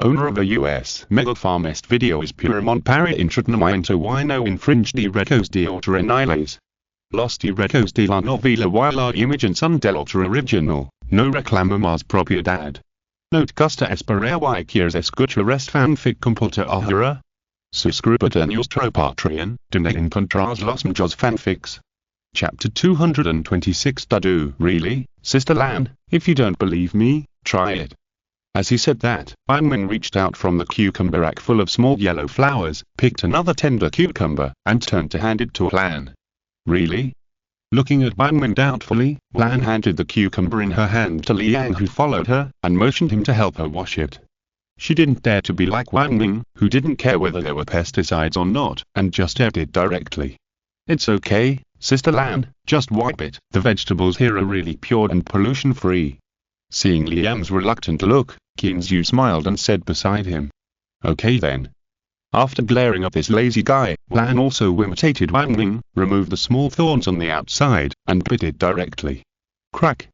owner of the US Mega Farm. Este video es puramente para entretenimiento y no infringe derechos de autor en los derechos de la novela y la imagen son del autor original, no reclamamos propiedad. No te gusta esperar y quieres escuchar este fanfic completo ahora? Suscríbete a nuestro Patreon, donde encontrarás los mejores fanfics. Chapter 226. Do really, Sister Lan? If you don't believe me, try it. As he said that, Bangmin reached out from the cucumber rack full of small yellow flowers, picked another tender cucumber, and turned to hand it to Lan. Really? Looking at Bangmin doubtfully, Lan handed the cucumber in her hand to Liang, who followed her, and motioned him to help her wash it. She didn't dare to be like Wang Ming, who didn't care whether there were pesticides or not, and just ate it directly. It's okay, Sister Lan, just wipe it. The vegetables here are really pure and pollution-free. Seeing Liang's reluctant look, Qinzu smiled and said beside him, "Okay then." After glaring at this lazy guy, Lan also imitated Wang Ming, removed the small thorns on the outside, and bit it directly. Crack!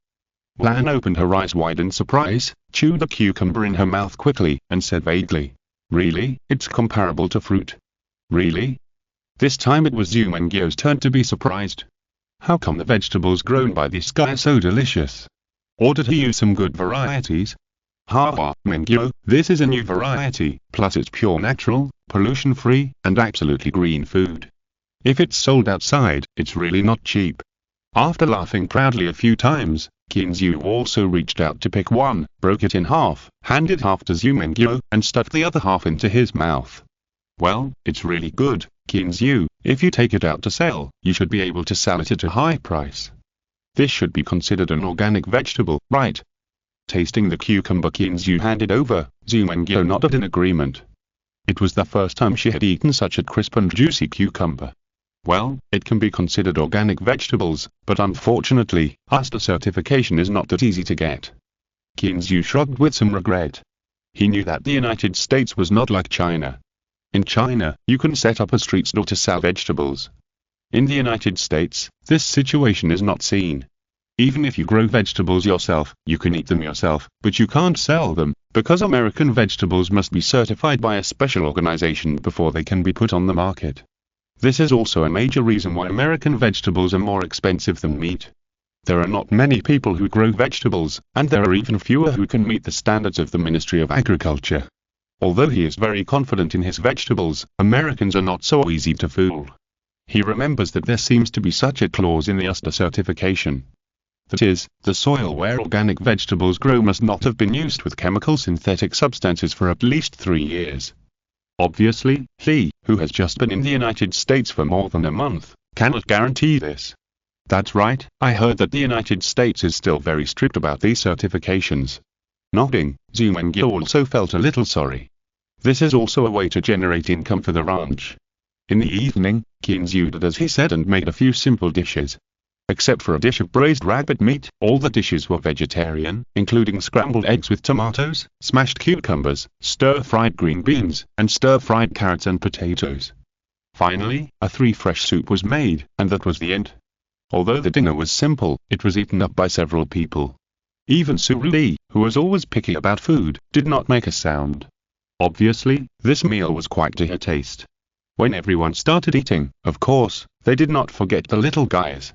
Lan opened her eyes wide in surprise, chewed the cucumber in her mouth quickly, and said vaguely, "Really? It's comparable to fruit? Really?" This time it was Zhu Mengyo's turn to be surprised. How come the vegetables grown by this guy are so delicious? Or did he use some good varieties? Ha, Mengyo, this is a new variety, plus it's pure natural, pollution-free, and absolutely green food. If it's sold outside, it's really not cheap. After laughing proudly a few times, Qinzu also reached out to pick one, broke it in half, handed half to Zhu Mengyo, and stuck the other half into his mouth. Well, it's really good, Qinzu. If you take it out to sell, you should be able to sell it at a high price. This should be considered an organic vegetable, right? Tasting the cucumber Qinzu handed over, Zhu Mengyo nodded in agreement. It was the first time she had eaten such a crisp and juicy cucumber. Well, it can be considered organic vegetables, but unfortunately, ASTA certification is not that easy to get. Qinzu shrugged with some regret. He knew that the United States was not like China. In China, you can set up a street stall to sell vegetables. In the United States, this situation is not seen. Even if you grow vegetables yourself, you can eat them yourself, but you can't sell them, because American vegetables must be certified by a special organization before they can be put on the market. This is also a major reason why American vegetables are more expensive than meat. There are not many people who grow vegetables, and there are even fewer who can meet the standards of the Ministry of Agriculture. Although he is very confident in his vegetables, Americans are not so easy to fool. He remembers that there seems to be such a clause in the ASTA certification. That is, the soil where organic vegetables grow must not have been used with chemical synthetic substances for at least 3 years. Obviously, he, who has just been in the United States for more than a month, cannot guarantee this. That's right, I heard that the United States is still very strict about these certifications. Nodding, Zhu Mengyo also felt a little sorry. This is also a way to generate income for the ranch. In the evening, Qinzu did as he said and made a few simple dishes. Except for a dish of braised rabbit meat, all the dishes were vegetarian, including scrambled eggs with tomatoes, smashed cucumbers, stir-fried green beans, and stir-fried carrots and potatoes. Finally, a 3-fresh soup was made, and that was the end. Although the dinner was simple, it was eaten up by several people. Even Suruli, who was always picky about food, did not make a sound. Obviously, this meal was quite to her taste. When everyone started eating, of course, they did not forget the little guys.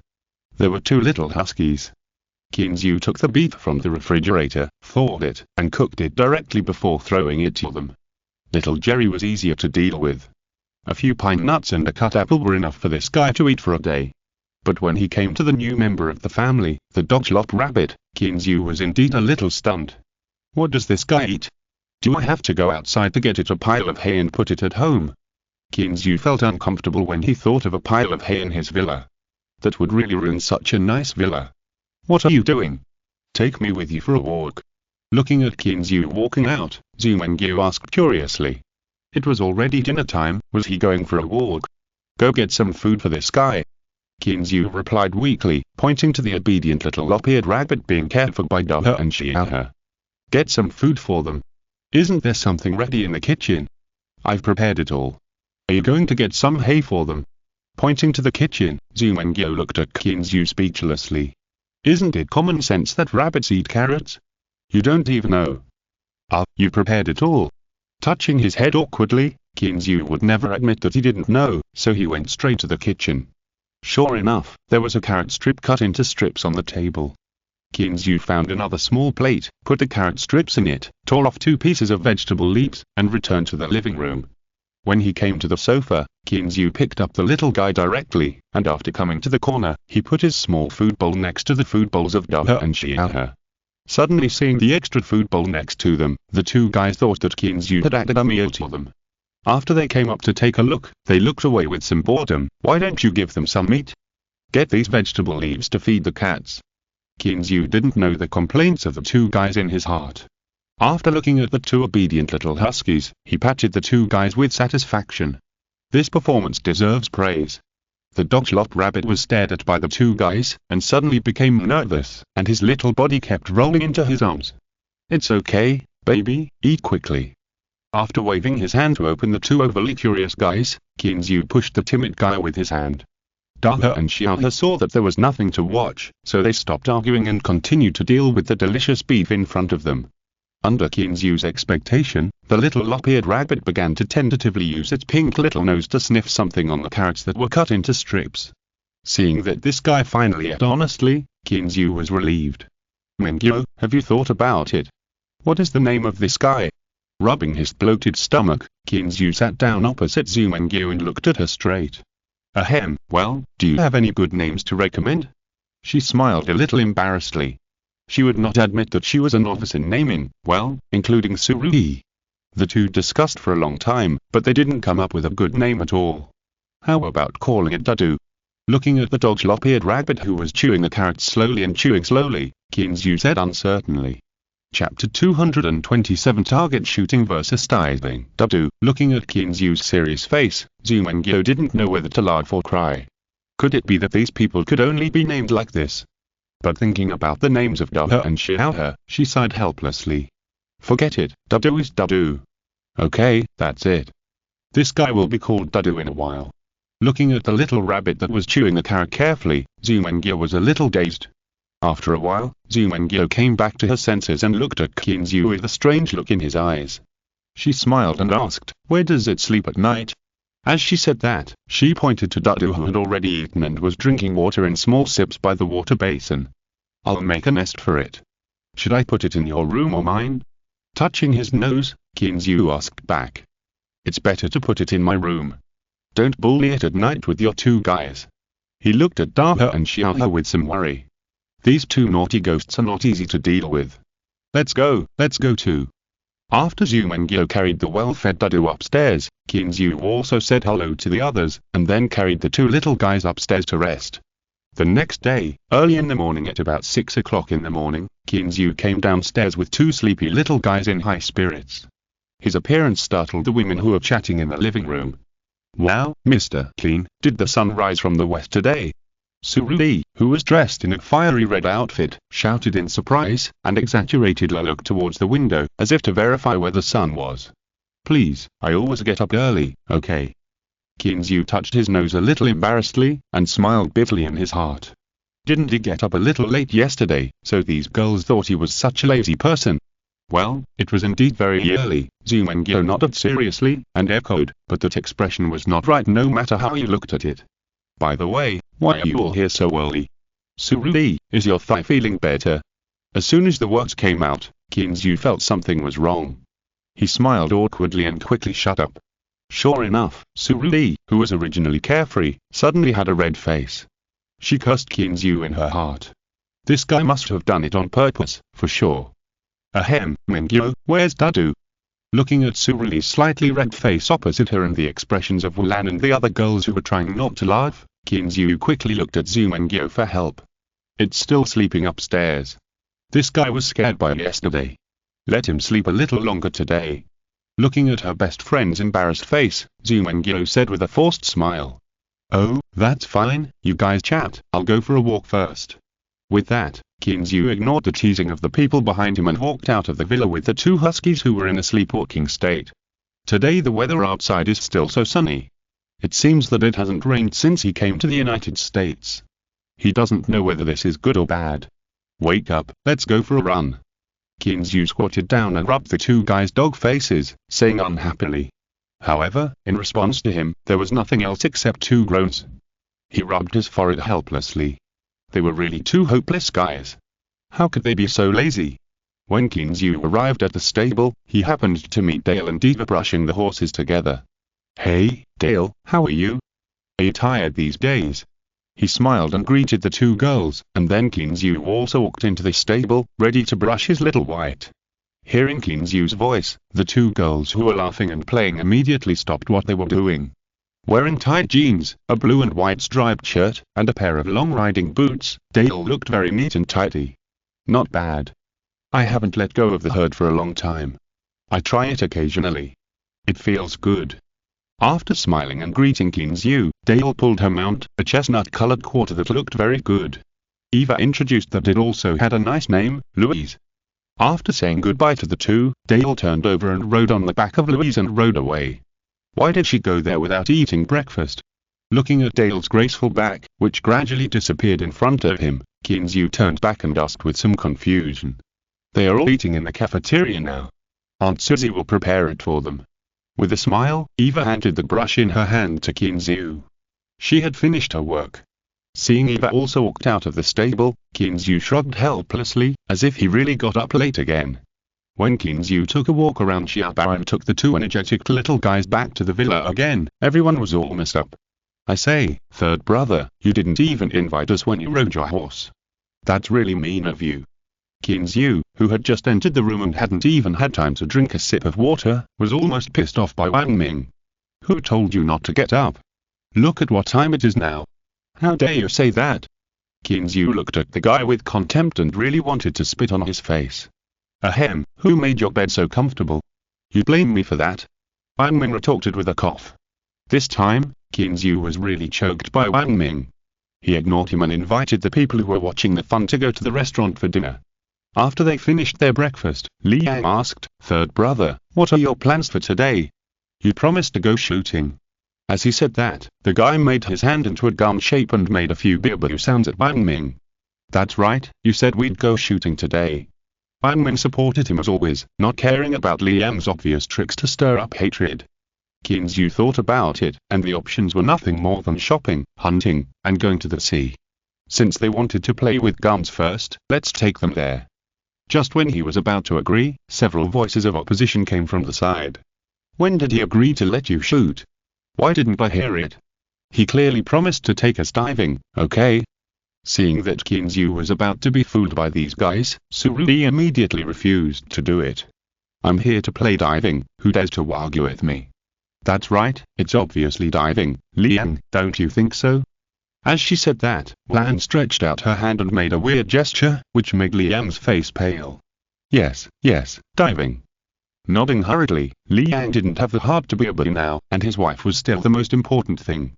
There were 2 little huskies. Qinzu took the beef from the refrigerator, thawed it, and cooked it directly before throwing it to them. Little Jerry was easier to deal with. A few pine nuts and a cut apple were enough for this guy to eat for a day. But when he came to the new member of the family, the dog-slop rabbit, Qinzu was indeed a little stunned. What does this guy eat? Do I have to go outside to get it a pile of hay and put it at home? Qinzu felt uncomfortable when he thought of a pile of hay in his villa. That would really ruin such a nice villa. What are you doing? Take me with you for a walk. Looking at Qinzu walking out, Zhu Mengyo asked curiously. It was already dinner time, was he going for a walk? Go get some food for this guy. Qinzu replied weakly, pointing to the obedient little lop-eared rabbit being cared for by Doha and Xiaohe. Get some food for them. Isn't there something ready in the kitchen? I've prepared it all. Are you going to get some hay for them? Pointing to the kitchen, Zhu Mengyo looked at Qinzu speechlessly. Isn't it common sense that rabbits eat carrots? You don't even know. Ah, you prepared it all. Touching his head awkwardly, Kinzu would never admit that he didn't know, so he went straight to the kitchen. Sure enough, there was a carrot strip cut into strips on the table. Kinzu found another small plate, put the carrot strips in it, tore off 2 pieces of vegetable leaves, and returned to the living room. When he came to the sofa, Kinzu picked up the little guy directly, and after coming to the corner, he put his small food bowl next to the food bowls of Daha and Xiaohe. Suddenly seeing the extra food bowl next to them, the 2 guys thought that Kinzu had added a meal to them. After they came up to take a look, they looked away with some boredom. Why don't you give them some meat? Get these vegetable leaves to feed the cats. Kinzu didn't know the complaints of the 2 guys in his heart. After looking at the 2 obedient little huskies, he patted the 2 guys with satisfaction. This performance deserves praise. The dog-slop rabbit was stared at by the 2 guys, and suddenly became nervous, and his little body kept rolling into his arms. It's okay, baby, eat quickly. After waving his hand to open the 2 overly curious guys, Kinzu pushed the timid guy with his hand. Daha and Xiaohe saw that there was nothing to watch, so they stopped arguing and continued to deal with the delicious beef in front of them. Under Kinzu's expectation, the little lop-eared rabbit began to tentatively use its pink little nose to sniff something on the carrots that were cut into strips. Seeing that this guy finally ate honestly, Kinzu was relieved. Mengyo, have you thought about it? What is the name of this guy? Rubbing his bloated stomach, Kinzu sat down opposite Zhu Mengyo and looked at her straight. Ahem, well, do you have any good names to recommend? She smiled a little embarrassedly. She would not admit that she was a novice in naming, well, including Surui. The 2 discussed for a long time, but they didn't come up with a good name at all. How about calling it Dadu? Looking at the dog's lop-eared rabbit who was chewing the carrots slowly and chewing slowly, Kinzu said uncertainly. Chapter 227 Target Shooting vs Diving. Dadu. Looking at Kinzu's serious face, Zhu Mengyo didn't know whether to laugh or cry. Could it be that these people could only be named like this? But thinking about the names of Daha and Xiaohe, she sighed helplessly. Forget it, Dadu is Dadu. Okay, that's it. This guy will be called Dadu in a while. Looking at the little rabbit that was chewing the carrot carefully, Zhu Mengyo was a little dazed. After a while, Zhu Mengyo came back to her senses and looked at Kinzu with a strange look in his eyes. She smiled and asked, where does it sleep at night? As she said that, she pointed to Dadu who had already eaten and was drinking water in small sips by the water basin. I'll make a nest for it. Should I put it in your room or mine? Touching his nose, Kinzu asked back. It's better to put it in my room. Don't bully it at night with your 2 guys. He looked at Daha and Xiaohe with some worry. These 2 naughty ghosts are not easy to deal with. Let's go too. After Zhu Mengyo carried the well-fed Dadu upstairs, Kinzu also said hello to the others, and then carried the 2 little guys upstairs to rest. The next day, early in the morning at about 6 o'clock in the morning, Kinzu came downstairs with 2 sleepy little guys in high spirits. His appearance startled the women who were chatting in the living room. Wow, Mr. Clean, did the sun rise from the west today? Surui, who was dressed in a fiery red outfit, shouted in surprise, and exaggerated a look towards the window, as if to verify where the sun was. Please, I always get up early, okay? Kinzu touched his nose a little embarrassedly, and smiled bitterly in his heart. Didn't he get up a little late yesterday, so these girls thought he was such a lazy person? Well, it was indeed very early, Zhu Mengyo nodded seriously, and echoed, but that expression was not right no matter how you looked at it. By the way, why are you all here so early? Surui, is your thigh feeling better? As soon as the words came out, Kinzu felt something was wrong. He smiled awkwardly and quickly shut up. Sure enough, Surui, who was originally carefree, suddenly had a red face. She cursed Kinzu in her heart. This guy must have done it on purpose, for sure. Ahem, Mengyo, where's Dadu? Looking at Surui's slightly red face opposite her and the expressions of Wulan and the other girls who were trying not to laugh, Kinzu quickly looked at Zhu Mengyo for help. It's still sleeping upstairs. This guy was scared by yesterday. Let him sleep a little longer today. Looking at her best friend's embarrassed face, Zhu Mengyo said with a forced smile. Oh, that's fine, you guys chat, I'll go for a walk first. With that, Kinzu ignored the teasing of the people behind him and walked out of the villa with the 2 huskies who were in a sleepwalking state. Today the weather outside is still so sunny. It seems that it hasn't rained since he came to the United States. He doesn't know whether this is good or bad. Wake up, let's go for a run. Qin Zhu squatted down and rubbed the two guys' dog faces, saying unhappily. However, in response to him, there was nothing else except two groans. He rubbed his forehead helplessly. They were really two hopeless guys. How could they be so lazy? When Qin Zhu arrived at the stable, he happened to meet Dale and Diva brushing the horses together. "Hey, Dale, how are you? Are you tired these days?" He smiled and greeted the two girls, and then Qin Zhu also walked into the stable, ready to brush his little white. Hearing Qin Zhu's voice, the two girls who were laughing and playing immediately stopped what they were doing. Wearing tight jeans, a blue and white striped shirt, and a pair of long riding boots, Dale looked very neat and tidy. Not bad. I haven't let go of the herd for a long time. I try it occasionally. It feels good. After smiling and greeting Qin Zhu, Dale pulled her mount, a chestnut-colored quarter that looked very good. Eva introduced that it also had a nice name, Louise. After saying goodbye to the two, Dale turned over and rode on the back of Louise and rode away. Why did she go there without eating breakfast? Looking at Dale's graceful back, which gradually disappeared in front of him, Qin Zhu turned back and asked with some confusion. "They are all eating in the cafeteria now. Aunt Susie will prepare it for them." With a smile, Eva handed the brush in her hand to Qin Zhu. She had finished her work. Seeing Eva also walked out of the stable, Qin Zhu shrugged helplessly, as if he really got up late again. When Qin Zhu took a walk around Xiaobao and took the two energetic little guys back to the villa again, everyone was all messed up. "I say, third brother, you didn't even invite us when you rode your horse. That's really mean of you." Qin Zhu, who had just entered the room and hadn't even had time to drink a sip of water, was almost pissed off by Wang Ming. "Who told you not to get up? Look at what time it is now. How dare you say that?" Qin Zhu looked at the guy with contempt and really wanted to spit on his face. "Ahem, who made your bed so comfortable? You blame me for that?" Wang Ming retorted with a cough. This time, Qin Zhu was really choked by Wang Ming. He ignored him and invited the people who were watching the fun to go to the restaurant for dinner. After they finished their breakfast, Liang asked, "Third brother, what are your plans for today? You promised to go shooting." As he said that, the guy made his hand into a gun shape and made a few boo-boo sounds at Wang Ming. "That's right, you said we'd go shooting today." Wang Ming supported him as always, not caring about Liang's obvious tricks to stir up hatred. Qin Zhu thought about it, and the options were nothing more than shopping, hunting, and going to the sea. Since they wanted to play with guns first, let's take them there. Just when he was about to agree, several voices of opposition came from the side. "When did he agree to let you shoot? Why didn't I hear it? He clearly promised to take us diving, okay?" Seeing that Qin Zhu was about to be fooled by these guys, Surui immediately refused to do it. "I'm here to play diving, who dares to argue with me?" "That's right, it's obviously diving, Liang, don't you think so?" As she said that, Lan stretched out her hand and made a weird gesture, which made Liang's face pale. Yes, diving." Nodding hurriedly, Liang didn't have the heart to be a bully now, and his wife was still the most important thing.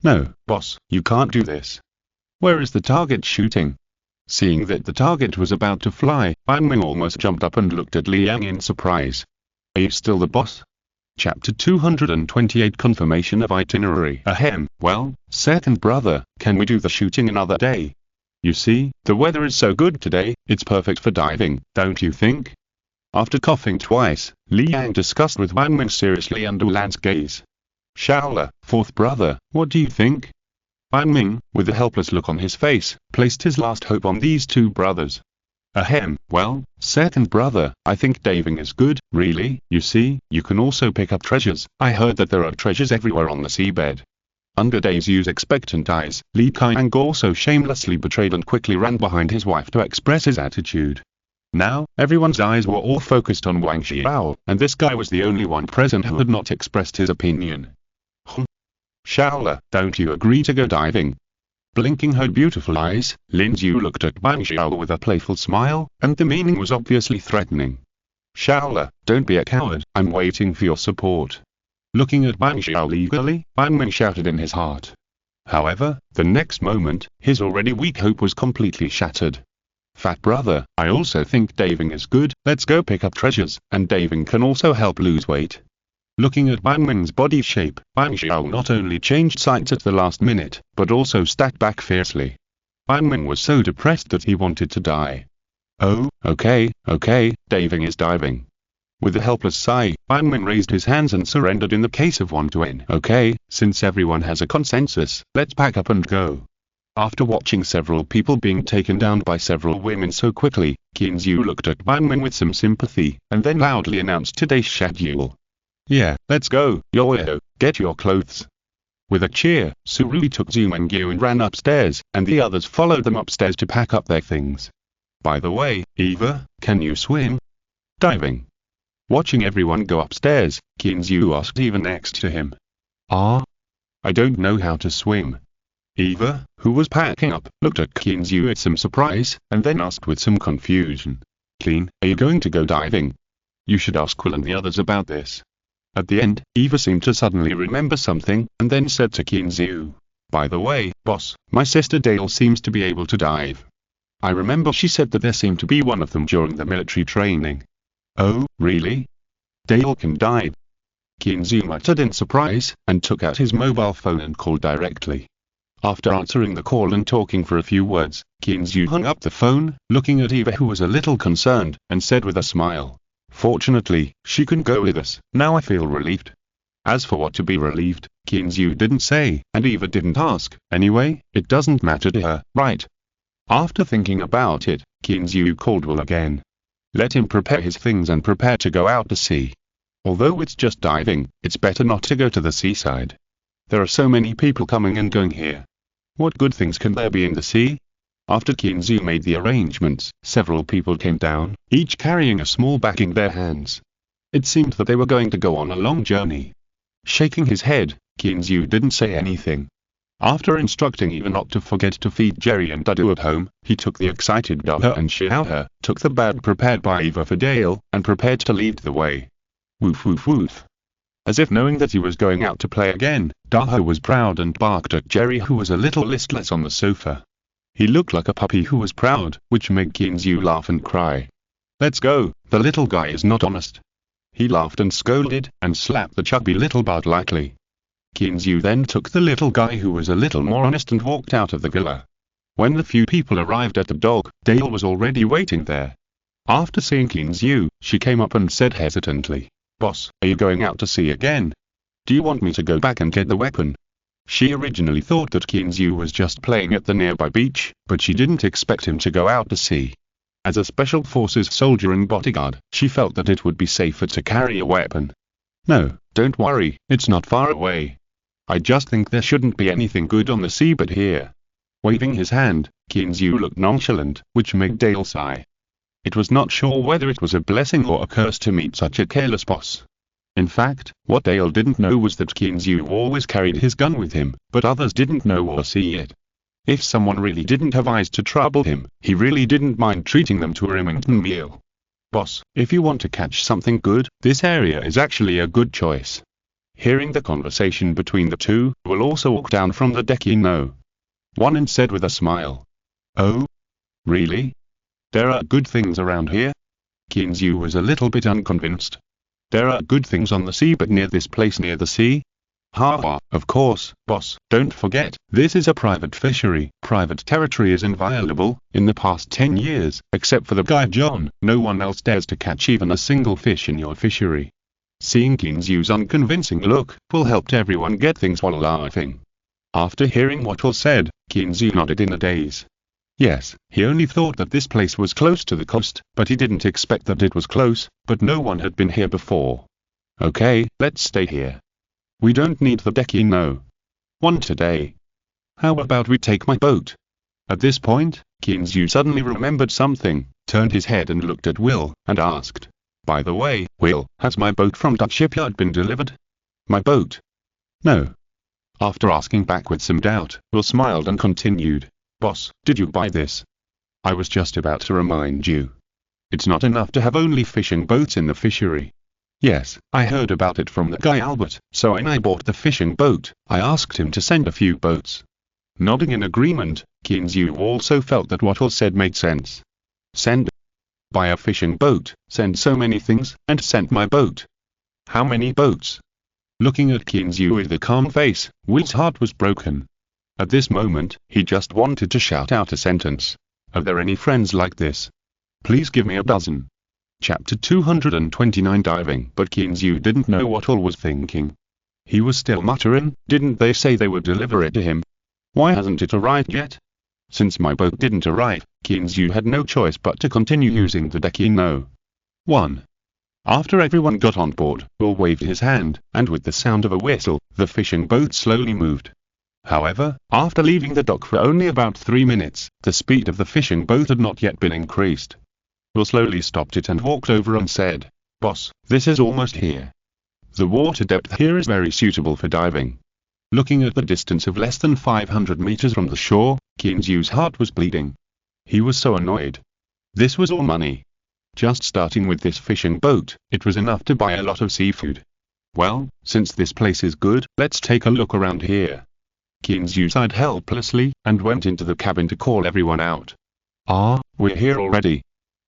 "No, boss, you can't do this. Where is the target shooting?" Seeing that the target was about to fly, Wang Ming almost jumped up and looked at Liang in surprise. "Are you still the boss?" Chapter 228 Confirmation of Itinerary. Ahem, well, second brother, can we do the shooting another day? You see, the weather is so good today, it's perfect for diving, don't you think? After coughing twice, Liang discussed with Wang Ming seriously under Lan's gaze. Shaola, fourth brother, what do you think? Wang Ming, with a helpless look on his face, placed his last hope on these two brothers. Ahem, well, second brother, I think diving is good, really, you see, you can also pick up treasures. I heard that there are treasures everywhere on the seabed. Under Daisy's expectant eyes, Li Qiang also shamelessly betrayed and quickly ran behind his wife to express his attitude. Now, everyone's eyes were all focused on Wang Xiao, and this guy was the only one present who had not expressed his opinion. Shaola, don't you agree to go diving? Blinking her beautiful eyes, Lin Zhu looked at Wang Xiao with a playful smile, and the meaning was obviously threatening. Shaola, don't be a coward, I'm waiting for your support. Looking at Wang Xiao eagerly, Wang Ming shouted in his heart. However, the next moment, his already weak hope was completely shattered. Fat brother, I also think diving is good, let's go pick up treasures, and diving can also help lose weight. Looking at Wang Ming's body shape, Wang Xiao not only changed sides at the last minute, but also stacked back fiercely. Wang Ming was so depressed that he wanted to die. Oh, okay, diving is diving. With a helpless sigh, Bangman raised his hands and surrendered in the case of 1 to win. Okay, since everyone has a consensus, let's pack up and go. After watching several people being taken down by several women so quickly, Kinzu looked at Bangman with some sympathy, and then loudly announced today's schedule. Yeah, let's go, yo-yo, get your clothes. With a cheer, Surui took Zumangyo and ran upstairs, and the others followed them upstairs to pack up their things. By the way, Eva, can you swim? Diving. Watching everyone go upstairs, Kinzu asked Eva next to him. I don't know how to swim. Eva, who was packing up, looked at Kinzu with some surprise, and then asked with some confusion. Clean, are you going to go diving? You should ask Will and the others about this. At the end, Eva seemed to suddenly remember something, and then said to Kinzu. By the way, boss, my sister Dale seems to be able to dive. I remember she said that there seemed to be one of them during the military training. Oh, really? Dale can dive. Kinzu muttered in surprise, and took out his mobile phone and called directly. After answering the call and talking for a few words, Kinzu hung up the phone, looking at Eva who was a little concerned, and said with a smile. Fortunately, she can go with us, now I feel relieved. As for what to be relieved, Kinzu didn't say, and Eva didn't ask. Anyway, it doesn't matter to her, right? After thinking about it, Kinzu called Will again. Let him prepare his things and prepare to go out to sea. Although it's just diving, it's better not to go to the seaside. There are so many people coming and going here. What good things can there be in the sea? After Kinzu made the arrangements, several people came down, each carrying a small bag in their hands. It seemed that they were going to go on a long journey. Shaking his head, Kinzu didn't say anything. After instructing Eva not to forget to feed Jerry and Dudu at home, he took the excited Daha and Xiaohe, took the bag prepared by Eva for Dale, and prepared to lead the way. Woof woof woof. As if knowing that he was going out to play again, Daha was proud and barked at Jerry who was a little listless on the sofa. He looked like a puppy who was proud, which made Kinzu laugh and cry. Let's go, the little guy is not honest. He laughed and scolded, and slapped the chubby little bud lightly. Kinzu then took the little guy who was a little more honest and walked out of the villa. When the few people arrived at the dock, Dale was already waiting there. After seeing Kinzu, she came up and said hesitantly, Boss, are you going out to sea again? Do you want me to go back and get the weapon? She originally thought that Kinzu was just playing at the nearby beach, but she didn't expect him to go out to sea. As a special forces soldier and bodyguard, she felt that it would be safer to carry a weapon. No, don't worry, it's not far away. I just think there shouldn't be anything good on the sea but here. Waving his hand, Kinzu looked nonchalant, which made Dale sigh. It was not sure whether it was a blessing or a curse to meet such a careless boss. In fact, what Dale didn't know was that Kinzu always carried his gun with him, but others didn't know or see it. If someone really didn't have eyes to trouble him, he really didn't mind treating them to a Remington meal. Boss, if you want to catch something good, this area is actually a good choice. Hearing the conversation between the two, Will also walked down from the deck. One and said with a smile. Oh? Really? There are good things around here? Kinzu was a little bit unconvinced. There are good things on the sea but near this place near the sea? Ha, of course, boss, don't forget, this is a private fishery. Private territory is inviolable. In the past 10 years, except for the guy John, no one else dares to catch even a single fish in your fishery. Seeing Kinzu's unconvincing look, Will helped everyone get things while laughing. After hearing what Will said, Kinzu nodded in a daze. Yes, he only thought that this place was close to the coast, but he didn't expect that it was close, but no one had been here before. Okay, let's stay here. We don't need the deck, one today. How about we take my boat? At this point, Kinzu suddenly remembered something, turned his head and looked at Will, and asked, By the way, Will, has my boat from Dutch shipyard been delivered? My boat? No. After asking back with some doubt, Will smiled and continued, Boss, did you buy this? I was just about to remind you. It's not enough to have only fishing boats in the fishery. Yes, I heard about it from the guy Albert, so when I bought the fishing boat, I asked him to send a few boats. Nodding in agreement, Kinzu also felt that what Will said made sense. Send. Buy a fishing boat, send so many things, and send my boat. How many boats? Looking at Kinzu with a calm face, Will's heart was broken. At this moment, he just wanted to shout out a sentence. Are there any friends like this? Please give me a dozen. Chapter 229 Diving. But Kinzu didn't know what All was thinking. He was still muttering, didn't they say they would deliver it to him? Why hasn't it arrived yet? Since my boat didn't arrive, Kinzu had no choice but to continue using the deck. 1. After everyone got on board, Will waved his hand, and with the sound of a whistle, the fishing boat slowly moved. However, after leaving the dock for only about 3 minutes, the speed of the fishing boat had not yet been increased. Will slowly stopped it and walked over and said, "Boss, this is almost here. The water depth here is very suitable for diving." Looking at the distance of less than 500 meters from the shore, Kinzu's heart was bleeding. He was so annoyed. This was all money. Just starting with this fishing boat, it was enough to buy a lot of seafood. Well, since this place is good, let's take a look around here. Kinzu sighed helplessly, and went into the cabin to call everyone out. "Ah, we're here already."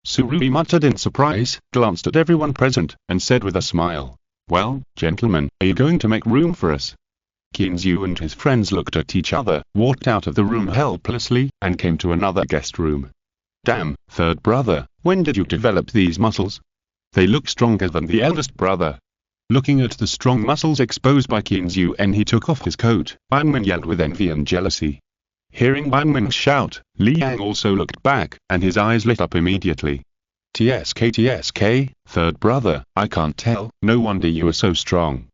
Surui muttered in surprise, glanced at everyone present, and said with a smile, "Well, gentlemen, are you going to make room for us?" Kinzu and his friends looked at each other, walked out of the room helplessly, and came to another guest room. "Damn, third brother, when did you develop these muscles? They look stronger than the eldest brother." Looking at the strong muscles exposed by Kinzu, he took off his coat. Banmin yelled with envy and jealousy. Hearing Banmin's shout, Liang also looked back, and his eyes lit up immediately. TSK, third brother, I can't tell, no wonder you are so strong."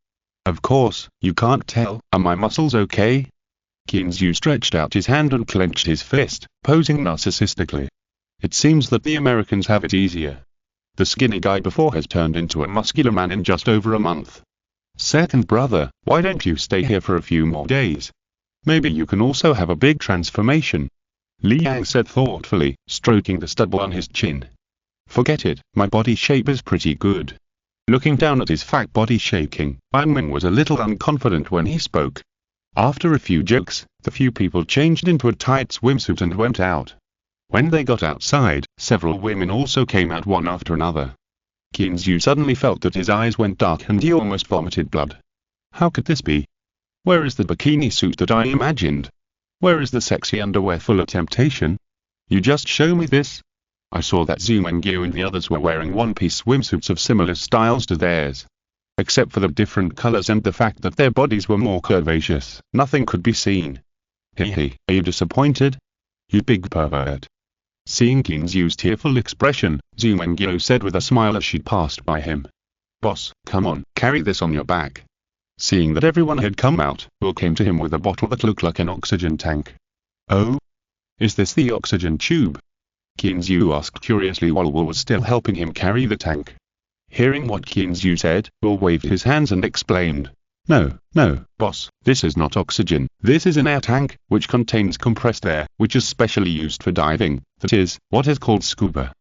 "Of course, you can't tell, are my muscles okay?" Kinzu stretched out his hand and clenched his fist, posing narcissistically. "It seems that the Americans have it easier. The skinny guy before has turned into a muscular man in just over a month. Second brother, why don't you stay here for a few more days? Maybe you can also have a big transformation," Liang said thoughtfully, stroking the stubble on his chin. "Forget it, my body shape is pretty good." Looking down at his fat body shaking, Banmin was a little unconfident when he spoke. After a few jokes, the few people changed into a tight swimsuit and went out. When they got outside, several women also came out one after another. Kinzu suddenly felt that his eyes went dark and he almost vomited blood. How could this be? Where is the bikini suit that I imagined? Where is the sexy underwear full of temptation? You just show me this. I saw that Zumengyu and the others were wearing one-piece swimsuits of similar styles to theirs. Except for the different colors and the fact that their bodies were more curvaceous, nothing could be seen. Hehe, are you disappointed? You big pervert. Seeing Kinzu's tearful expression, Zumengyu said with a smile as she passed by him. "Boss, come on, carry this on your back." Seeing that everyone had come out, Will came to him with a bottle that looked like an oxygen tank. "Oh? Is this the oxygen tube?" Kinzu asked curiously while Will was still helping him carry the tank. Hearing what Kinzu said, Will waved his hands and explained. No, boss, this is not oxygen, this is an air tank, which contains compressed air, which is specially used for diving, that is, what is called scuba."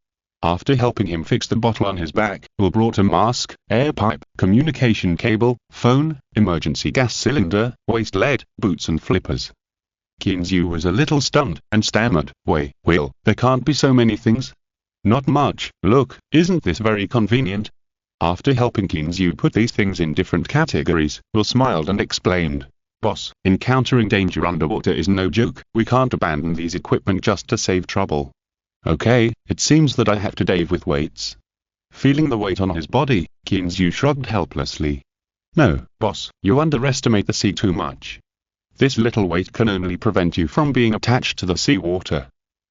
After helping him fix the bottle on his back, Will brought a mask, air pipe, communication cable, phone, emergency gas cylinder, waist lead, boots and flippers. Kinzu was a little stunned, and stammered, "Wait, Will, there can't be so many things." "Not much, look, isn't this very convenient?" After helping Kinzu put these things in different categories, Will smiled and explained, "Boss, encountering danger underwater is no joke, we can't abandon these equipment just to save trouble." "Okay, it seems that I have to dive with weights." Feeling the weight on his body, Kinzu shrugged helplessly. "No, boss, you underestimate the sea too much. This little weight can only prevent you from being attached to the seawater."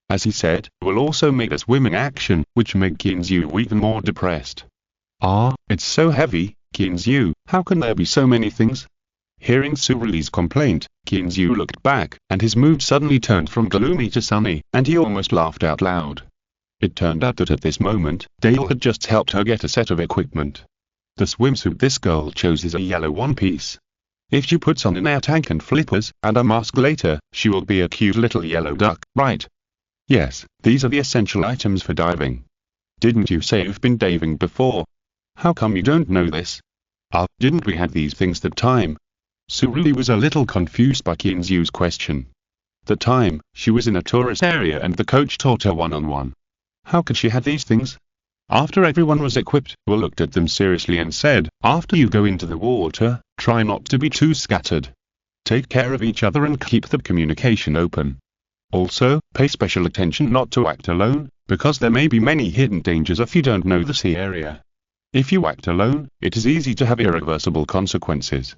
As he said, Will also made a swimming action, which made Kinzu even more depressed. "Ah, it's so heavy, Kinzu, how can there be so many things?" Hearing Surui's complaint, Kinzu looked back, and his mood suddenly turned from gloomy to sunny, and he almost laughed out loud. It turned out that at this moment, Dale had just helped her get a set of equipment. The swimsuit this girl chose is a yellow one-piece. If she puts on an air tank and flippers, and a mask later, she will be a cute little yellow duck, right? Yes, these are the essential items for diving. Didn't you say you've been diving before? How come you don't know this? Didn't we have these things that time? Surui was a little confused by Kinzu's question. The time, she was in a tourist area and the coach taught her one-on-one. How could she have these things? After everyone was equipped, Will looked at them seriously and said, "After you go into the water, try not to be too scattered. Take care of each other and keep the communication open. Also, pay special attention not to act alone, because there may be many hidden dangers if you don't know the sea area. If you act alone, it is easy to have irreversible consequences.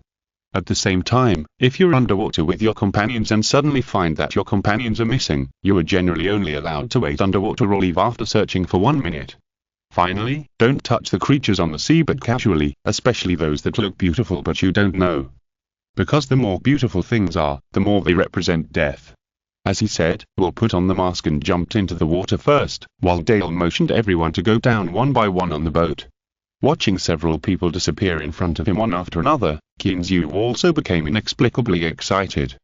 At the same time, if you're underwater with your companions and suddenly find that your companions are missing, you are generally only allowed to wait underwater or leave after searching for 1 minute. Finally, don't touch the creatures on the seabed casually, especially those that look beautiful but you don't know. Because the more beautiful things are, the more they represent death. As he said, Will put on the mask and jumped into the water first, while Dale motioned everyone to go down one by one on the boat. Watching several people disappear in front of him one after another, Kinzu also became inexplicably excited.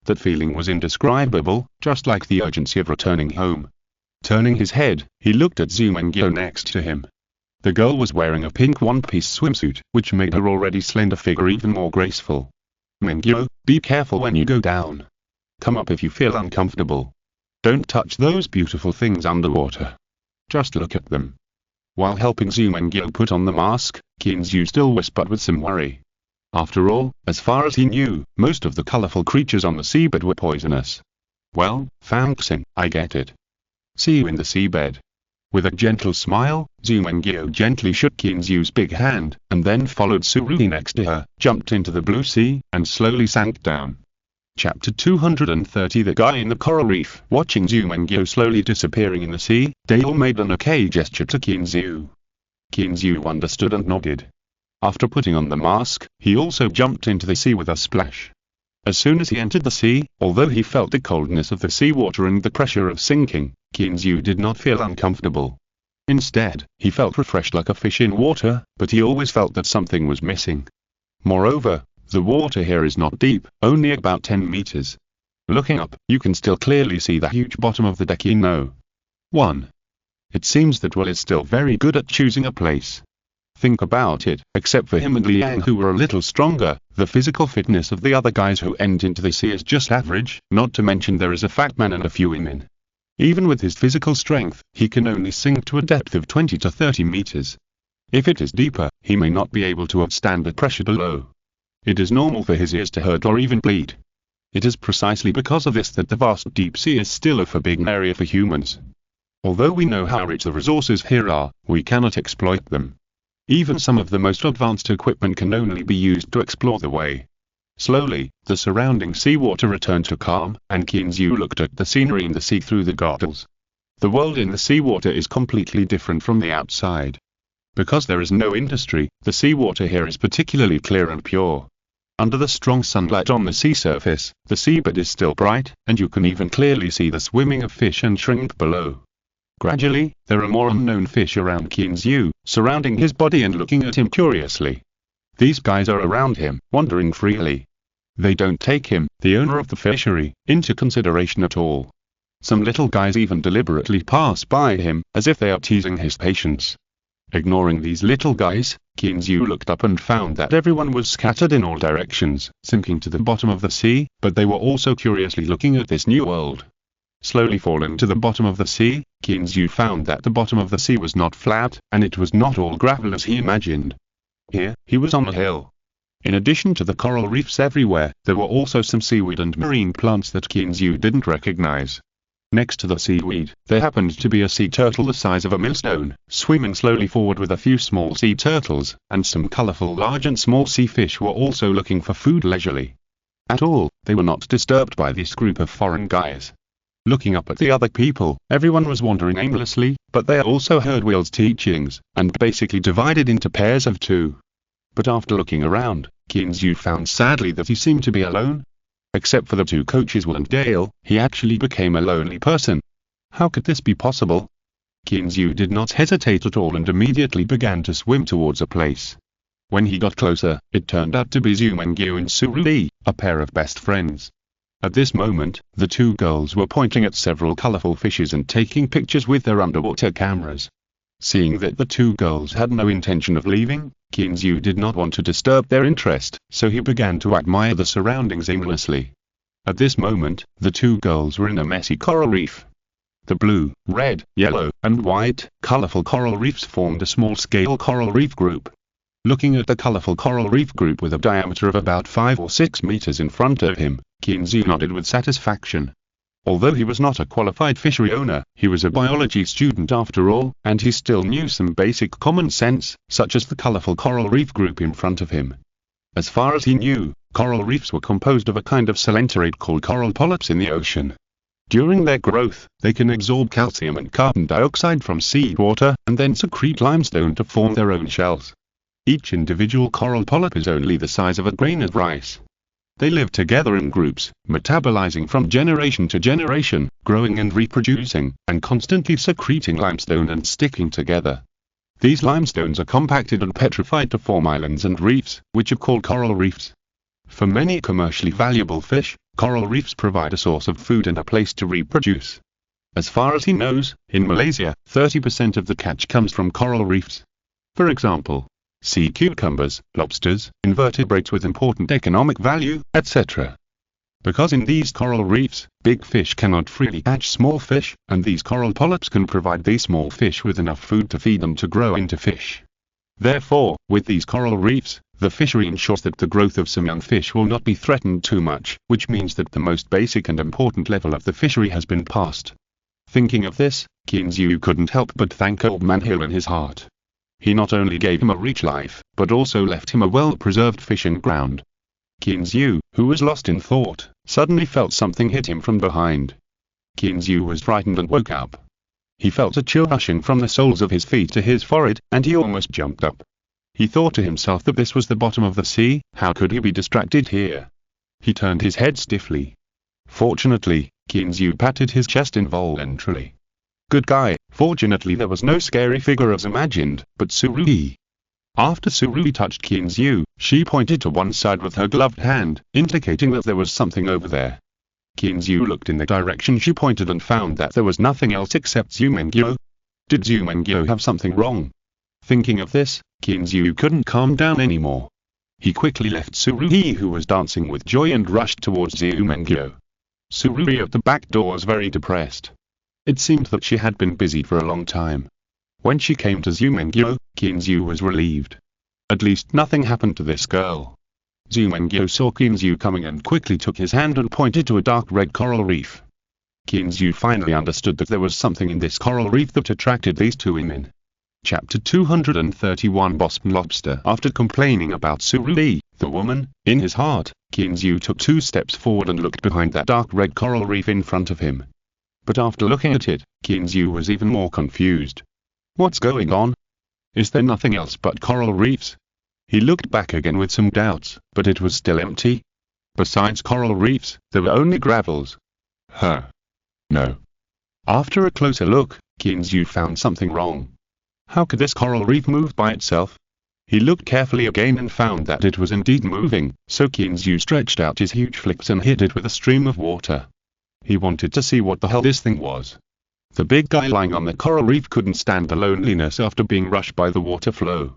That feeling was indescribable, just like the urgency of returning home. Turning his head, he looked at Zumengyo next to him. The girl was wearing a pink one-piece swimsuit, which made her already slender figure even more graceful. Mengyo, be careful when you go down. Come up if you feel uncomfortable. Don't touch those beautiful things underwater. Just look at them. While helping Zumengyo put on the mask, Kinzu still whispered with some worry. After all, as far as he knew, most of the colorful creatures on the seabed were poisonous. Well, Fangxing, I get it. See you in the seabed. With a gentle smile, Zumengyo gently shook Kinzu's big hand, and then followed Surui next to her, jumped into the blue sea, and slowly sank down. Chapter 230 The Guy in the Coral Reef. Watching Zumengyo slowly disappearing in the sea, Dale made an okay gesture to Kinzu. Kinzu understood and nodded. After putting on the mask, he also jumped into the sea with a splash. As soon as he entered the sea, although he felt the coldness of the seawater and the pressure of sinking, Kinzu did not feel uncomfortable. Instead, he felt refreshed like a fish in water, but he always felt that something was missing. Moreover, the water here is not deep, only about 10 meters. Looking up, you can still clearly see the huge bottom of the deck. 1. It seems that Will is still very good at choosing a place. Think about it, except for him and Liang who were a little stronger, the physical fitness of the other guys who went into the sea is just average, not to mention there is a fat man and a few women. Even with his physical strength, he can only sink to a depth of 20 to 30 meters. If it is deeper, he may not be able to withstand the pressure below. It is normal for his ears to hurt or even bleed. It is precisely because of this that the vast deep sea is still a forbidden area for humans. Although we know how rich the resources here are, we cannot exploit them. Even some of the most advanced equipment can only be used to explore the way. Slowly, the surrounding seawater returned to calm, and Kinzu looked at the scenery in the sea through the goggles. The world in the seawater is completely different from the outside. Because there is no industry, the seawater here is particularly clear and pure. Under the strong sunlight on the sea surface, the seabed is still bright, and you can even clearly see the swimming of fish and shrimp below. Gradually, there are more unknown fish around Kinzu, surrounding his body and looking at him curiously. These guys are around him, wandering freely. They don't take him, the owner of the fishery, into consideration at all. Some little guys even deliberately pass by him, as if they are teasing his patience. Ignoring these little guys, Kinzu looked up and found that everyone was scattered in all directions, sinking to the bottom of the sea, but they were also curiously looking at this new world. Slowly falling to the bottom of the sea, Kinzu found that the bottom of the sea was not flat, and it was not all gravel as he imagined. Here, he was on a hill. In addition to the coral reefs everywhere, there were also some seaweed and marine plants that Kinzu didn't recognize. Next to the seaweed, there happened to be a sea turtle the size of a millstone, swimming slowly forward with a few small sea turtles, and some colorful large and small sea fish were also looking for food leisurely. At all, they were not disturbed by this group of foreign guys. Looking up at the other people, everyone was wandering aimlessly, but they also heard Will's teachings, and basically divided into pairs of two. But after looking around, Kinzu found sadly that he seemed to be alone. Except for the two coaches Will and Dale, he actually became a lonely person. How could this be possible? Kinzu did not hesitate at all and immediately began to swim towards a place. When he got closer, it turned out to be Zumengyo and Surui, a pair of best friends. At this moment, the two girls were pointing at several colorful fishes and taking pictures with their underwater cameras. Seeing that the two girls had no intention of leaving, Kinzu did not want to disturb their interest, so he began to admire the surroundings aimlessly. At this moment, the two girls were in a messy coral reef. The blue, red, yellow, and white, colorful coral reefs formed a small-scale coral reef group. Looking at the colorful coral reef group with a diameter of about 5 or 6 meters in front of him, Kinzu nodded with satisfaction. Although he was not a qualified fishery owner, he was a biology student after all, and he still knew some basic common sense, such as the colorful coral reef group in front of him. As far as he knew, coral reefs were composed of a kind of coelenterate called coral polyps in the ocean. During their growth, they can absorb calcium and carbon dioxide from seawater, and then secrete limestone to form their own shells. Each individual coral polyp is only the size of a grain of rice. They live together in groups, metabolizing from generation to generation, growing and reproducing, and constantly secreting limestone and sticking together. These limestones are compacted and petrified to form islands and reefs, which are called coral reefs. For many commercially valuable fish, coral reefs provide a source of food and a place to reproduce. As far as he knows, in Malaysia, 30% of the catch comes from coral reefs. For example, sea cucumbers, lobsters, invertebrates with important economic value, etc. Because in these coral reefs, big fish cannot freely catch small fish, and these coral polyps can provide these small fish with enough food to feed them to grow into fish. Therefore, with these coral reefs, the fishery ensures that the growth of some young fish will not be threatened too much, which means that the most basic and important level of the fishery has been passed. Thinking of this, Kinzu couldn't help but thank Old Man Hill in his heart. He not only gave him a rich life, but also left him a well-preserved fishing ground. Kinzu, who was lost in thought, suddenly felt something hit him from behind. Kinzu was frightened and woke up. He felt a chill rushing from the soles of his feet to his forehead, and he almost jumped up. He thought to himself that this was the bottom of the sea. How could he be distracted here? He turned his head stiffly. Fortunately, Kinzu patted his chest involuntarily. Good guy. Fortunately there was no scary figure as imagined, but Surui. After Surui touched Kinzu, she pointed to one side with her gloved hand, indicating that there was something over there. Kinzu looked in the direction she pointed and found that there was nothing else except Zumengyo. Did Zumengyo have something wrong? Thinking of this, Kinzu couldn't calm down anymore. He quickly left Surui, who was dancing with joy, and rushed towards Zumengyo. Surui at the back door was very depressed. It seemed that she had been busy for a long time. When she came to Zumengyo, Kinzu was relieved. At least nothing happened to this girl. Zumengyo saw Kinzu coming and quickly took his hand and pointed to a dark red coral reef. Kinzu finally understood that there was something in this coral reef that attracted these two women. Chapter 231 Boston Lobster. After complaining about Surui, the woman, in his heart, Kinzu took 2 steps forward and looked behind that dark red coral reef in front of him. But after looking at it, Kinzu was even more confused. What's going on? Is there nothing else but coral reefs? He looked back again with some doubts, but it was still empty. Besides coral reefs, there were only gravels. No. After a closer look, Kinzu found something wrong. How could this coral reef move by itself? He looked carefully again and found that it was indeed moving, so Kinzu stretched out his huge flips and hit it with a stream of water. He wanted to see what the hell this thing was. The big guy lying on the coral reef couldn't stand the loneliness after being rushed by the water flow.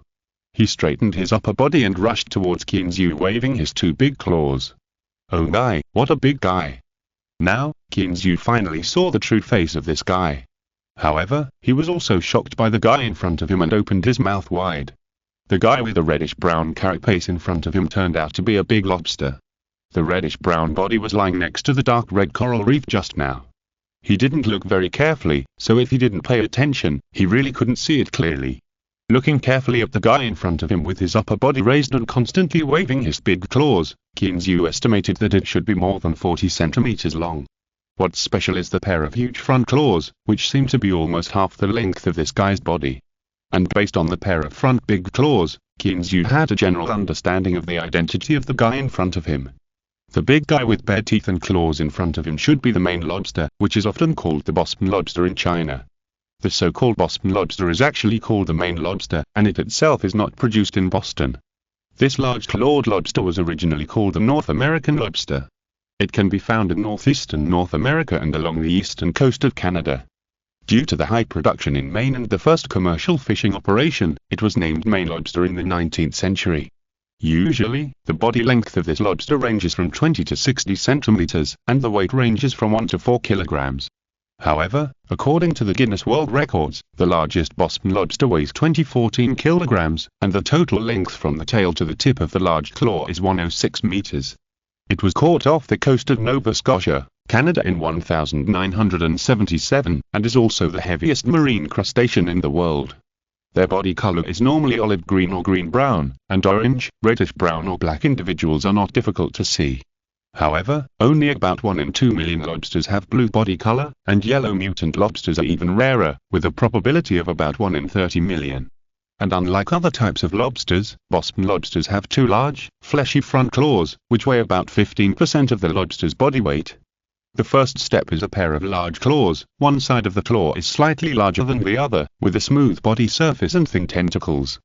He straightened his upper body and rushed towards Kinzu, waving his 2 big claws. Oh my, what a big guy! Now, Kinzu finally saw the true face of this guy. However, he was also shocked by the guy in front of him and opened his mouth wide. The guy with the reddish-brown carapace in front of him turned out to be a big lobster. The reddish-brown body was lying next to the dark red coral reef just now. He didn't look very carefully, so if he didn't pay attention, he really couldn't see it clearly. Looking carefully at the guy in front of him with his upper body raised and constantly waving his big claws, Kinzu estimated that it should be more than 40 centimeters long. What's special is the pair of huge front claws, which seem to be almost half the length of this guy's body. And based on the pair of front big claws, Kinzu had a general understanding of the identity of the guy in front of him. The big guy with bare teeth and claws in front of him should be the Maine lobster, which is often called the Boston lobster in China. The so-called Boston lobster is actually called the Maine lobster, and it itself is not produced in Boston. This large-clawed lobster was originally called the North American lobster. It can be found in northeastern North America and along the eastern coast of Canada. Due to the high production in Maine and the first commercial fishing operation, it was named Maine lobster in the 19th century. Usually, the body length of this lobster ranges from 20 to 60 centimeters, and the weight ranges from 1 to 4 kilograms. However, according to the Guinness World Records, the largest Boston lobster weighs 14 kilograms, and the total length from the tail to the tip of the large claw is 106 meters. It was caught off the coast of Nova Scotia, Canada in 1977, and is also the heaviest marine crustacean in the world. Their body color is normally olive green or green-brown, and orange, reddish-brown or black individuals are not difficult to see. However, only about 1 in 2 million lobsters have blue body color, and yellow mutant lobsters are even rarer, with a probability of about 1 in 30 million. And unlike other types of lobsters, Boston lobsters have two large, fleshy front claws, which weigh about 15% of the lobster's body weight. The first step is a pair of large claws. One side of the claw is slightly larger than the other, with a smooth body surface and thin tentacles.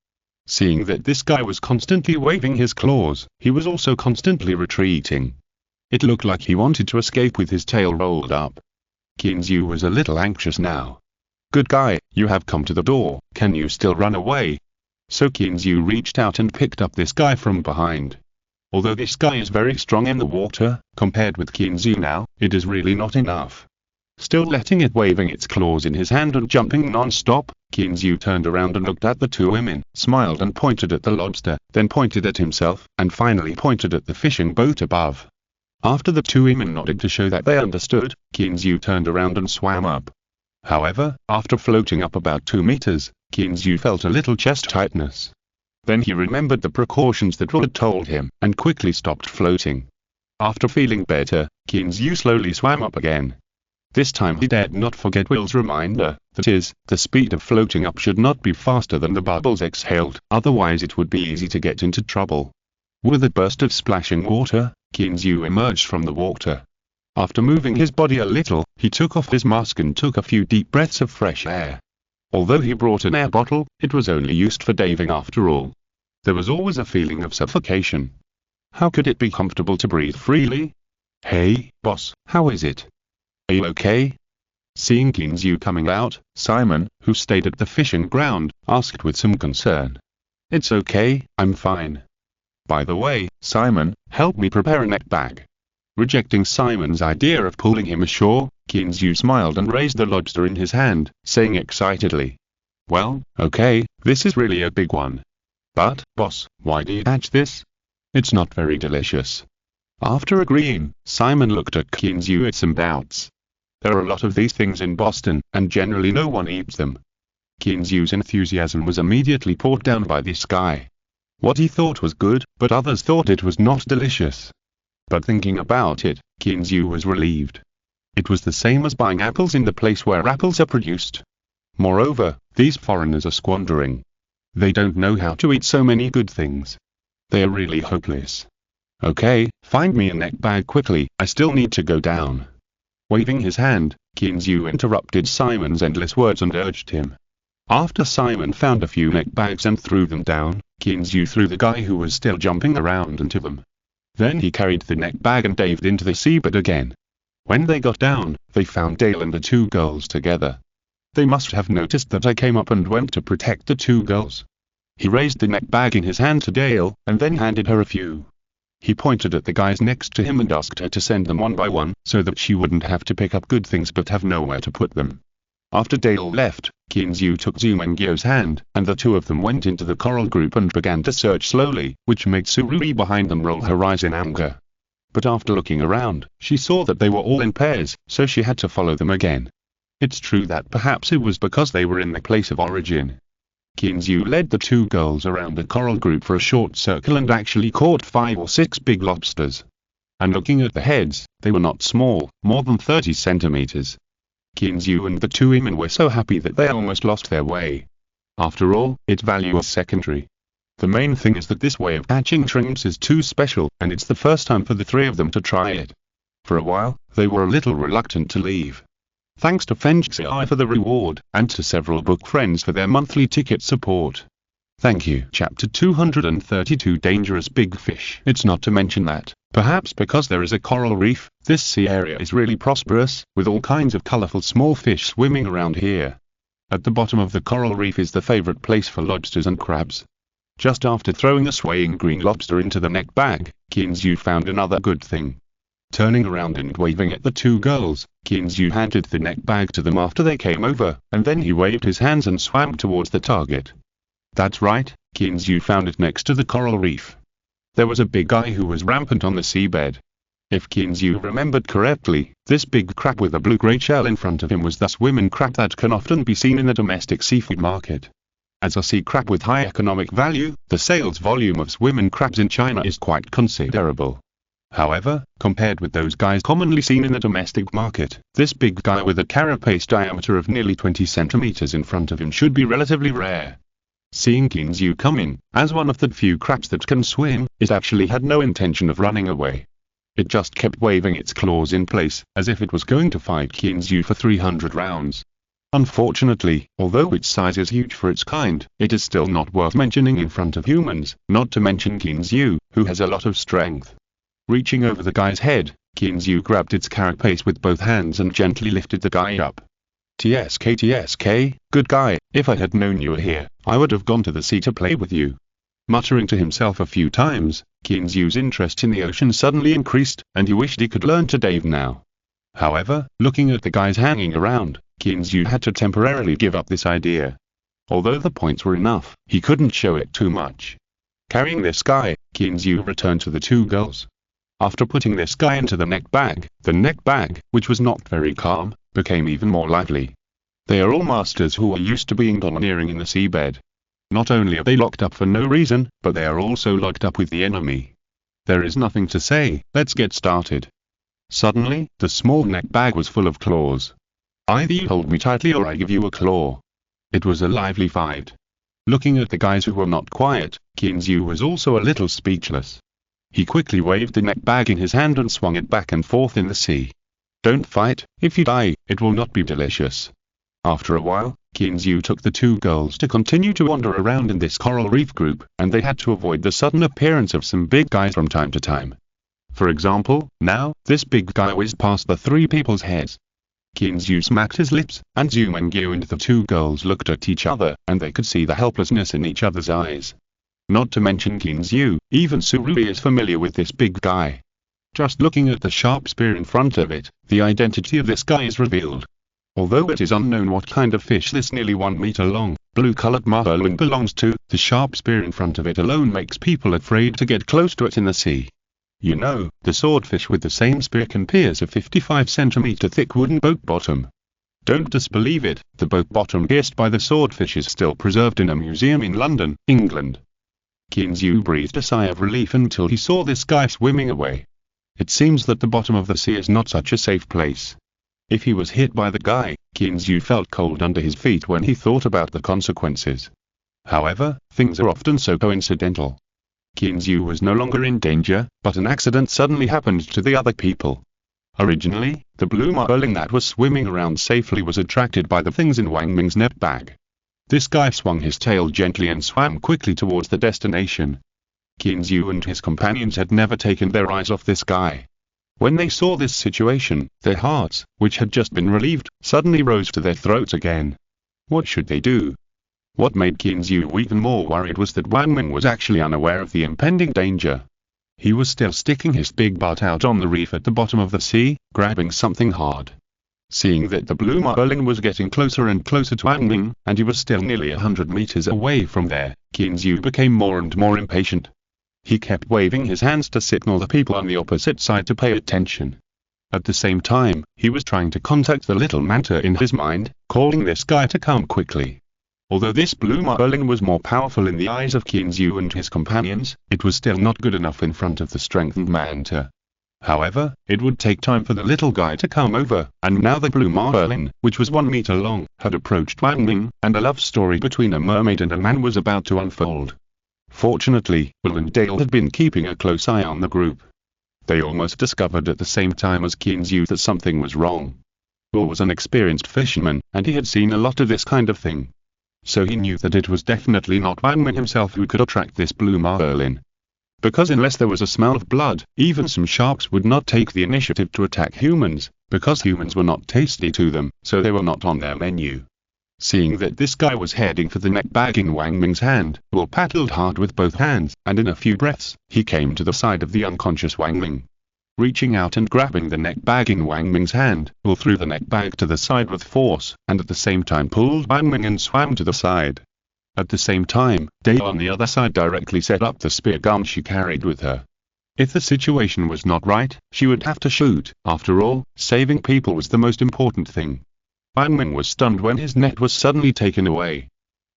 Seeing that this guy was constantly waving his claws, he was also constantly retreating. It looked like he wanted to escape with his tail rolled up. Kinzu was a little anxious now. "Good guy, you have come to the door, can you still run away?" So Kinzu reached out and picked up this guy from behind. Although this guy is very strong in the water, compared with Kinzu now, it is really not enough. Still letting it waving its claws in his hand and jumping non-stop, Kinzu turned around and looked at the two women, smiled and pointed at the lobster, then pointed at himself, and finally pointed at the fishing boat above. After the two women nodded to show that they understood, Kinzu turned around and swam up. However, after floating up about 2 meters, Kinzu felt a little chest tightness. Then he remembered the precautions that Will had told him, and quickly stopped floating. After feeling better, Kinzu slowly swam up again. This time he dared not forget Will's reminder, that is, the speed of floating up should not be faster than the bubbles exhaled, otherwise it would be easy to get into trouble. With a burst of splashing water, Kinzu emerged from the water. After moving his body a little, he took off his mask and took a few deep breaths of fresh air. Although he brought an air bottle, it was only used for diving after all. There was always a feeling of suffocation. How could it be comfortable to breathe freely? "Hey, boss, how is it? Are you okay?" Seeing Kinzu coming out, Simon, who stayed at the fishing ground, asked with some concern. "It's okay, I'm fine. By the way, Simon, help me prepare a net bag." Rejecting Simon's idea of pulling him ashore, Kinzu smiled and raised the lobster in his hand, saying excitedly, "Well, okay, this is really a big one. But, boss, why do you catch this? It's not very delicious." After agreeing, Simon looked at Kinzu with some doubts. There are a lot of these things in Boston, and generally no one eats them. Kinzu's enthusiasm was immediately poured down by this guy. What he thought was good, but others thought it was not delicious. But thinking about it, Kinzu was relieved. It was the same as buying apples in the place where apples are produced. Moreover, these foreigners are squandering. They don't know how to eat so many good things. They are really hopeless. "Okay, find me a net bag quickly, I still need to go down." Waving his hand, Kinzu interrupted Simon's endless words and urged him. After Simon found a few net bags and threw them down, Kinzu threw the guy who was still jumping around into them. Then he carried the net bag and dived into the seabed again. When they got down, they found Dale and the two girls together. They must have noticed that I came up and went to protect the two girls. He raised the net bag in his hand to Dale, and then handed her a few. He pointed at the guys next to him and asked her to send them one by one, so that she wouldn't have to pick up good things but have nowhere to put them. After Dale left, Kinzu took Zumengyo's hand, and the two of them went into the coral group and began to search slowly, which made Surui behind them roll her eyes in anger. But after looking around, she saw that they were all in pairs, so she had to follow them again. It's true that perhaps it was because they were in the place of origin. Kinzu led the two girls around the coral group for a short circle and actually caught 5 or 6 big lobsters. And looking at the heads, they were not small, more than 30 centimeters. Kinzu and the two women were so happy that they almost lost their way. After all, its value was secondary. The main thing is that this way of catching shrimps is too special, and it's the first time for the three of them to try it. For a while, they were a little reluctant to leave. Thanks to Fengxi for the reward, and to several book friends for their monthly ticket support. Thank you. Chapter 232 Dangerous Big Fish. It's not to mention that, perhaps because there is a coral reef, this sea area is really prosperous, with all kinds of colorful small fish swimming around here. At the bottom of the coral reef is the favorite place for lobsters and crabs. Just after throwing a swaying green lobster into the net bag, Kinzu found another good thing. Turning around and waving at the two girls, Kinzu handed the net bag to them after they came over, and then he waved his hands and swam towards the target. That's right, Kinzu found it next to the coral reef. There was a big guy who was rampant on the seabed. If Qinzhou remembered correctly, this big crab with a blue-grey shell in front of him was the swimming crab that can often be seen in the domestic seafood market. As a sea crab with high economic value, the sales volume of swimming crabs in China is quite considerable. However, compared with those guys commonly seen in the domestic market, this big guy with a carapace diameter of nearly 20 centimeters in front of him should be relatively rare. Seeing Qinzhou coming, as one of the few crabs that can swim, it actually had no intention of running away. It just kept waving its claws in place, as if it was going to fight Qinzhou for 300 rounds. Unfortunately, although its size is huge for its kind, it is still not worth mentioning in front of humans, not to mention Qinzhou, who has a lot of strength. Reaching over the guy's head, Qinzhou grabbed its carapace with both hands and gently lifted the guy up. "TSK, good guy, if I had known you were here, I would have gone to the sea to play with you." Muttering to himself a few times, Qinzhou's interest in the ocean suddenly increased, and he wished he could learn to dive now. However, looking at the guys hanging around, Qinzhou had to temporarily give up this idea. Although the points were enough, he couldn't show it too much. Carrying this guy, Qinzhou returned to the two girls. After putting this guy into the neck bag, which was not very calm, became even more lively. They are all masters who are used to being domineering in the seabed. Not only are they locked up for no reason, but they are also locked up with the enemy. There is nothing to say, let's get started. Suddenly, the small neck bag was full of claws. "Either you hold me tightly or I give you a claw." It was a lively fight. Looking at the guys who were not quiet, Qinzhou was also a little speechless. He quickly waved the neck bag in his hand and swung it back and forth in the sea. "Don't fight, if you die, it will not be delicious." After a while, Qinzhou took the two girls to continue to wander around in this coral reef group, and they had to avoid the sudden appearance of some big guys from time to time. For example, now, this big guy whizzed past the three people's heads. Qinzhou smacked his lips, and Zhu Mengyu and the two girls looked at each other, and they could see the helplessness in each other's eyes. Not to mention Qinzhou, even Surui is familiar with this big guy. Just looking at the sharp spear in front of it, the identity of this guy is revealed. Although it is unknown what kind of fish this nearly 1 meter long, blue-colored marlin belongs to, the sharp spear in front of it alone makes people afraid to get close to it in the sea. You know, the swordfish with the same spear can pierce a 55 centimeter thick wooden boat bottom. Don't disbelieve it, the boat bottom pierced by the swordfish is still preserved in a museum in London, England. Qinzhou breathed a sigh of relief until he saw this guy swimming away. It seems that the bottom of the sea is not such a safe place. If he was hit by the guy, Qinzhou felt cold under his feet when he thought about the consequences. However, things are often so coincidental. Qinzhou was no longer in danger, but an accident suddenly happened to the other people. Originally, the blue marlin that was swimming around safely was attracted by the things in Wang Ming's net bag. This guy swung his tail gently and swam quickly towards the destination. Qinzhou and his companions had never taken their eyes off this guy. When they saw this situation, their hearts, which had just been relieved, suddenly rose to their throats again. What should they do? What made Qinzhou even more worried was that Wang Ming was actually unaware of the impending danger. He was still sticking his big butt out on the reef at the bottom of the sea, grabbing something hard. Seeing that the blue marlin was getting closer and closer to Wang Ming, and he was still nearly 100 meters away from there, Qinzhou became more and more impatient. He kept waving his hands to signal the people on the opposite side to pay attention. At the same time, he was trying to contact the little manta in his mind, calling this guy to come quickly. Although this blue marlin was more powerful in the eyes of Qinzhou and his companions, it was still not good enough in front of the strengthened manta. However, it would take time for the little guy to come over, and now the blue marlin, which was 1 meter long, had approached Wang Ming, and a love story between a mermaid and a man was about to unfold. Fortunately, Will and Dale had been keeping a close eye on the group. They almost discovered at the same time as Qinzhou that something was wrong. Will was an experienced fisherman, and he had seen a lot of this kind of thing. So he knew that it was definitely not Wang Ming himself who could attract this blue marlin. Because unless there was a smell of blood, even some sharks would not take the initiative to attack humans, because humans were not tasty to them, so they were not on their menu. Seeing that this guy was heading for the neck bag in Wang Ming's hand, Will paddled hard with both hands, and in a few breaths, he came to the side of the unconscious Wang Ming. Reaching out and grabbing the neck bag in Wang Ming's hand, Will threw the neck bag to the side with force, and at the same time pulled Wang Ming and swam to the side. At the same time, Dale on the other side directly set up the spear gun she carried with her. If the situation was not right, she would have to shoot. After all, saving people was the most important thing. Wang Ming was stunned when his net was suddenly taken away.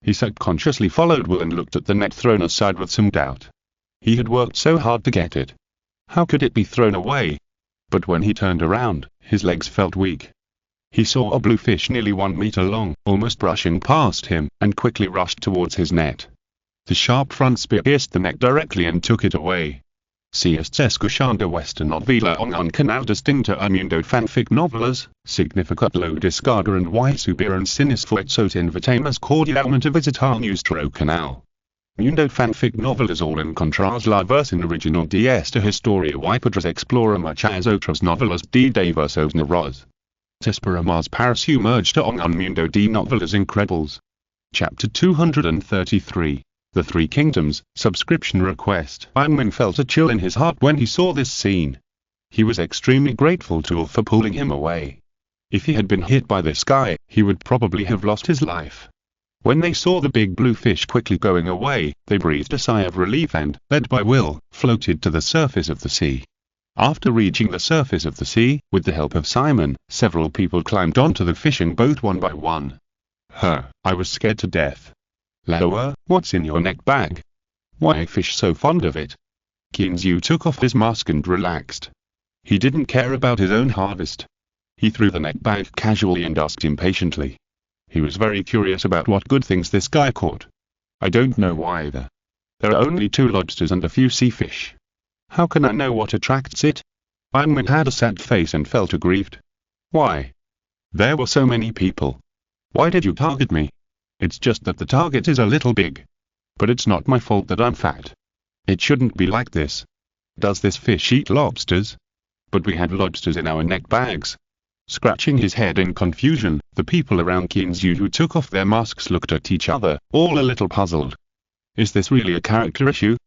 He subconsciously followed Will and looked at the net thrown aside with some doubt. He had worked so hard to get it. How could it be thrown away? But when he turned around, his legs felt weak. He saw a blue fish nearly 1 meter long, almost brushing past him, and quickly rushed towards his net. The sharp front spear pierced the net directly and took it away. Si est escuchando esta novela en un canal distinto a mundo fanfic novelas, significat lo descarga and y subir en cines fuerzos invitamos cordialmente a visitar nuestro canal. Mundo fanfic novelas all encontras la versión original de esta historia y podrás explorar muchas otras novelas de diversos narradores. Te esperamos para sumergirte en un mundo de novelas incredibles. Chapter 233. The Three Kingdoms, Subscription Request. Wang Ming felt a chill in his heart when he saw this scene. He was extremely grateful to Will for pulling him away. If he had been hit by this guy, he would probably have lost his life. When they saw the big blue fish quickly going away, they breathed a sigh of relief and, led by Will, floated to the surface of the sea. After reaching the surface of the sea, with the help of Simon, several people climbed onto the fishing boat one by one. I was scared to death. Lower, what's in your neck bag? Why are fish so fond of it? Qinzu took off his mask and relaxed. He didn't care about his own harvest. He threw the neck bag casually and asked impatiently. He was very curious about what good things this guy caught. I don't know either. There are only 2 lobsters and a few sea fish. How can I know what attracts it? Wang Ming had a sad face and felt aggrieved. Why? There were so many people. Why did you target me? It's just that the target is a little big. But it's not my fault that I'm fat. It shouldn't be like this. Does this fish eat lobsters? But we had lobsters in our neck bags. Scratching his head in confusion, the people around Qinzu who took off their masks looked at each other, all a little puzzled. Is this really a character issue?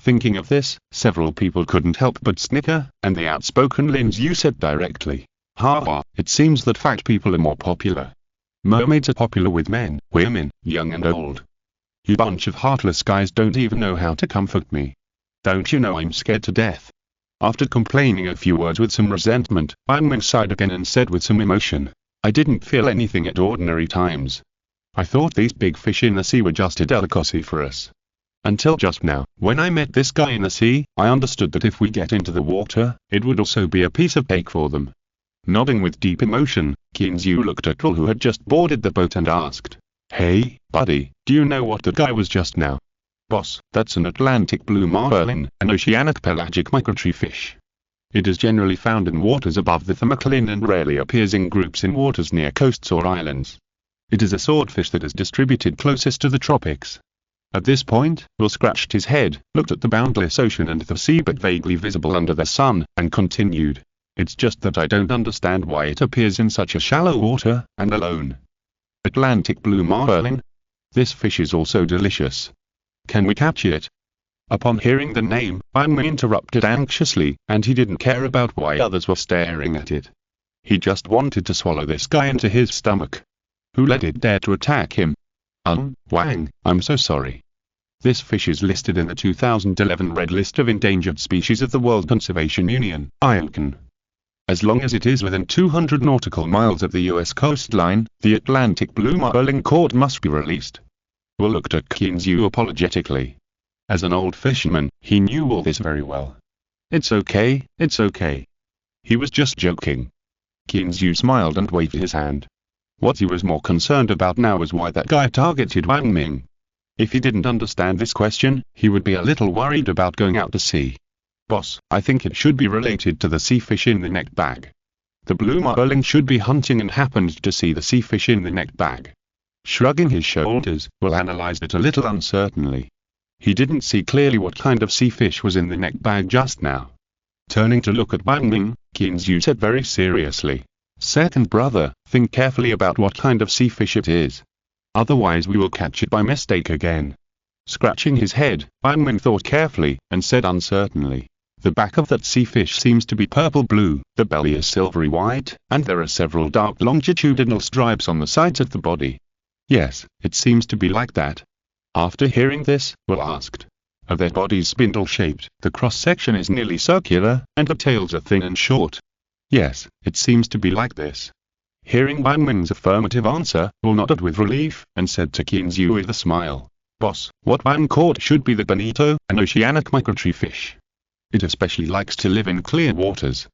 Thinking of this, several people couldn't help but snicker, and the outspoken Lin Zhu said directly, it seems that fat people are more popular. Mermaids are popular with men, women, young and old. You bunch of heartless guys don't even know how to comfort me. Don't you know I'm scared to death? After complaining a few words with some resentment, Wang Ming sighed again and said with some emotion, I didn't feel anything at ordinary times. I thought these big fish in the sea were just a delicacy for us. Until just now, when I met this guy in the sea, I understood that if we get into the water, it would also be a piece of cake for them. Nodding with deep emotion, Qinzu looked at Will who had just boarded the boat and asked, Hey, buddy, do you know what that guy was just now? Boss, that's an Atlantic blue marlin, an oceanic pelagic migratory fish. It is generally found in waters above the Thermocline and rarely appears in groups in waters near coasts or islands. It is a swordfish that is distributed closest to the tropics. At this point, Will scratched his head, looked at the boundless ocean and the sea but vaguely visible under the sun, and continued. It's just that I don't understand why it appears in such a shallow water, and alone. Atlantic blue marlin? This fish is also delicious. Can we capture it? Upon hearing the name, Wang Ming interrupted anxiously, and he didn't care about why others were staring at it. He just wanted to swallow this guy into his stomach. Who let it dare to attack him? Wang, I'm so sorry. This fish is listed in the 2011 Red List of Endangered Species of the World Conservation Union, IUCN. As long as it is within 200 nautical miles of the U.S. coastline, the Atlantic blue marlin caught must be released. Will looked at Qinzu apologetically. As an old fisherman, he knew all this very well. It's okay, it's okay. He was just joking. Qinzu smiled and waved his hand. What he was more concerned about now was why that guy targeted Wang Ming. If he didn't understand this question, he would be a little worried about going out to sea. Boss, I think it should be related to the sea fish in the neck bag. The blue marlin should be hunting and happened to see the sea fish in the neck bag. Shrugging his shoulders, Will analyzed it a little uncertainly. He didn't see clearly what kind of sea fish was in the neck bag just now. Turning to look at Wang Ming, Qinzu said very seriously, Second brother, think carefully about what kind of sea fish it is. Otherwise we will catch it by mistake again. Scratching his head, Wang Ming thought carefully, and said uncertainly, The back of that sea fish seems to be purple-blue, the belly is silvery white, and there are several dark longitudinal stripes on the sides of the body. Yes, it seems to be like that. After hearing this, Will asked, of their bodies spindle-shaped, the cross-section is nearly circular, and the tails are thin and short. Yes, it seems to be like this. Hearing Wang Ming's affirmative answer, Bull nodded with relief, and said to Qin Zhu with a smile, "Boss, what Wang caught should be the bonito, an oceanic migratory fish. It especially likes to live in clear waters.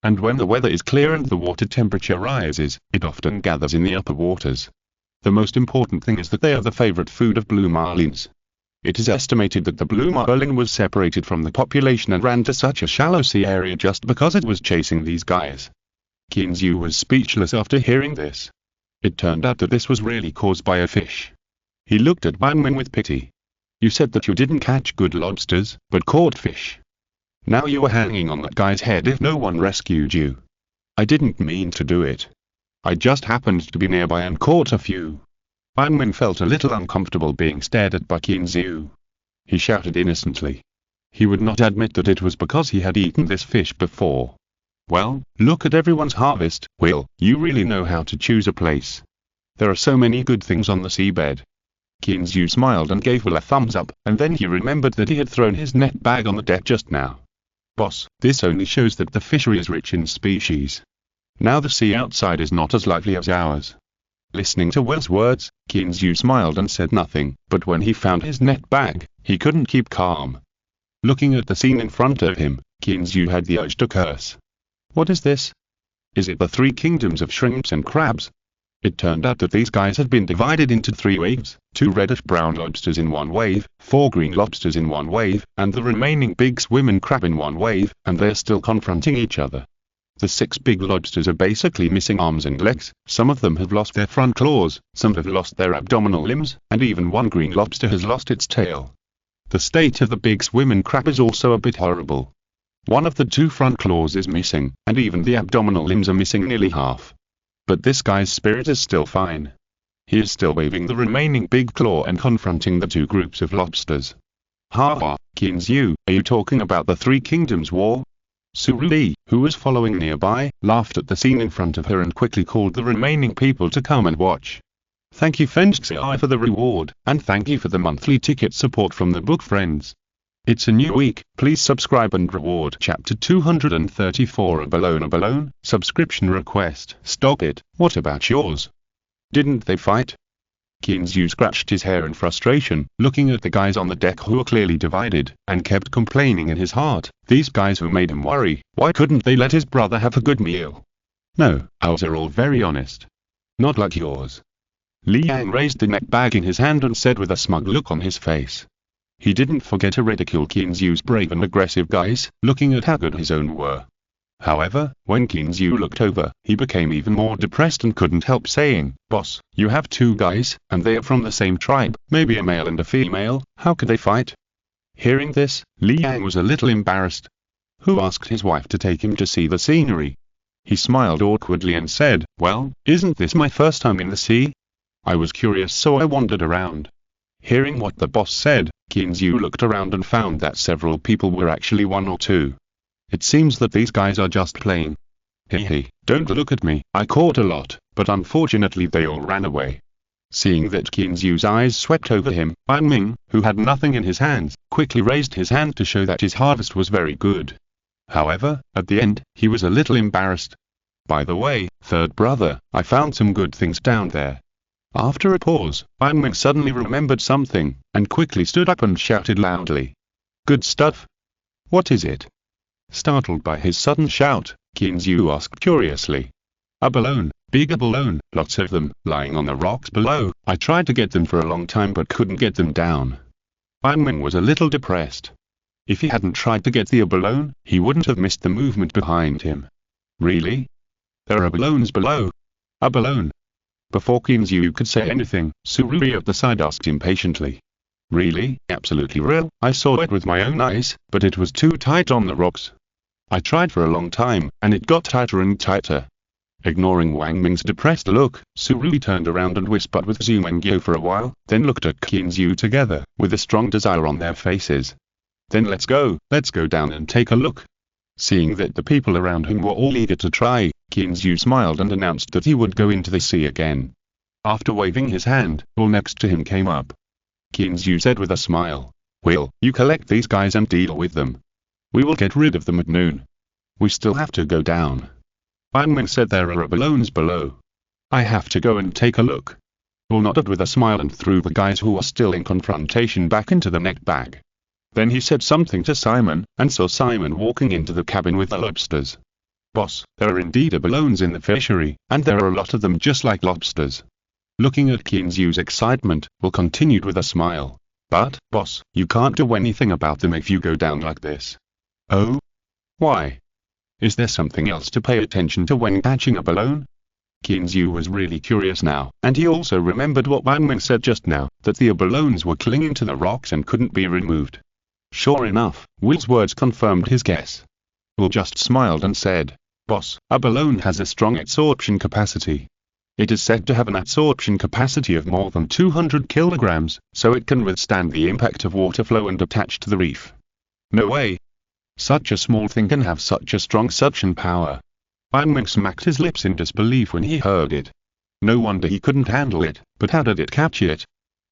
And when the weather is clear and the water temperature rises, it often gathers in the upper waters. The most important thing is that they are the favorite food of blue marlins. It is estimated that the blue marlin was separated from the population and ran to such a shallow sea area just because it was chasing these guys." Qin Zhu was speechless after hearing this. It turned out that this was really caused by a fish. He looked at Wang Ming with pity. "You said that you didn't catch good lobsters, but caught fish. Now you are hanging on that guy's head if no one rescued you. I didn't mean to do it. I just happened to be nearby and caught a few." Wang Ming felt a little uncomfortable being stared at by Qin Zhu. He shouted innocently. He would not admit that it was because he had eaten this fish before. "Well, look at everyone's harvest, Will. You really know how to choose a place. There are so many good things on the seabed." Qin Zhu smiled and gave Will a thumbs up, and then he remembered that he had thrown his net bag on the deck just now. "Boss, this only shows that the fishery is rich in species. Now the sea outside is not as lively as ours." Listening to Will's words, Qin Zhu smiled and said nothing, but when he found his net bag, he couldn't keep calm. Looking at the scene in front of him, Qin Zhu had the urge to curse. What is this? Is it the three kingdoms of shrimps and crabs? It turned out that these guys had been divided into 3 waves, 2 reddish-brown lobsters in one wave, 4 green lobsters in one wave, and the remaining big swimming crab in one wave, and they're still confronting each other. The 6 big lobsters are basically missing arms and legs, some of them have lost their front claws, some have lost their abdominal limbs, and even one green lobster has lost its tail. The state of the big swimming crab is also a bit horrible. One of the 2 front claws is missing, and even the abdominal limbs are missing nearly half. But this guy's spirit is still fine. He is still waving the remaining big claw and confronting the 2 groups of lobsters. "Ha ha, Qin Zhu, are you talking about the 3 Kingdoms War?" Surui, who was following nearby, laughed at the scene in front of her and quickly called the remaining people to come and watch. "Thank you Fengxiai for the reward, and thank you for the monthly ticket support from the book friends. It's a new week, please subscribe and reward." Chapter 234 A Balloon, subscription request. "Stop it, what about yours? Didn't they fight?" Qin Zhu scratched his hair in frustration, looking at the guys on the deck who were clearly divided, and kept complaining in his heart, these guys who made him worry, why couldn't they let his brother have a good meal? "No, ours are all very honest. Not like yours." Li Yang raised the net bag in his hand and said with a smug look on his face. He didn't forget to ridicule Qin Zhu's brave and aggressive guys, looking at how good his own were. However, when Qin Zhu looked over, he became even more depressed and couldn't help saying, "Boss, you have 2 guys, and they are from the same tribe, maybe a male and a female, how could they fight?" Hearing this, Li Yang was a little embarrassed. Who asked his wife to take him to see the scenery? He smiled awkwardly and said, "Well, isn't this my first time in the sea? I was curious so I wandered around." Hearing what the boss said, Qin Zhu looked around and found that several people were actually 1 or 2. It seems that these guys are just playing. Hehe, don't look at me, I caught a lot, but unfortunately they all ran away. Seeing that Qin Zhu's eyes swept over him, Wang Ming, who had nothing in his hands, quickly raised his hand to show that his harvest was very good. However, at the end, he was a little embarrassed. "By the way, third brother, I found some good things down there." After a pause, Wang Ming suddenly remembered something, and quickly stood up and shouted loudly. "Good stuff? What is it?" Startled by his sudden shout, Qin Zhu asked curiously. "A balloon, bigger balloon, lots of them, lying on the rocks below. I tried to get them for a long time but couldn't get them down." Wang Ming was a little depressed. If he hadn't tried to get the balloon, he wouldn't have missed the movement behind him. "Really? There are balloons below? A balloon?" Before Qin Zhu could say anything, Surui at the side asked impatiently. "Really? Absolutely real? I saw it with my own eyes, but it was too tight on the rocks. I tried for a long time, and it got tighter and tighter." Ignoring Wang Ming's depressed look, Surui turned around and whispered with Zhu Wengyou for a while, then looked at Qin Zhu together, with a strong desire on their faces. "Then let's go down and take a look." Seeing that the people around him were all eager to try, Qin Zhu smiled and announced that he would go into the sea again. After waving his hand, all next to him came up. Qin Zhu said with a smile, Will you collect these guys and deal with them? We will get rid of them at noon. We still have to go down. Wang Ming said there are balloons below. I have to go and take a look. Will nodded with a smile and threw the guys who were still in confrontation back into the net bag. Then he said something to Simon, and saw Simon walking into the cabin with the lobsters. Boss, there are indeed balloons in the fishery, and there are a lot of them just like lobsters. Looking at Qinzyu's excitement, Will continued with a smile. But, boss, you can't do anything about them if you go down like this. Oh? Why? Is there something else to pay attention to when catching a balloon? Qinzyu was really curious now, and he also remembered what Wang Ming said just now, that the balloons were clinging to the rocks and couldn't be removed. Sure enough, Will's words confirmed his guess. Will just smiled and said, Boss, a balloon has a strong absorption capacity. It is said to have an absorption capacity of more than 200 kilograms, so it can withstand the impact of water flow and attach to the reef. No way. Such a small thing can have such a strong suction power. Wang Ming smacked his lips in disbelief when he heard it. No wonder he couldn't handle it, but how did it catch it?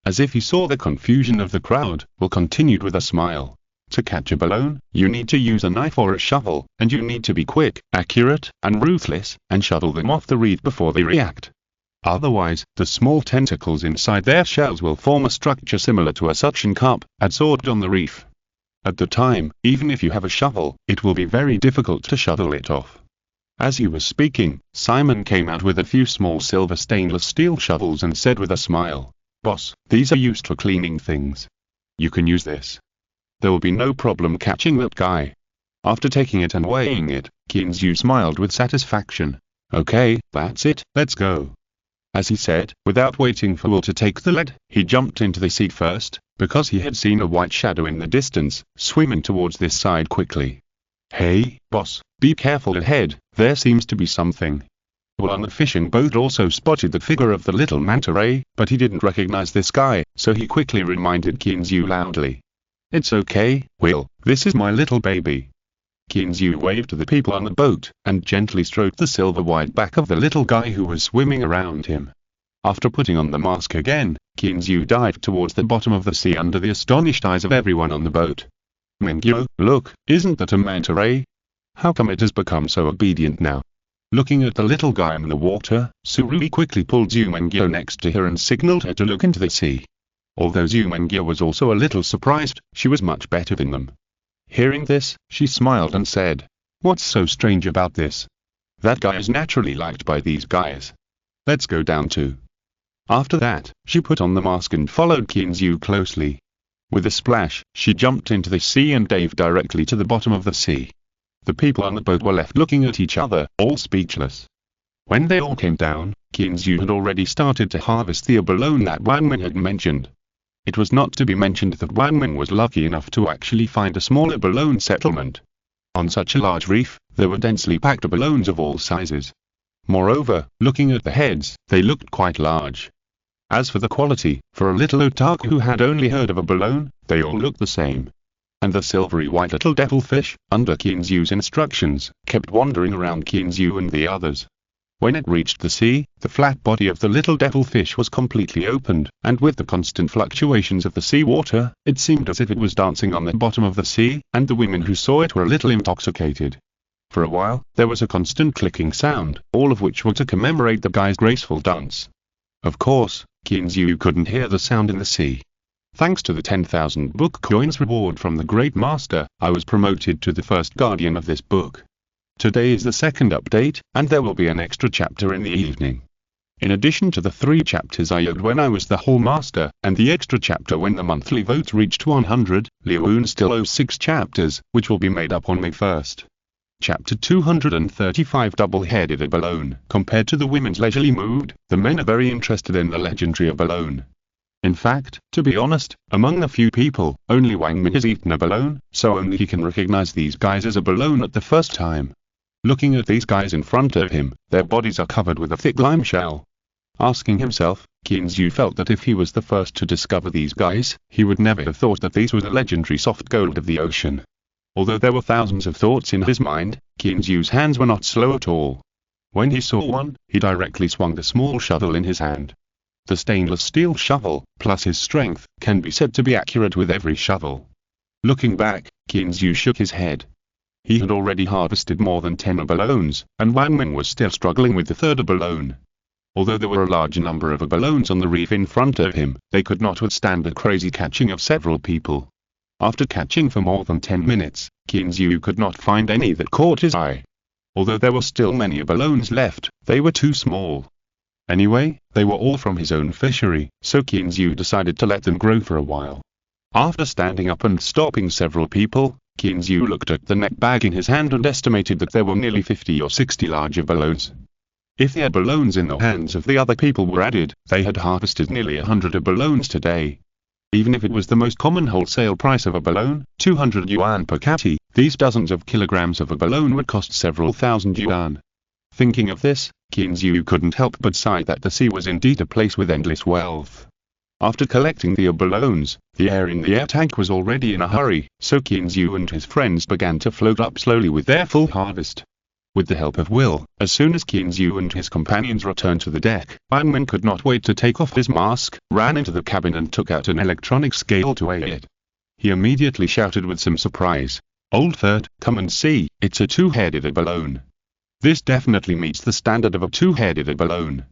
As if he saw the confusion of the crowd, Will continued with a smile. To catch a balloon, you need to use a knife or a shovel, and you need to be quick, accurate, and ruthless, and shovel them off the reef before they react. Otherwise, the small tentacles inside their shells will form a structure similar to a suction cup, adsorbed on the reef. At the time, even if you have a shovel, it will be very difficult to shovel it off. As he was speaking, Simon came out with a few small silver stainless steel shovels and said with a smile, Boss, these are used for cleaning things. You can use this. There will be no problem catching that guy. After taking it and weighing it, Qinzyu smiled with satisfaction. Okay, that's it, let's go. As he said, without waiting for Will to take the lead, he jumped into the sea first, because he had seen a white shadow in the distance, swimming towards this side quickly. Hey, boss, be careful ahead, there seems to be something. Will on the fishing boat also spotted the figure of the little manta ray, but he didn't recognize this guy, so he quickly reminded Qinzyu loudly. It's okay, Will, this is my little baby. Qinzyu waved to the people on the boat, and gently stroked the silver-white back of the little guy who was swimming around him. After putting on the mask again, Qinzyu dived towards the bottom of the sea under the astonished eyes of everyone on the boat. Mingyu, look, isn't that a manta ray? How come it has become so obedient now? Looking at the little guy in the water, Surui quickly pulled Zhu Mingyu next to her and signaled her to look into the sea. Although Zhu Mingyu was also a little surprised, she was much better than them. Hearing this, she smiled and said, What's so strange about this? That guy is naturally liked by these guys. Let's go down too. After that, she put on the mask and followed Qinzyu closely. With a splash, she jumped into the sea and dived directly to the bottom of the sea. The people on the boat were left looking at each other, all speechless. When they all came down, Qinzyu had already started to harvest the balloon that Wang Ming had mentioned. It was not to be mentioned that Wang Ming was lucky enough to actually find a smaller balloon settlement. On such a large reef, there were densely packed balloons of all sizes. Moreover, looking at the heads, they looked quite large. As for the quality, for a little otaku who had only heard of a balloon, they all looked the same. And the silvery white little devilfish, under Qinzyu's instructions, kept wandering around Qinzyu and the others. When it reached the sea, the flat body of the little devilfish was completely opened, and with the constant fluctuations of the sea water, it seemed as if it was dancing on the bottom of the sea, and the women who saw it were a little intoxicated. For a while, there was a constant clicking sound, all of which were to commemorate the guy's graceful dance. Of course, Qinzyu couldn't hear the sound in the sea. Thanks to the 10,000 book coins reward from the Great Master, I was promoted to the first guardian of this book. Today is the second update, and there will be an extra chapter in the evening. In addition to the 3 chapters I had when I was the Hall Master, and the extra chapter when the monthly votes reached 100, Liu still owes 6 chapters, which will be made up on May 1st. Chapter 235 Double-headed Abalone. Compared to the women's leisurely mood, the men are very interested in the legendary abalone. In fact, to be honest, among the few people, only Wang Ming has eaten abalone, so only he can recognize these guys as abalone at the first time. Looking at these guys in front of him, their bodies are covered with a thick lime shell. Asking himself, Qinzyu felt that if he was the first to discover these guys, he would never have thought that these were the legendary soft gold of the ocean. Although there were thousands of thoughts in his mind, Qinzyu's hands were not slow at all. When he saw one, he directly swung the small shovel in his hand. The stainless steel shovel, plus his strength, can be said to be accurate with every shovel. Looking back, Qinzu shook his head. He had already harvested more than 10 abalones, and Wang Ming was still struggling with the third abalone. Although there were a large number of abalones on the reef in front of him, they could not withstand the crazy catching of several people. After catching for more than 10 minutes, Qinzu could not find any that caught his eye. Although there were still many abalones left, they were too small. Anyway, they were all from his own fishery, so Qinzu decided to let them grow for a while. After standing up and stopping several people, Qinzu looked at the net bag in his hand and estimated that there were nearly 50 or 60 large abalones. If the abalones in the hands of the other people were added, they had harvested nearly 100 abalones today. Even if it was the most common wholesale price of abalone, 200 yuan per catty, these dozens of kilograms of abalone would cost several thousand yuan. Thinking of this, Qinzu couldn't help but sigh that the sea was indeed a place with endless wealth. After collecting the abalones, the air in the air tank was already in a hurry, so Qinzu and his friends began to float up slowly with their full harvest. With the help of Will, as soon as Qinzu and his companions returned to the deck, Wang Ming could not wait to take off his mask, ran into the cabin and took out an electronic scale to weigh it. He immediately shouted with some surprise, "Old Third, come and see, it's a two-headed abalone. This definitely meets the standard of a two-headed abalone."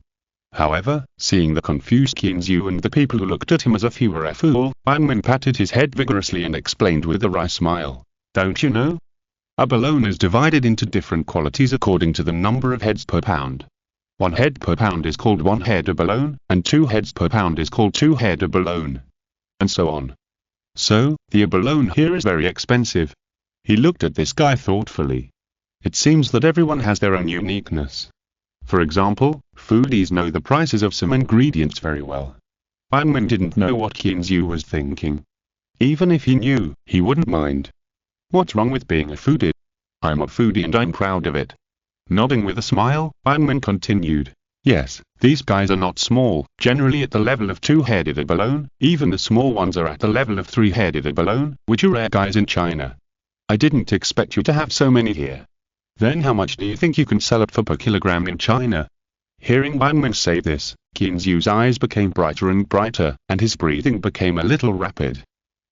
However, seeing the confused Qinzu and the people who looked at him as if he were a fool, Wang Ming patted his head vigorously and explained with a wry smile, "Don't you know? Abalone is divided into different qualities according to the number of heads per pound. 1 head per pound is called 1-head abalone, and 2 heads per pound is called 2-head abalone. And so on. So, the abalone here is very expensive." He looked at this guy thoughtfully. It seems that everyone has their own uniqueness. For example, foodies know the prices of some ingredients very well. Wang Ming didn't know what Qinzu was thinking. Even if he knew, he wouldn't mind. What's wrong with being a foodie? I'm a foodie and I'm proud of it. Nodding with a smile, Wang Ming continued, "Yes, these guys are not small, generally at the level of 2-headed abalone, even the small ones are at the level of 3-headed abalone, which are rare guys in China. I didn't expect you to have so many here. Then how much do you think you can sell it for per kilogram in China?" Hearing Wang Ming say this, Qinzu's eyes became brighter and brighter, and his breathing became a little rapid.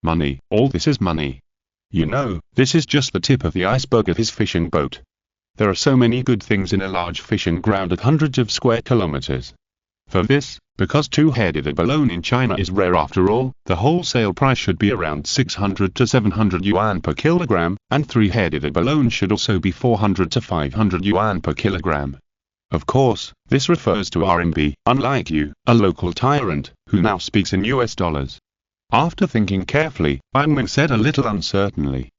"Money, all this is money. You know, this is just the tip of the iceberg of his fishing boat. There are so many good things in a large fishing ground at hundreds of square kilometers. For this, because two-headed abalone in China is rare after all, the wholesale price should be around 600 to 700 yuan per kilogram, and three-headed abalone should also be 400 to 500 yuan per kilogram. Of course, this refers to RMB, unlike you, a local tyrant, who now speaks in US dollars." After thinking carefully, Wang Ming said a little uncertainly,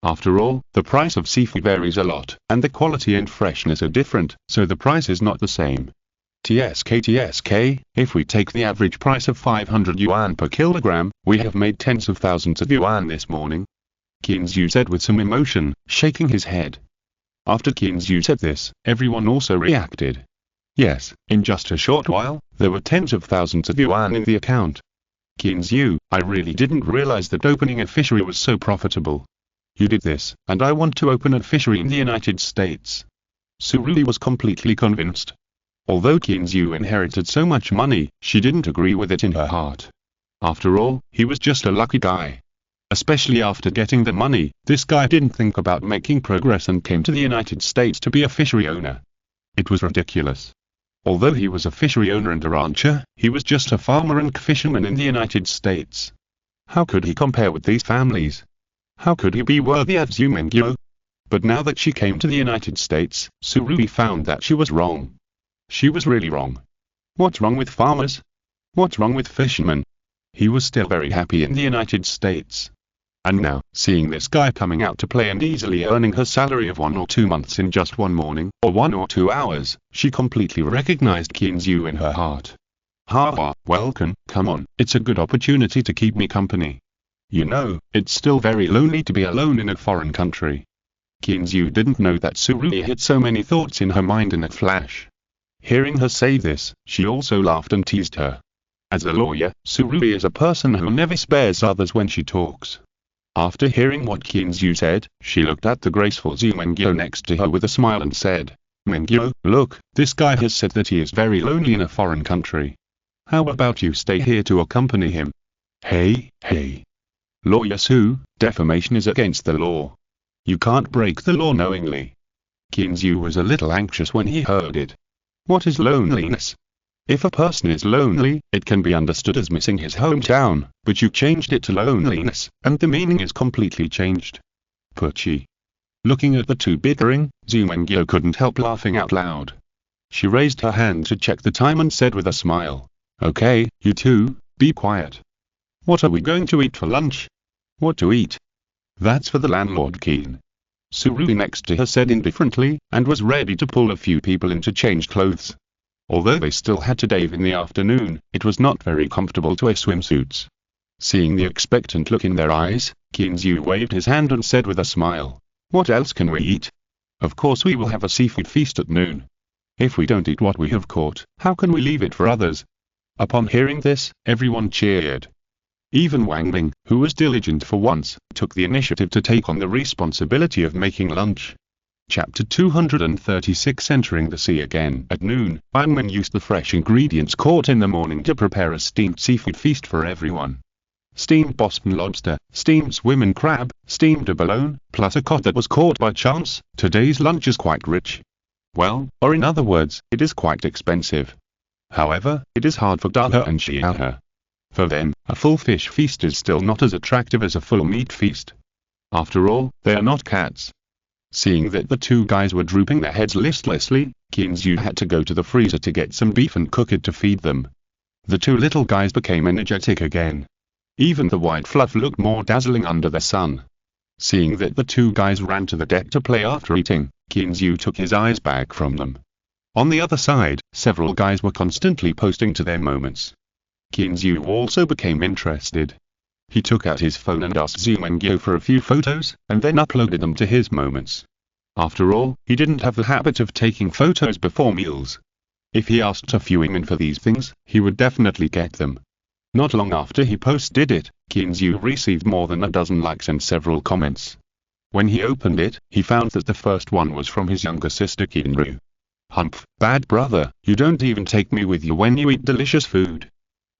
"After all, the price of seafood varies a lot, and the quality and freshness are different, so the price is not the same. TSK, if we take the average price of 500 yuan per kilogram, we have made tens of thousands of yuan this morning," Qinzu said with some emotion, shaking his head. After Qinzu said this, everyone also reacted. Yes, in just a short while, there were tens of thousands of yuan in the account. "Qinzu, I really didn't realize that opening a fishery was so profitable. You did this, and I want to open a fishery in the United States." Surui was completely convinced. Although Qinzu inherited so much money, she didn't agree with it in her heart. After all, he was just a lucky guy. Especially after getting the money, this guy didn't think about making progress and came to the United States to be a fishery owner. It was ridiculous. Although he was a fishery owner and a rancher, he was just a farmer and fisherman in the United States. How could he compare with these families? How could he be worthy of Zhu Mengyo? But now that she came to the United States, Surui found that she was wrong. She was really wrong. What's wrong with farmers? What's wrong with fishermen? He was still very happy in the United States. And now, seeing this guy coming out to play and easily earning her salary of 1 or 2 months in just one morning, or 1 or 2 hours, she completely recognized Qinzu in her heart. "Ha, well, come on, it's a good opportunity to keep me company. You know, it's still very lonely to be alone in a foreign country." Qinzu didn't know that Surui had so many thoughts in her mind in a flash. Hearing her say this, she also laughed and teased her. As a lawyer, Surui is a person who never spares others when she talks. After hearing what Qinzu said, she looked at the graceful Zhu Mengyo next to her with a smile and said, "Mengyo, look, this guy has said that he is very lonely in a foreign country. How about you stay here to accompany him? Hey, hey. Lawyer Sue, defamation is against the law. You can't break the law knowingly. Kinzu was a little anxious when he heard it. What is loneliness? If a person is lonely, it can be understood as missing his hometown, but you changed it to loneliness, and the meaning is completely changed. Pucci. Looking at the two bickering, Zumengyo couldn't help laughing out loud. She raised her hand to check the time and said with a smile, "Okay, you two, be quiet. What are we going to eat for lunch?" "What to eat?" "That's for the landlord, Keen." Surui next to her said indifferently, and was ready to pull a few people in to change clothes. Although they still had to bathe in the afternoon, it was not very comfortable to wear swimsuits. Seeing the expectant look in their eyes, Kinzu waved his hand and said with a smile, "What else can we eat? Of course we will have a seafood feast at noon. If we don't eat what we have caught, how can we leave it for others?" Upon hearing this, everyone cheered. Even Wang Ling, who was diligent for once, took the initiative to take on the responsibility of making lunch. Chapter 236 Entering the sea again. At noon, Wang Ling used the fresh ingredients caught in the morning to prepare a steamed seafood feast for everyone. Steamed Boston lobster, steamed swim crab, steamed abalone, plus a cod that was caught by chance. Today's lunch is quite rich. Well, or in other words, it is quite expensive. However, it is hard for Daha and Xiaohe. For them, a full fish feast is still not as attractive as a full meat feast. After all, they are not cats. Seeing that the two guys were drooping their heads listlessly, Kinzu had to go to the freezer to get some beef and cook it to feed them. The two little guys became energetic again. Even the white fluff looked more dazzling under the sun. Seeing that the two guys ran to the deck to play after eating, Kinzu took his eyes back from them. On the other side, several guys were constantly posting to their moments. Kinzu also became interested. He took out his phone and asked Zumengyo for a few photos, and then uploaded them to his moments. After all, he didn't have the habit of taking photos before meals. If he asked a few women for these things, he would definitely get them. Not long after he posted it, Kinzu received more than a dozen likes and several comments. When he opened it, he found that the first one was from his younger sister Kinru. "Humph, bad brother, you don't even take me with you when you eat delicious food."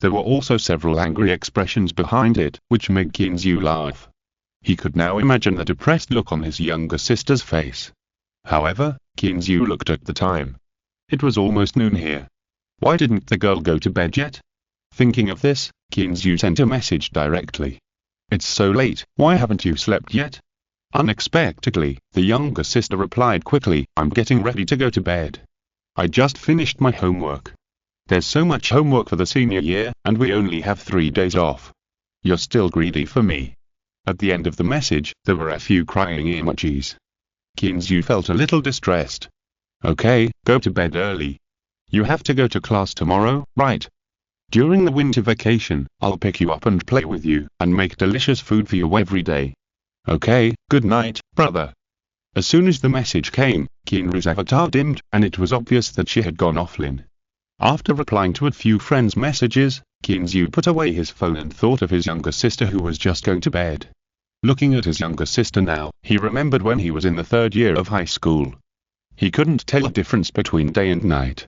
There were also several angry expressions behind it, which made Kinzu laugh. He could now imagine the depressed look on his younger sister's face. However, Kinzu looked at the time. It was almost noon here. Why didn't the girl go to bed yet? Thinking of this, Kinzu sent a message directly. "It's so late, why haven't you slept yet?" Unexpectedly, the younger sister replied quickly, "I'm getting ready to go to bed. I just finished my homework. There's so much homework for the senior year, and we only have 3 days off. You're still greedy for me." At the end of the message, there were a few crying emojis. Kinzu felt a little distressed. "Okay, go to bed early. You have to go to class tomorrow, right? During the winter vacation, I'll pick you up and play with you, and make delicious food for you every day. Okay, good night, brother." As soon as the message came, Kinru's avatar dimmed, and it was obvious that she had gone offline. After replying to a few friends' messages, Kinzu put away his phone and thought of his younger sister who was just going to bed. Looking at his younger sister now, he remembered when he was in the 3rd year of high school. He couldn't tell the difference between day and night.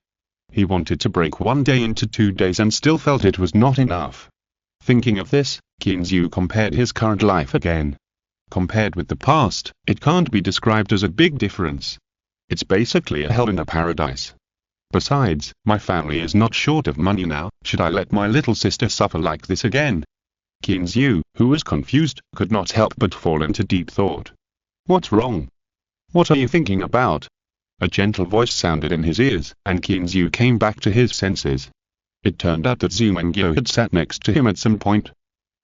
He wanted to break one day into 2 days and still felt it was not enough. Thinking of this, Kinzu compared his current life again. Compared with the past, it can't be described as a big difference. It's basically a hell in a paradise. Besides, my family is not short of money now. Should I let my little sister suffer like this again? Kinzu, who was confused, could not help but fall into deep thought. "What's wrong? What are you thinking about?" A gentle voice sounded in his ears, and Kinzu came back to his senses. It turned out that Zumengyo had sat next to him at some point.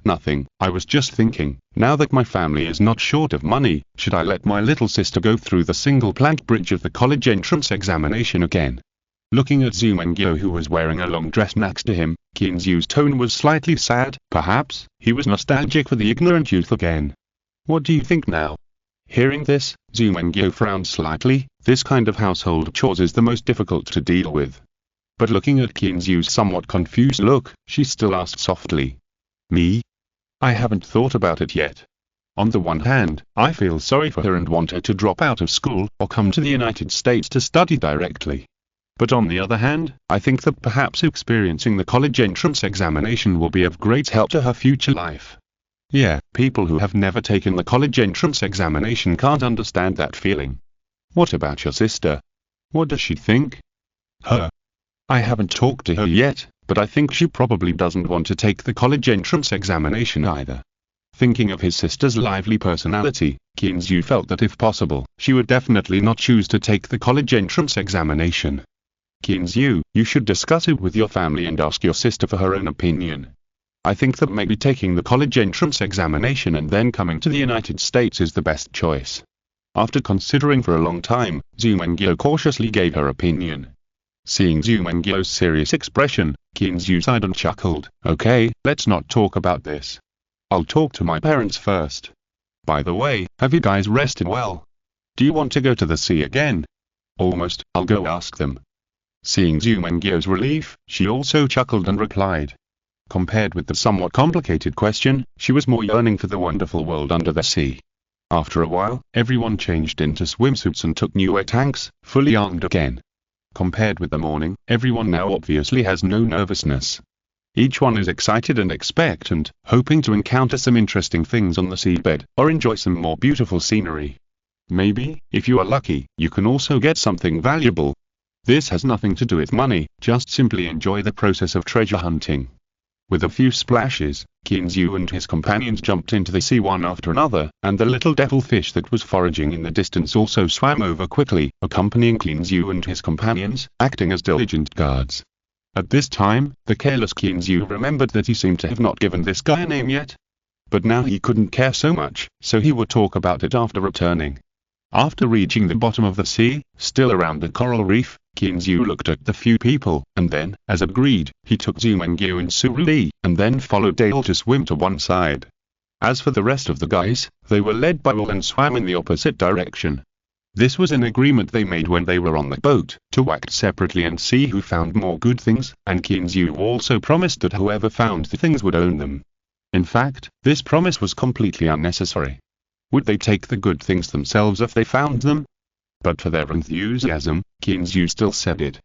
"Nothing, I was just thinking, now that my family is not short of money, should I let my little sister go through the single-plank bridge of the college entrance examination again?" Looking at Zumengyo, who was wearing a long dress next to him, Kinzu's tone was slightly sad. Perhaps he was nostalgic for the ignorant youth again. "What do you think now?" Hearing this, Zumengyo frowned slightly. This kind of household chores is the most difficult to deal with. But looking at Kinzu's somewhat confused look, she still asked softly, "Me? I haven't thought about it yet. On the one hand, I feel sorry for her and want her to drop out of school, or come to the United States to study directly. But on the other hand, I think that perhaps experiencing the college entrance examination will be of great help to her future life. Yeah, people who have never taken the college entrance examination can't understand that feeling. What about your sister? What does she think? Her? I haven't talked to her yet, but I think she probably doesn't want to take the college entrance examination either. Thinking of his sister's lively personality, Kinzu felt that if possible, she would definitely not choose to take the college entrance examination. Kinzu, you should discuss it with your family and ask your sister for her own opinion. I think that maybe taking the college entrance examination and then coming to the United States is the best choice. After considering for a long time, Zumengyo cautiously gave her opinion. Seeing Zumengyo's serious expression, Kinzu sighed and chuckled. Okay, let's not talk about this. I'll talk to my parents first. By the way, have you guys rested well? Do you want to go to the sea again? Almost, I'll go ask them. Seeing Zumengyo's relief, she also chuckled and replied. Compared with the somewhat complicated question, she was more yearning for the wonderful world under the sea. After a while, everyone changed into swimsuits and took new air tanks, fully armed again. Compared with the morning, everyone now obviously has no nervousness. Each one is excited and expectant, hoping to encounter some interesting things on the seabed, or enjoy some more beautiful scenery. Maybe, if you are lucky, you can also get something valuable. This has nothing to do with money, just simply enjoy the process of treasure hunting. With a few splashes, Kinzu and his companions jumped into the sea one after another, and the little devilfish that was foraging in the distance also swam over quickly, accompanying Kinzu and his companions, acting as diligent guards. At this time, the careless Kinzu remembered that he seemed to have not given this guy a name yet. But now he couldn't care so much, so he would talk about it after returning. After reaching the bottom of the sea, still around the coral reef, Kinzu looked at the few people, and then, as agreed, he took Zumengyo and Suruli, and then followed Dale to swim to one side. As for the rest of the guys, they were led by Will and swam in the opposite direction. This was an agreement they made when they were on the boat, to act separately and see who found more good things, and Kinzu also promised that whoever found the things would own them. In fact, this promise was completely unnecessary. Would they take the good things themselves if they found them? But for their enthusiasm, Kinzu still said it.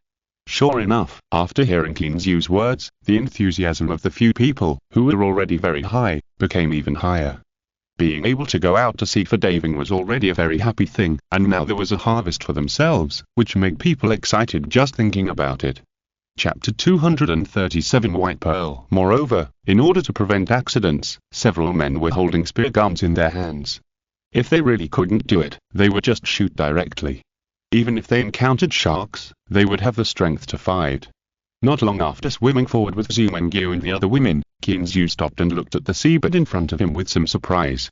Sure enough, after hearing Kinzu's words, the enthusiasm of the few people, who were already very high, became even higher. Being able to go out to sea for diving was already a very happy thing, and now there was a harvest for themselves, which made people excited just thinking about it. Chapter 237 White Pearl. Moreover, in order to prevent accidents, several men were holding spear guns in their hands. If they really couldn't do it, they would just shoot directly. Even if they encountered sharks, they would have the strength to fight. Not long after swimming forward with Zumengyo and the other women, Kinzu stopped and looked at the seabed in front of him with some surprise.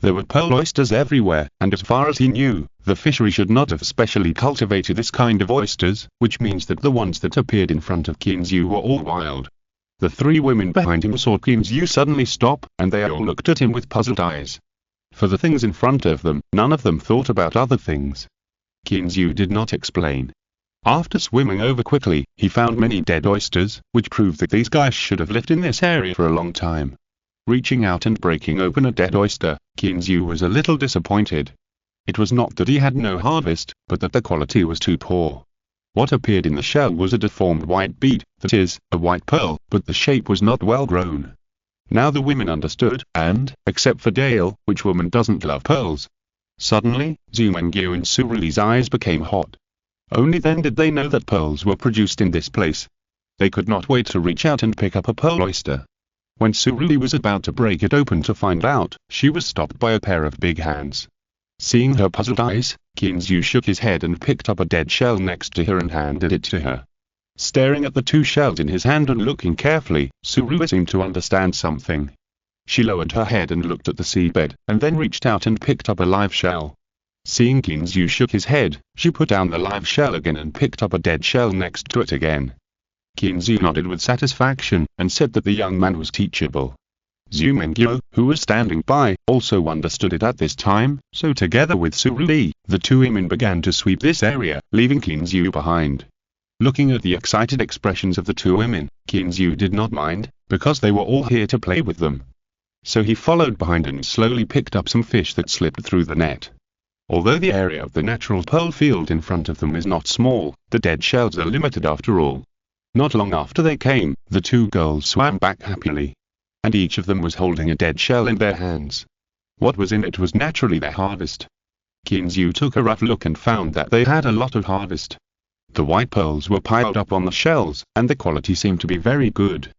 There were pearl oysters everywhere, and as far as he knew, the fishery should not have specially cultivated this kind of oysters, which means that the ones that appeared in front of Kinzu were all wild. The three women behind him saw Kinzu suddenly stop, and they all looked at him with puzzled eyes. For the things in front of them, none of them thought about other things. Kinzu did not explain. After swimming over quickly, he found many dead oysters, which proved that these guys should have lived in this area for a long time. Reaching out and breaking open a dead oyster, Kinzu was a little disappointed. It was not that he had no harvest, but that the quality was too poor. What appeared in the shell was a deformed white bead, that is, a white pearl, but the shape was not well grown. Now the women understood, and, except for Dale, which woman doesn't love pearls? Suddenly, Zumengyo and Suruli's eyes became hot. Only then did they know that pearls were produced in this place. They could not wait to reach out and pick up a pearl oyster. When Suruli was about to break it open to find out, she was stopped by a pair of big hands. Seeing her puzzled eyes, Kinzu shook his head and picked up a dead shell next to her and handed it to her. Staring at the two shells in his hand and looking carefully, Suruli seemed to understand something. She lowered her head and looked at the seabed, and then reached out and picked up a live shell. Seeing Kinzu shook his head, she put down the live shell again and picked up a dead shell next to it again. Kinzu nodded with satisfaction, and said that the young man was teachable. Zumengyo, who was standing by, also understood it at this time, so together with Suruli, the two women began to sweep this area, leaving Kinzu behind. Looking at the excited expressions of the two women, Kinzu did not mind, because they were all here to play with them. So he followed behind and slowly picked up some fish that slipped through the net. Although the area of the natural pearl field in front of them is not small, the dead shells are limited after all. Not long after they came, the two girls swam back happily. And each of them was holding a dead shell in their hands. What was in it was naturally their harvest. Kinzu took a rough look and found that they had a lot of harvest. The white pearls were piled up on the shells, and the quality seemed to be very good.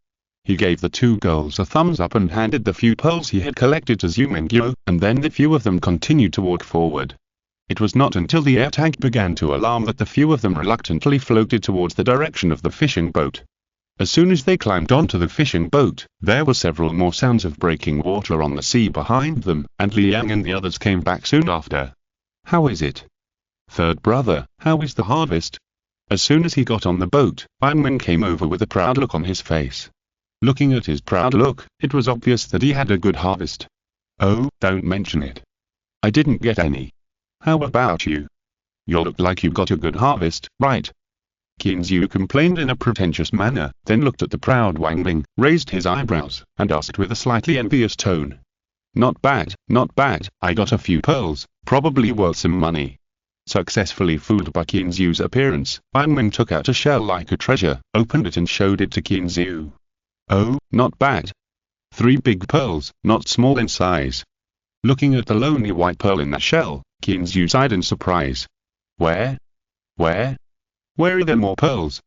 He gave the two girls a thumbs up and handed the few pearls he had collected to Zumengyo, and then the few of them continued to walk forward. It was not until the air tank began to alarm that the few of them reluctantly floated towards the direction of the fishing boat. As soon as they climbed onto the fishing boat, there were several more sounds of breaking water on the sea behind them, and Liang and the others came back soon after. "How is it? Third brother, how is the harvest?" As soon as he got on the boat, Wangmin came over with a proud look on his face. Looking at his proud look, it was obvious that he had a good harvest. "Oh, don't mention it. I didn't get any. How about you? You look like you got a good harvest, right?" Kinzu complained in a pretentious manner, then looked at the proud Wangling, raised his eyebrows, and asked with a slightly envious tone. Not bad, I got a few pearls, probably worth some money." Successfully fooled by Kinzu's appearance, Wangling took out a shell like a treasure, opened it and showed it to Kinzu. "Oh, not bad. 3 big pearls, not small in size." Looking at the lonely white pearl in the shell, Kinzu sighed in surprise. Where are there more pearls?"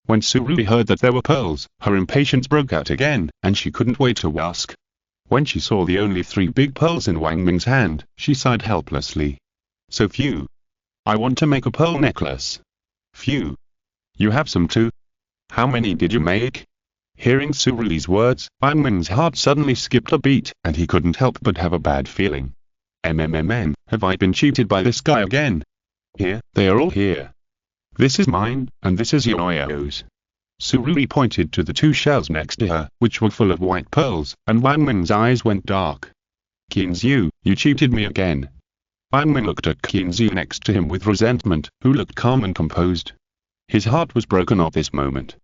When Surui heard that there were pearls, her impatience broke out again, and she couldn't wait to ask. When she saw the only 3 big pearls in Wang Ming's hand, she sighed helplessly. "So few. I want to make a pearl necklace." "Few? You have some too? How many did you make?" Hearing Surui's words, Wang Ming's heart suddenly skipped a beat, and he couldn't help but have a bad feeling. Have I been cheated by this guy again? Here, they are all here. This is mine, and this is Yoyo's. Surui pointed to the 2 shells next to her, which were full of white pearls, and Wang Ming's eyes went dark. "Kinzu, you cheated me again." Wang Ming looked at Kinzu next to him with resentment, who looked calm and composed. His heart was broken at this moment.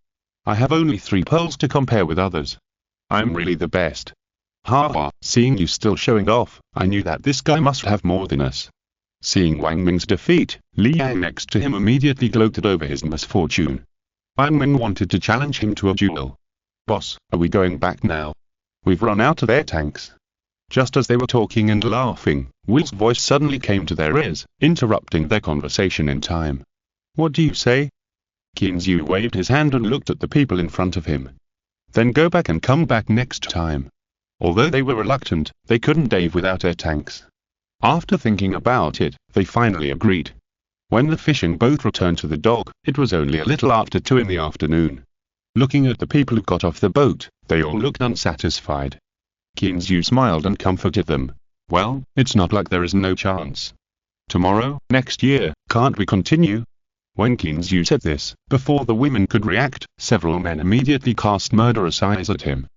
"I have only 3 pearls to compare with others. I'm really the best. Ha, seeing you still showing off, I knew that this guy must have more than us." Seeing Wang Ming's defeat, Liang next to him immediately gloated over his misfortune. Wang Ming wanted to challenge him to a duel. "Boss, are we going back now? We've run out of air tanks." Just as they were talking and laughing, Will's voice suddenly came to their ears, interrupting their conversation in time. "What do you say?" Kinzu waved his hand and looked at the people in front of him. "Then go back and come back next time." Although they were reluctant, they couldn't dive without air tanks. After thinking about it, they finally agreed. When the fishing boat returned to the dock, it was only a little after 2 in the afternoon. Looking at the people who got off the boat, they all looked unsatisfied. Kinzu smiled and comforted them. "Well, it's not like there is no chance. Tomorrow, next year, can't we continue?" When Kinzu said this, before the women could react, several men immediately cast murderous eyes at him.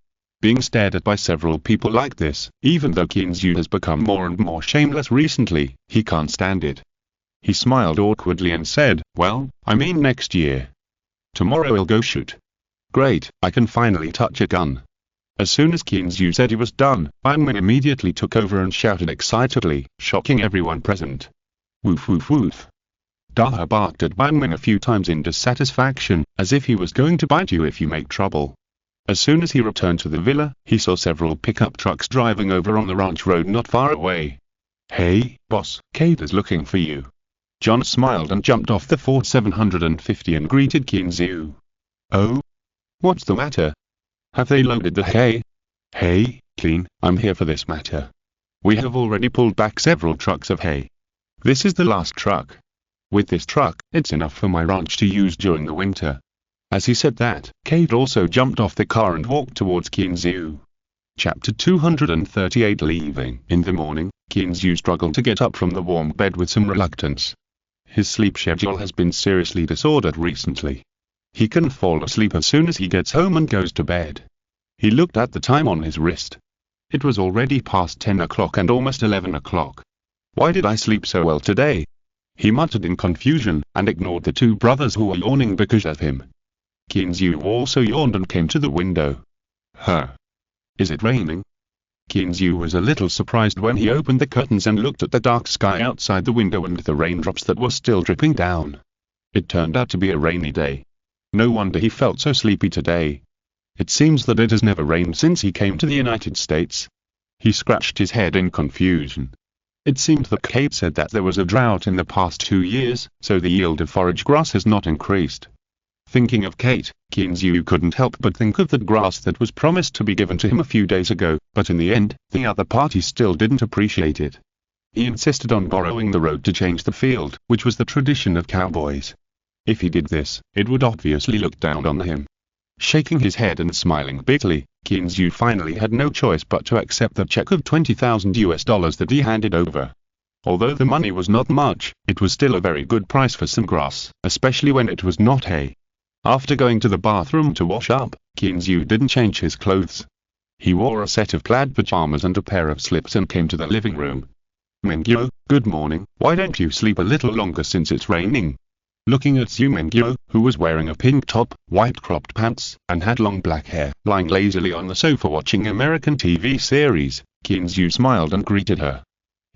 Being stared at by several people like this, even though Kinzu has become more and more shameless recently, he can't stand it. He smiled awkwardly and said, "Well, I mean next year. Tomorrow I'll go shoot." "Great, I can finally touch a gun." As soon as Kinzu said he was done, Wang Ming immediately took over and shouted excitedly, shocking everyone present. "Woof woof woof." Daha barked at Wang Ming a few times in dissatisfaction, as if he was going to bite you if you make trouble. As soon as he returned to the villa, he saw several pickup trucks driving over on the ranch road not far away. "Hey, boss, Kate is looking for you." John smiled and jumped off the Ford 750 and greeted Kinzu. "Oh? What's the matter? Have they loaded the hay?" "Hay, clean, I'm here for this matter. We have already pulled back several trucks of hay. This is the last truck. With this truck, it's enough for my ranch to use during the winter." As he said that, Kate also jumped off the car and walked towards Kinzu. Chapter 238. Leaving. In the morning, Kinzu struggled to get up from the warm bed with some reluctance. His sleep schedule has been seriously disordered recently. He can fall asleep as soon as he gets home and goes to bed. He looked at the time on his wrist. It was already past 10 o'clock and almost 11 o'clock. "Why did I sleep so well today?" he muttered in confusion, and ignored the 2 brothers who were yawning because of him. Kinzu also yawned and came to the window. "Huh? Is it raining?" Kinzu was a little surprised when he opened the curtains and looked at the dark sky outside the window and the raindrops that were still dripping down. It turned out to be a rainy day. No wonder he felt so sleepy today. It seems that it has never rained since he came to the United States. He scratched his head in confusion. It seemed that Kate said that there was a drought in the past 2 years, so the yield of forage grass has not increased. Thinking of Kate, Kinzu couldn't help but think of the grass that was promised to be given to him a few days ago, but in the end, the other party still didn't appreciate it. He insisted on borrowing the road to change the field, which was the tradition of cowboys. If he did this, it would obviously look down on him. Shaking his head and smiling bitterly, Kinzu finally had no choice but to accept the check of $20,000 that he handed over. Although the money was not much, it was still a very good price for some grass, especially when it was not hay. After going to the bathroom to wash up, Kinzu didn't change his clothes. He wore a set of plaid pajamas and a pair of slips and came to the living room. "Mengyo, good morning, why don't you sleep a little longer since it's raining?" Looking at Mengyo, who was wearing a pink top, white cropped pants, and had long black hair, lying lazily on the sofa watching American TV series, Kinzu smiled and greeted her.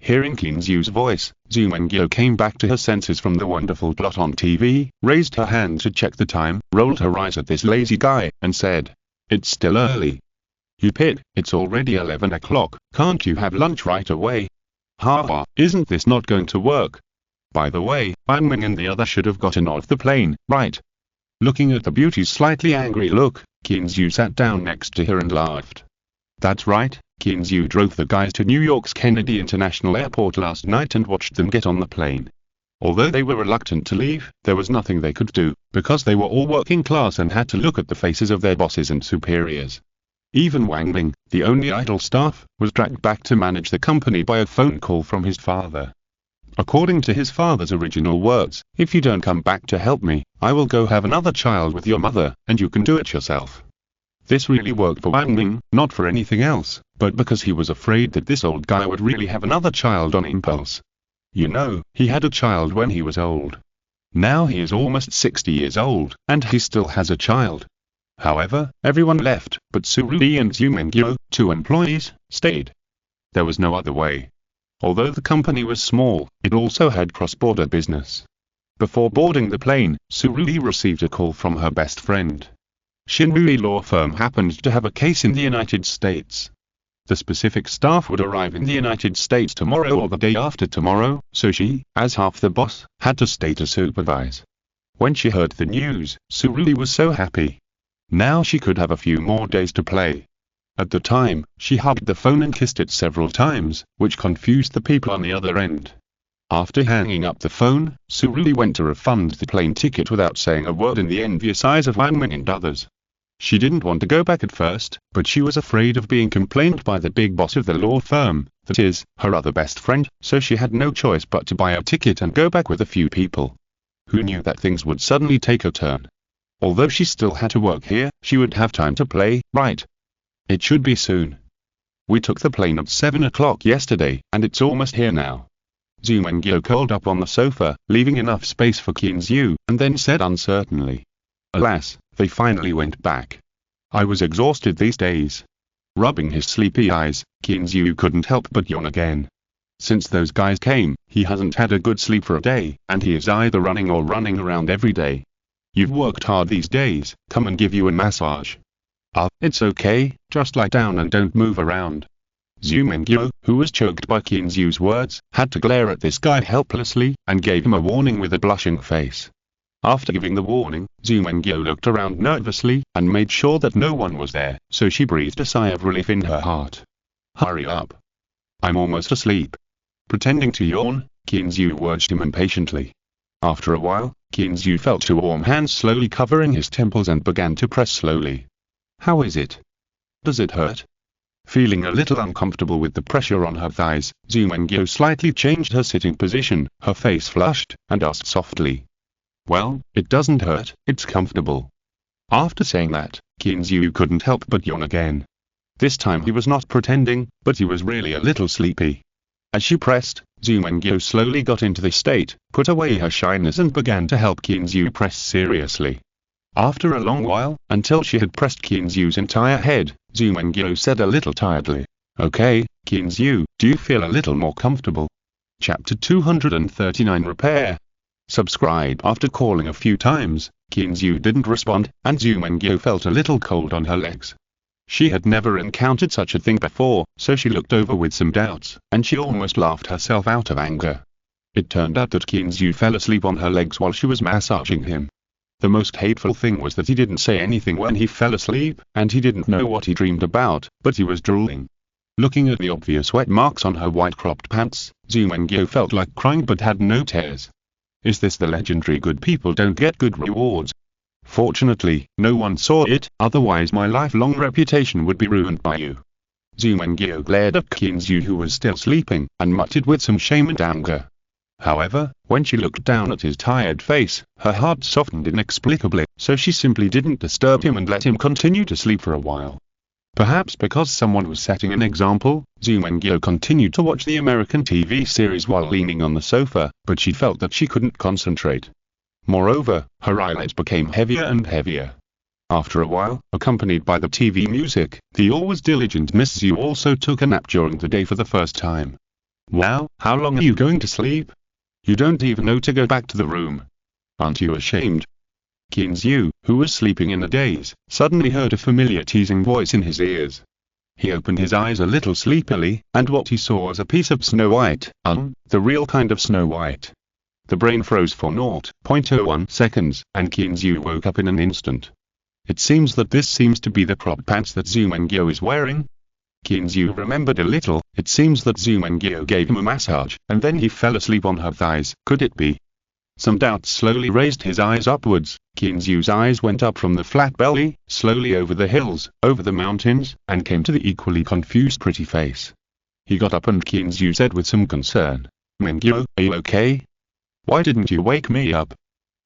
Hearing Kinzu's voice, Mengyo came back to her senses from the wonderful plot on TV, raised her hand to check the time, rolled her eyes at this lazy guy, and said, "It's still early. You pig, it's already 11 o'clock, can't you have lunch right away? Ha, isn't this not going to work? By the way, Wang and the other should have gotten off the plane, right?" Looking at the beauty's slightly angry look, Kinzu sat down next to her and laughed. "That's right, Kinzu drove the guys to New York's Kennedy International Airport last night and watched them get on the plane. Although they were reluctant to leave, there was nothing they could do, because they were all working class and had to look at the faces of their bosses and superiors. Even Wang Ming, the only idle staff, was dragged back to manage the company by a phone call from his father. According to his father's original words, "If you don't come back to help me, I will go have another child with your mother, and you can do it yourself." This really worked for Wang Ming, not for anything else, but because he was afraid that this old guy would really have another child on impulse. You know, he had a child when he was old. Now he is almost 60 years old, and he still has a child. However, everyone left, but Surui and Mengyo, 2 employees, stayed. There was no other way. Although the company was small, it also had cross-border business. Before boarding the plane, Surui received a call from her best friend. Shinui law firm happened to have a case in the United States. The specific staff would arrive in the United States tomorrow or the day after tomorrow, so she, as half the boss, had to stay to supervise. When she heard the news, Surui was so happy. Now she could have a few more days to play. At the time, she hugged the phone and kissed it several times, which confused the people on the other end. After hanging up the phone, Surui went to refund the plane ticket without saying a word in the envious eyes of Wang Ming and others. She didn't want to go back at first, but she was afraid of being complained by the big boss of the law firm, that is, her other best friend, so she had no choice but to buy a ticket and go back with a few people. Who knew that things would suddenly take a turn? Although she still had to work here, she would have time to play, right? It should be soon. We took the plane at 7 o'clock yesterday, and it's almost here now. Mengyo curled up on the sofa, leaving enough space for Kinzu, and then said uncertainly. Alas, they finally went back. I was exhausted these days. Rubbing his sleepy eyes, Kinzu couldn't help but yawn again. Since those guys came, he hasn't had a good sleep for a day, and he is either running or running around every day. You've worked hard these days, come and give you a massage. It's okay, just lie down and don't move around. Mengyo, who was choked by Kinzu's words, had to glare at this guy helplessly, and gave him a warning with a blushing face. After giving the warning, Mengyo looked around nervously, and made sure that no one was there, so she breathed a sigh of relief in her heart. Hurry up. I'm almost asleep. Pretending to yawn, Kinzu urged him impatiently. After a while, Kinzu felt 2 warm hands slowly covering his temples and began to press slowly. How is it? Does it hurt? Feeling a little uncomfortable with the pressure on her thighs, Mengyo slightly changed her sitting position, her face flushed, and asked softly. Well, it doesn't hurt, it's comfortable. After saying that, Kinzu couldn't help but yawn again. This time he was not pretending, but he was really a little sleepy. As she pressed, Mengyo slowly got into the state, put away her shyness and began to help Kinzu press seriously. After a long while, until she had pressed Kinzu's entire head, Mengyo said a little tiredly. Okay, Kinzu, do you feel a little more comfortable? Chapter 239 Repair. Subscribe. After calling a few times, Kinzu didn't respond, and Zumengyo felt a little cold on her legs. She had never encountered such a thing before, so she looked over with some doubts, and she almost laughed herself out of anger. It turned out that Kinzu fell asleep on her legs while she was massaging him. The most hateful thing was that he didn't say anything when he fell asleep, and he didn't know what he dreamed about, but he was drooling. Looking at the obvious wet marks on her white cropped pants, Zumengyo felt like crying but had no tears. Is this the legendary good people don't get good rewards? Fortunately, no one saw it, otherwise my lifelong reputation would be ruined by you. Zumengyo glared at Kinzu, who was still sleeping, and muttered with some shame and anger. However, when she looked down at his tired face, her heart softened inexplicably, so she simply didn't disturb him and let him continue to sleep for a while. Perhaps because someone was setting an example, Zumengyo continued to watch the American TV series while leaning on the sofa, but she felt that she couldn't concentrate. Moreover, her eyelids became heavier and heavier. After a while, accompanied by the TV music, the always diligent Miss Zhu also took a nap during the day for the first time. Wow, how long are you going to sleep? You don't even know to go back to the room. Aren't you ashamed? Kinzu, who was sleeping in a daze, suddenly heard a familiar teasing voice in his ears. He opened his eyes a little sleepily, and what he saw was a piece of Snow White, the real kind of Snow White. The brain froze for 0.01 seconds, and Kinzu woke up in an instant. It seems that this seems to be the crop pants that Zumengyo is wearing. Kinzu remembered a little. It seems that Zumengyo gave him a massage, and then he fell asleep on her thighs. Could it be? Some doubt slowly raised his eyes upwards. Kinzu's eyes went up from the flat belly, slowly over the hills, over the mountains, and came to the equally confused pretty face. He got up and Kinzu said with some concern, "Mengyo, are you okay? Why didn't you wake me up?"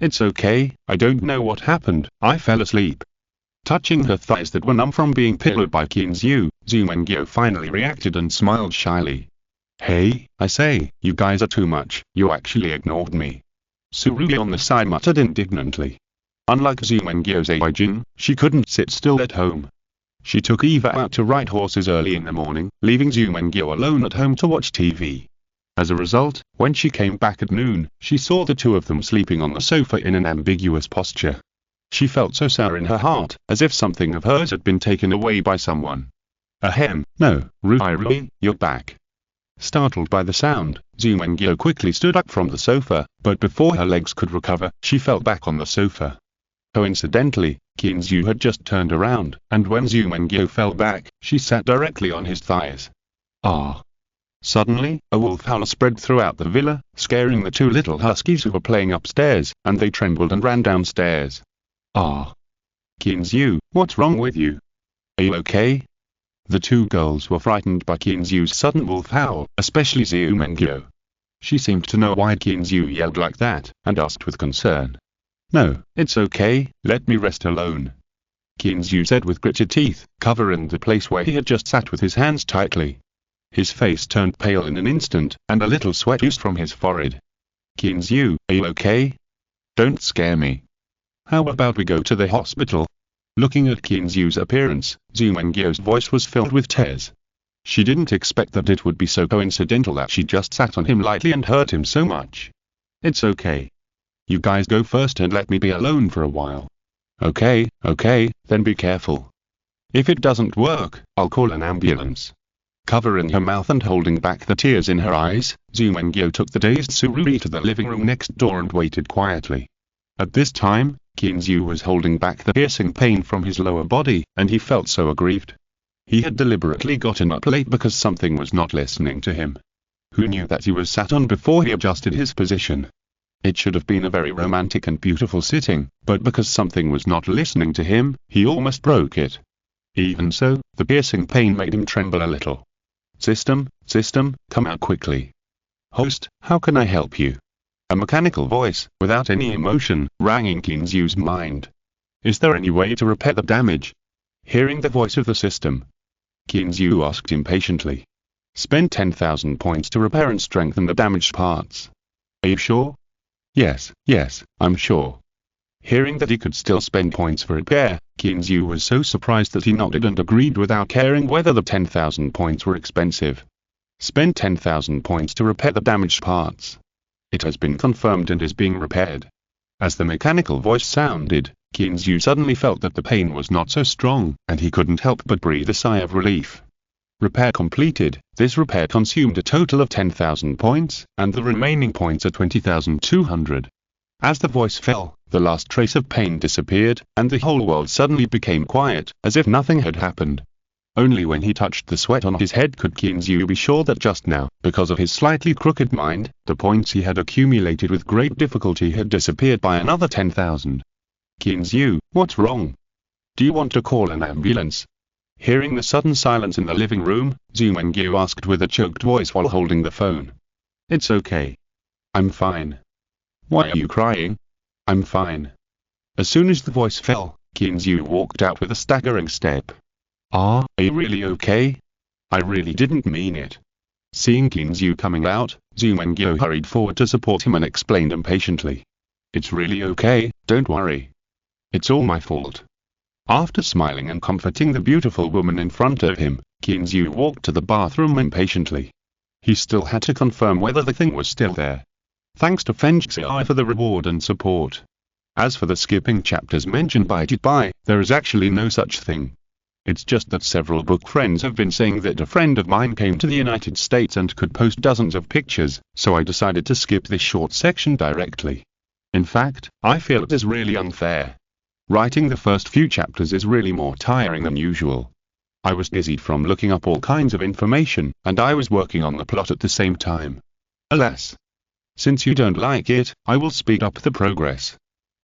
"It's okay, I don't know what happened, I fell asleep." Touching her thighs that were numb from being pillowed by Kinzu, Zumengyo finally reacted and smiled shyly. "Hey, I say, you guys are too much, you actually ignored me." Tsurugi on the side muttered indignantly. Unlike Zumengyo's Aijin, she couldn't sit still at home. She took Eva out to ride horses early in the morning, leaving Zumengyo alone at home to watch TV. As a result, when she came back at noon, she saw the two of them sleeping on the sofa in an ambiguous posture. She felt so sour in her heart, as if something of hers had been taken away by someone. Ahem, no, Rui, you're back. Startled by the sound, Zumengyo quickly stood up from the sofa, but before her legs could recover, she fell back on the sofa. Coincidentally, Kinzu had just turned around, and when Zumengyo fell back, she sat directly on his thighs. Ah! Suddenly, a wolf howl spread throughout the villa, scaring the two little huskies who were playing upstairs, and they trembled and ran downstairs. Ah! Kinzu, what's wrong with you? Are you okay? The two girls were frightened by Kinzu's sudden wolf howl, especially Zumengyo. She seemed to know why Kinzu yelled like that, and asked with concern. "No, it's okay, let me rest alone," Kinzu said with gritted teeth, covering the place where he had just sat with his hands tightly. His face turned pale in an instant, and a little sweat oozed from his forehead. "Kinzu, are you okay? Don't scare me. How about we go to the hospital?" Looking at Kinzu's appearance, Zumengyo's voice was filled with tears. She didn't expect that it would be so coincidental that she just sat on him lightly and hurt him so much. "It's okay. You guys go first and let me be alone for a while." Okay, then be careful. If it doesn't work, I'll call an ambulance." Covering her mouth and holding back the tears in her eyes, Zumengyo took the dazed Tsurugi to the living room next door and waited quietly. At this time, Kinzu was holding back the piercing pain from his lower body, and he felt so aggrieved. He had deliberately gotten up late because something was not listening to him. Who knew that he was sat on before he adjusted his position? It should have been a very romantic and beautiful sitting, but because something was not listening to him, he almost broke it. Even so, the piercing pain made him tremble a little. System, come out quickly." "Host, how can I help you?" A mechanical voice, without any emotion, rang in Kinzu's mind. "Is there any way to repair the damage?" Hearing the voice of the system, Kinzu asked impatiently. "Spend 10,000 points to repair and strengthen the damaged parts." "Are you sure?" Yes, I'm sure." Hearing that he could still spend points for repair, Kinzu was so surprised that he nodded and agreed without caring whether the 10,000 points were expensive. Spend 10,000 points to repair the damaged parts. It has been confirmed and is being repaired. As the mechanical voice sounded, Kinzu suddenly felt that the pain was not so strong, and he couldn't help but breathe a sigh of relief. Repair completed. This repair consumed a total of 10,000 points, and the remaining points are 20,200. As the voice fell, the last trace of pain disappeared, and the whole world suddenly became quiet, as if nothing had happened. Only when he touched the sweat on his head could Kinzu be sure that just now, because of his slightly crooked mind, the points he had accumulated with great difficulty had disappeared by another 10,000. Kinzu, what's wrong? Do you want to call an ambulance? Hearing the sudden silence in the living room, Zumengyu asked with a choked voice while holding the phone. It's okay. I'm fine. Why are you crying? I'm fine. As soon as the voice fell, Kinzu walked out with a staggering step. Are you really okay? I really didn't mean it. Seeing Kinzu coming out, Zumengyu hurried forward to support him and explained impatiently. It's really okay, don't worry. It's all my fault. After smiling and comforting the beautiful woman in front of him, Kinzu walked to the bathroom impatiently. He still had to confirm whether the thing was still there. Thanks to Fengxiai for the reward and support. As for the skipping chapters mentioned by Jibai, there is actually no such thing. It's just that several book friends have been saying that a friend of mine came to the United States and could post dozens of pictures, so I decided to skip this short section directly. In fact, I feel it is really unfair. Writing the first few chapters is really more tiring than usual. I was dizzy from looking up all kinds of information, and I was working on the plot at the same time. Alas. Since you don't like it, I will speed up the progress.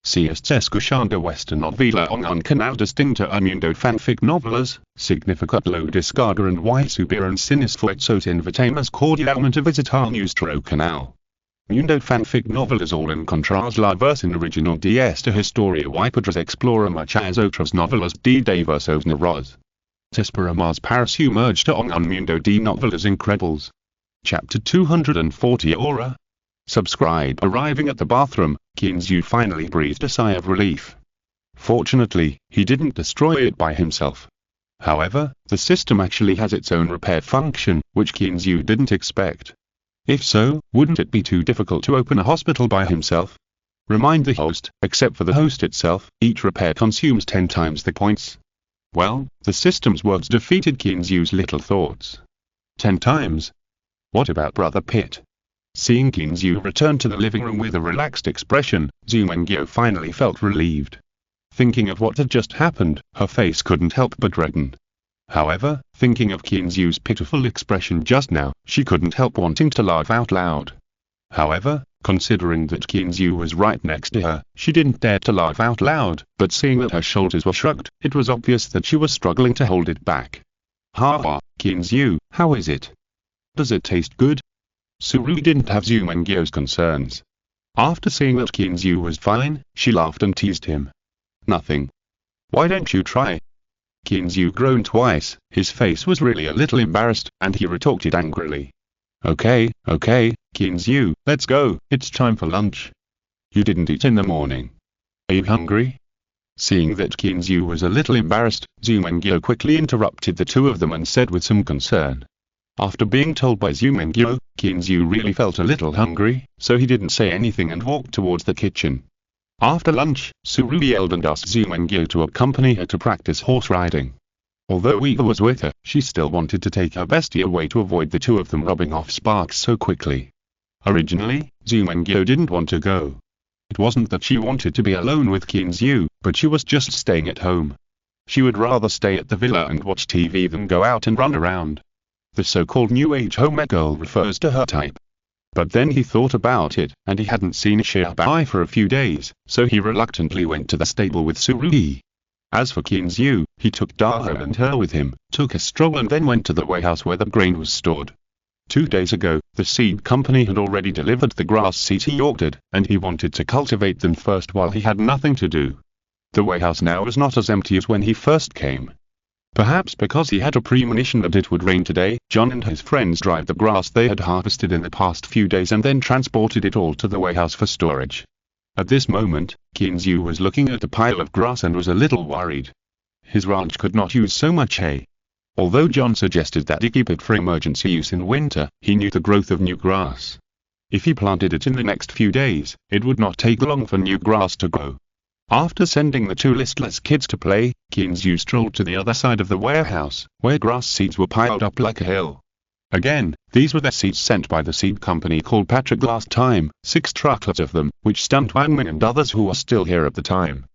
Si este escuchando esta novela en un canal distinto a mundo fanfic novelas, significa lo descarga and y subir en sin esfuerzos invitamos cordialmente a visitar nuestro canal. Mundo fanfic novelas all encontrar la versión original de esta historia y podrás explorar muchas otras novelas de diversos narradores. Te esperamos para sumergirte en un mundo de novelas increíbles. Chapter 240 Aura. Subscribe. Arriving at the bathroom, Kinzu finally breathed a sigh of relief. Fortunately, he didn't destroy it by himself. However, the system actually has its own repair function, which Kinzu didn't expect. If so, wouldn't it be too difficult to open a hospital by himself? Remind the host, except for the host itself, each repair consumes 10 times the points. Well, the system's words defeated Kinzu's little thoughts. 10 times? What about Brother Pitt? Seeing Kinzu return to the living room with a relaxed expression, Zumengyu finally felt relieved. Thinking of what had just happened, her face couldn't help but redden. However, thinking of Kinzu's pitiful expression just now, she couldn't help wanting to laugh out loud. However, considering that Kinzu was right next to her, she didn't dare to laugh out loud, but seeing that her shoulders were shrugged, it was obvious that she was struggling to hold it back. Ha, Kinzu, how is it? Does it taste good? Suru didn't have Zumengyu's concerns. After seeing that Kinzu was fine, she laughed and teased him. Nothing. Why don't you try? Kinzu groaned twice, his face was really a little embarrassed, and he retorted angrily. Okay, Kinzu, let's go, it's time for lunch. You didn't eat in the morning. Are you hungry? Seeing that Kinzu was a little embarrassed, Zumengyu quickly interrupted the two of them and said with some concern. After being told by Zumengyu, Kinzu really felt a little hungry, so he didn't say anything and walked towards the kitchen. After lunch, Suru yelled and asked Zumengyu to accompany her to practice horse riding. Although Eva was with her, she still wanted to take her bestie away to avoid the two of them rubbing off sparks so quickly. Originally, Zumengyu didn't want to go. It wasn't that she wanted to be alone with Kinzu, but she was just staying at home. She would rather stay at the villa and watch TV than go out and run around. The so-called New Age home girl refers to her type. But then he thought about it, and he hadn't seen Shibai for a few days, so he reluctantly went to the stable with Surui. As for Kinzu, he took Daho and her with him, took a stroll and then went to the warehouse where the grain was stored. 2 days ago, the seed company had already delivered the grass seeds he ordered, and he wanted to cultivate them first while he had nothing to do. The warehouse now was not as empty as when he first came. Perhaps because he had a premonition that it would rain today, John and his friends dried the grass they had harvested in the past few days and then transported it all to the warehouse for storage. At this moment, Kinzu was looking at a pile of grass and was a little worried. His ranch could not use so much hay. Although John suggested that he keep it for emergency use in winter, he knew the growth of new grass. If he planted it in the next few days, it would not take long for new grass to grow. After sending the two listless kids to play, Kinzu strolled to the other side of the warehouse, where grass seeds were piled up like a hill. Again, these were the seeds sent by the seed company called Patrick last time, 6 truckloads of them, which stunned Wang Ming and others who were still here at the time.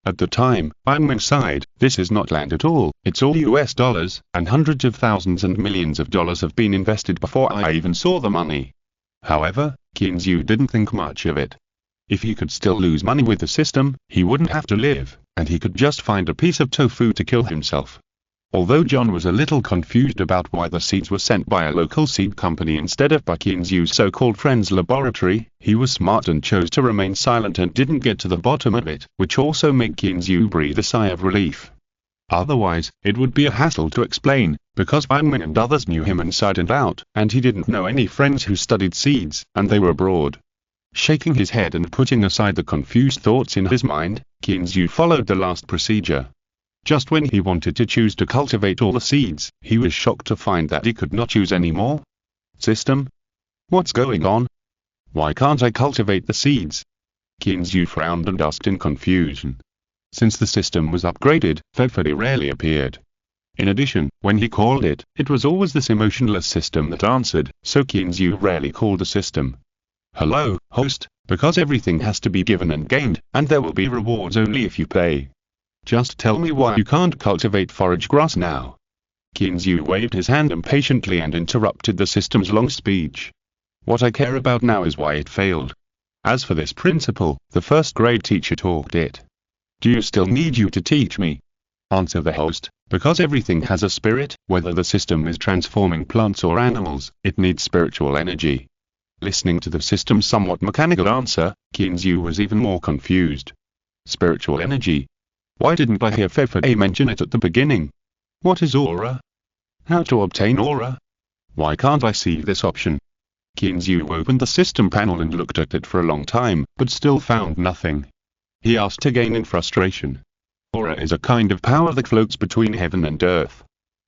At the time, Wang Ming sighed, "This is not land at all, it's all US dollars, and hundreds of thousands and millions of dollars have been invested before I even saw the money." However, Kinzu didn't think much of it. If he could still lose money with the system, he wouldn't have to live, and he could just find a piece of tofu to kill himself. Although John was a little confused about why the seeds were sent by a local seed company instead of by Kinzu's so-called friend's laboratory, he was smart and chose to remain silent and didn't get to the bottom of it, which also made Kinzu breathe a sigh of relief. Otherwise, it would be a hassle to explain, because Wang Ming and others knew him inside and out, and he didn't know any friends who studied seeds, and they were abroad. Shaking his head and putting aside the confused thoughts in his mind, Kinzu followed the last procedure. Just when he wanted to choose to cultivate all the seeds, he was shocked to find that he could not choose any more. System? What's going on? Why can't I cultivate the seeds? Kinzu frowned and asked in confusion. Since the system was upgraded, Fefudi rarely appeared. In addition, when he called it, it was always this emotionless system that answered, so Kinzu rarely called the system. "Hello, host, because everything has to be given and gained, and there will be rewards only if you pay. Just tell me why you can't cultivate forage grass now." Kinzu waved his hand impatiently and interrupted the system's long speech. "What I care about now is why it failed. As for this principle, the first grade teacher taught it. Do you still need you to teach me?" Answer the host, "Because everything has a spirit, whether the system is transforming plants or animals, it needs spiritual energy." Listening to the system's somewhat mechanical answer, Kinzu was even more confused. Spiritual energy? Why didn't I hear Fefudi mention it at the beginning? What is aura? How to obtain aura? Why can't I see this option? Kinzu opened the system panel and looked at it for a long time, but still found nothing. He asked again in frustration. Aura is a kind of power that floats between heaven and earth.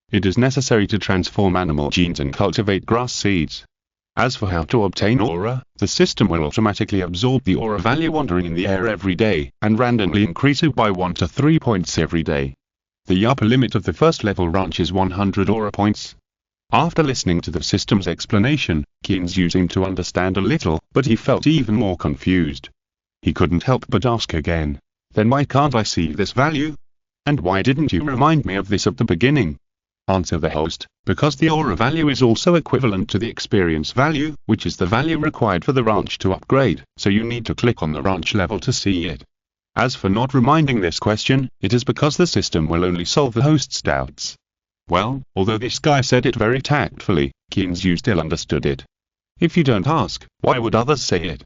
It is necessary to transform animal genes and cultivate grass seeds. As for how to obtain aura, the system will automatically absorb the aura value wandering in the air every day, and randomly increase it by 1 to 3 points every day. The upper limit of the first level ranch is 100 aura points. After listening to the system's explanation, Kinzu seemed to understand a little, but he felt even more confused. He couldn't help but ask again, "Then why can't I see this value? And why didn't you remind me of this at the beginning?" Answer the host, "Because the aura value is also equivalent to the experience value, which is the value required for the ranch to upgrade, so you need to click on the ranch level to see it." As for not reminding this question, it is because the system will only solve the host's doubts. Well, although this guy said it very tactfully, Kinzu still understood it. If you don't ask, why would others say it?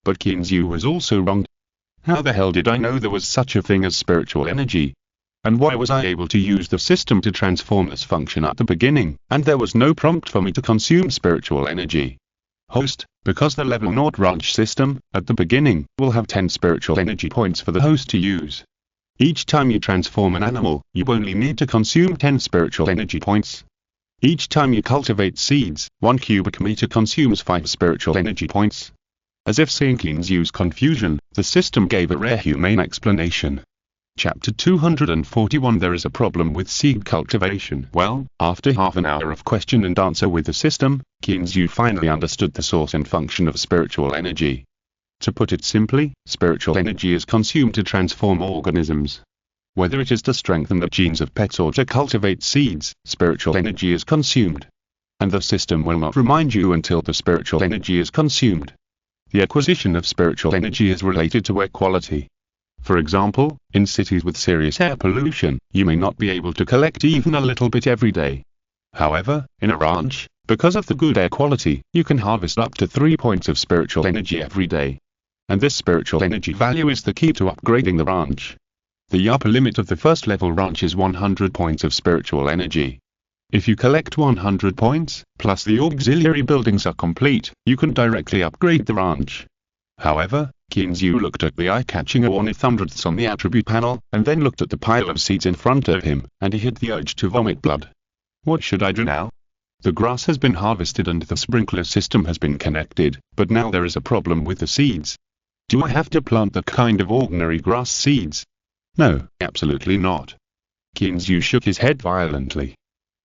But Kinzu was also wrong. How the hell did I know there was such a thing as spiritual energy? And why was I able to use the system to transform this function at the beginning, and there was no prompt for me to consume spiritual energy? Host, because the level 0 ranch system, at the beginning, will have 10 spiritual energy points for the host to use. Each time you transform an animal, you only need to consume 10 spiritual energy points. Each time you cultivate seeds, 1 cubic meter consumes 5 spiritual energy points. As if seeing Kinzu's confusion, the system gave a rare humane explanation. Chapter 241 There is a problem with seed cultivation. Well, after half an hour of question and answer with the system, Kinzu finally understood the source and function of spiritual energy. To put it simply, spiritual energy is consumed to transform organisms. Whether it is to strengthen the genes of pets or to cultivate seeds, spiritual energy is consumed. And the system will not remind you until the spiritual energy is consumed. The acquisition of spiritual energy is related to air quality. For example, in cities with serious air pollution, you may not be able to collect even a little bit every day. However, in a ranch, because of the good air quality, you can harvest up to 3 points of spiritual energy every day. And this spiritual energy value is the key to upgrading the ranch. The upper limit of the first level ranch is 100 points of spiritual energy. If you collect 100 points, plus the auxiliary buildings are complete, you can directly upgrade the ranch. However, Kinzu looked at the eye-catching 1/100ths on the attribute panel, and then looked at the pile of seeds in front of him, and he had the urge to vomit blood. What should I do now? The grass has been harvested and the sprinkler system has been connected, but now there is a problem with the seeds. Do I have to plant the kind of ordinary grass seeds? No, absolutely not. Kinzu shook his head violently.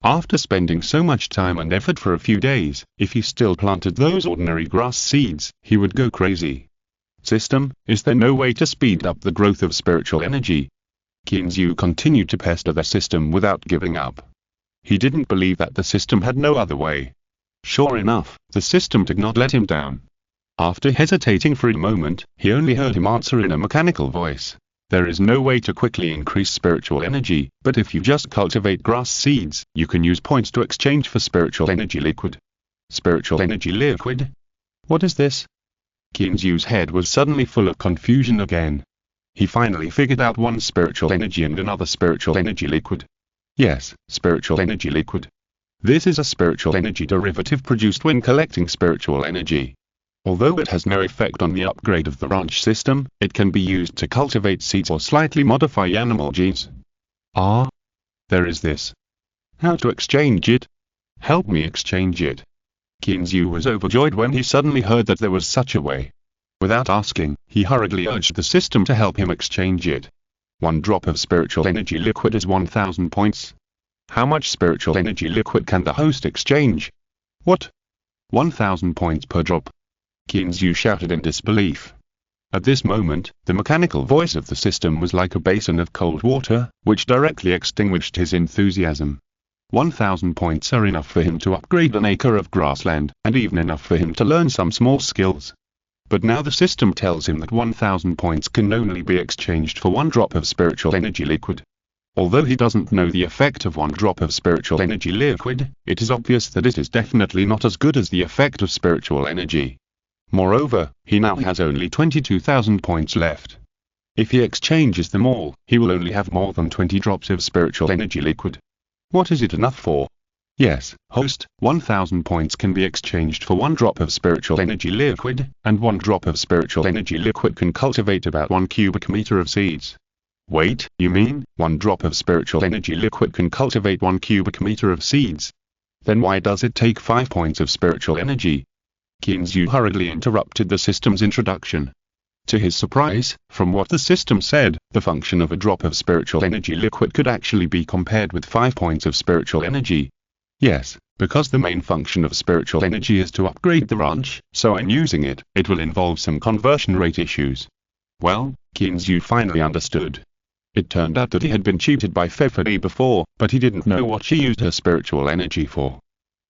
After spending so much time and effort for a few days, if he still planted those ordinary grass seeds, he would go crazy. System, is there no way to speed up the growth of spiritual energy? Kinzu continued to pester the system without giving up. He didn't believe that the system had no other way. Sure enough, the system did not let him down. After hesitating for a moment, he only heard him answer in a mechanical voice. There is no way to quickly increase spiritual energy, but if you just cultivate grass seeds, you can use points to exchange for spiritual energy liquid. Spiritual energy liquid? What is this? Kinzu's head was suddenly full of confusion again. He finally figured out one spiritual energy and another spiritual energy liquid. Yes, spiritual energy liquid. This is a spiritual energy derivative produced when collecting spiritual energy. Although it has no effect on the upgrade of the ranch system, it can be used to cultivate seeds or slightly modify animal genes. Ah, there is this. How to exchange it? Help me exchange it. Kinzu was overjoyed when he suddenly heard that there was such a way. Without asking, he hurriedly urged the system to help him exchange it. 1 drop of spiritual energy liquid is 1,000 points. How much spiritual energy liquid can the host exchange? What? 1,000 points per drop. Kinzu shouted in disbelief. At this moment, the mechanical voice of the system was like a basin of cold water, which directly extinguished his enthusiasm. 1,000 points are enough for him to upgrade an acre of grassland, and even enough for him to learn some small skills. But now the system tells him that 1,000 points can only be exchanged for 1 drop of spiritual energy liquid. Although he doesn't know the effect of 1 drop of spiritual energy liquid, it is obvious that it is definitely not as good as the effect of spiritual energy. Moreover, he now has only 22,000 points left. If he exchanges them all, he will only have more than 20 drops of spiritual energy liquid. What is it enough for? Yes, host, 1,000 points can be exchanged for 1 drop of spiritual energy liquid, and 1 drop of spiritual energy liquid can cultivate about 1 cubic meter of seeds. Wait, you mean, 1 drop of spiritual energy liquid can cultivate 1 cubic meter of seeds? Then why does it take 5 points of spiritual energy? Kinzu hurriedly interrupted the system's introduction. To his surprise, from what the system said, the function of a drop of spiritual energy liquid could actually be compared with 5 points of spiritual energy. Yes, because the main function of spiritual energy is to upgrade the ranch, so in using it, it will involve some conversion rate issues. Well, Kinzu finally understood. It turned out that he had been cheated by Fefari before, but he didn't know what she used her spiritual energy for.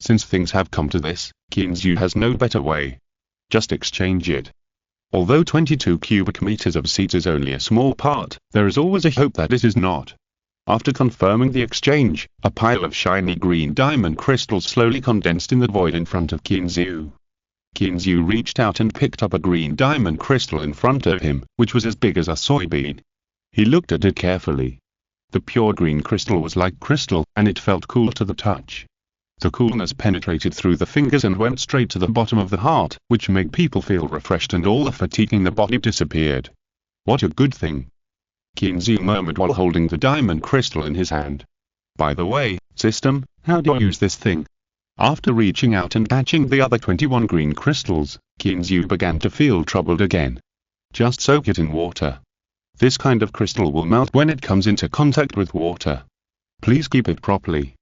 Since things have come to this, Kinzu has no better way. Just exchange it. Although 22 cubic meters of seeds is only a small part, there is always a hope that it is not. After confirming the exchange, a pile of shiny green diamond crystals slowly condensed in the void in front of Kinzu. Kinzu reached out and picked up a green diamond crystal in front of him, which was as big as a soybean. He looked at it carefully. The pure green crystal was like crystal, and it felt cool to the touch. The coolness penetrated through the fingers and went straight to the bottom of the heart, which made people feel refreshed and all the fatigue in the body disappeared. What a good thing! Kinzu murmured while holding the diamond crystal in his hand. By the way, system, how do I use this thing? After reaching out and catching the other 21 green crystals, Kinzu began to feel troubled again. Just soak it in water. This kind of crystal will melt when it comes into contact with water. Please keep it properly.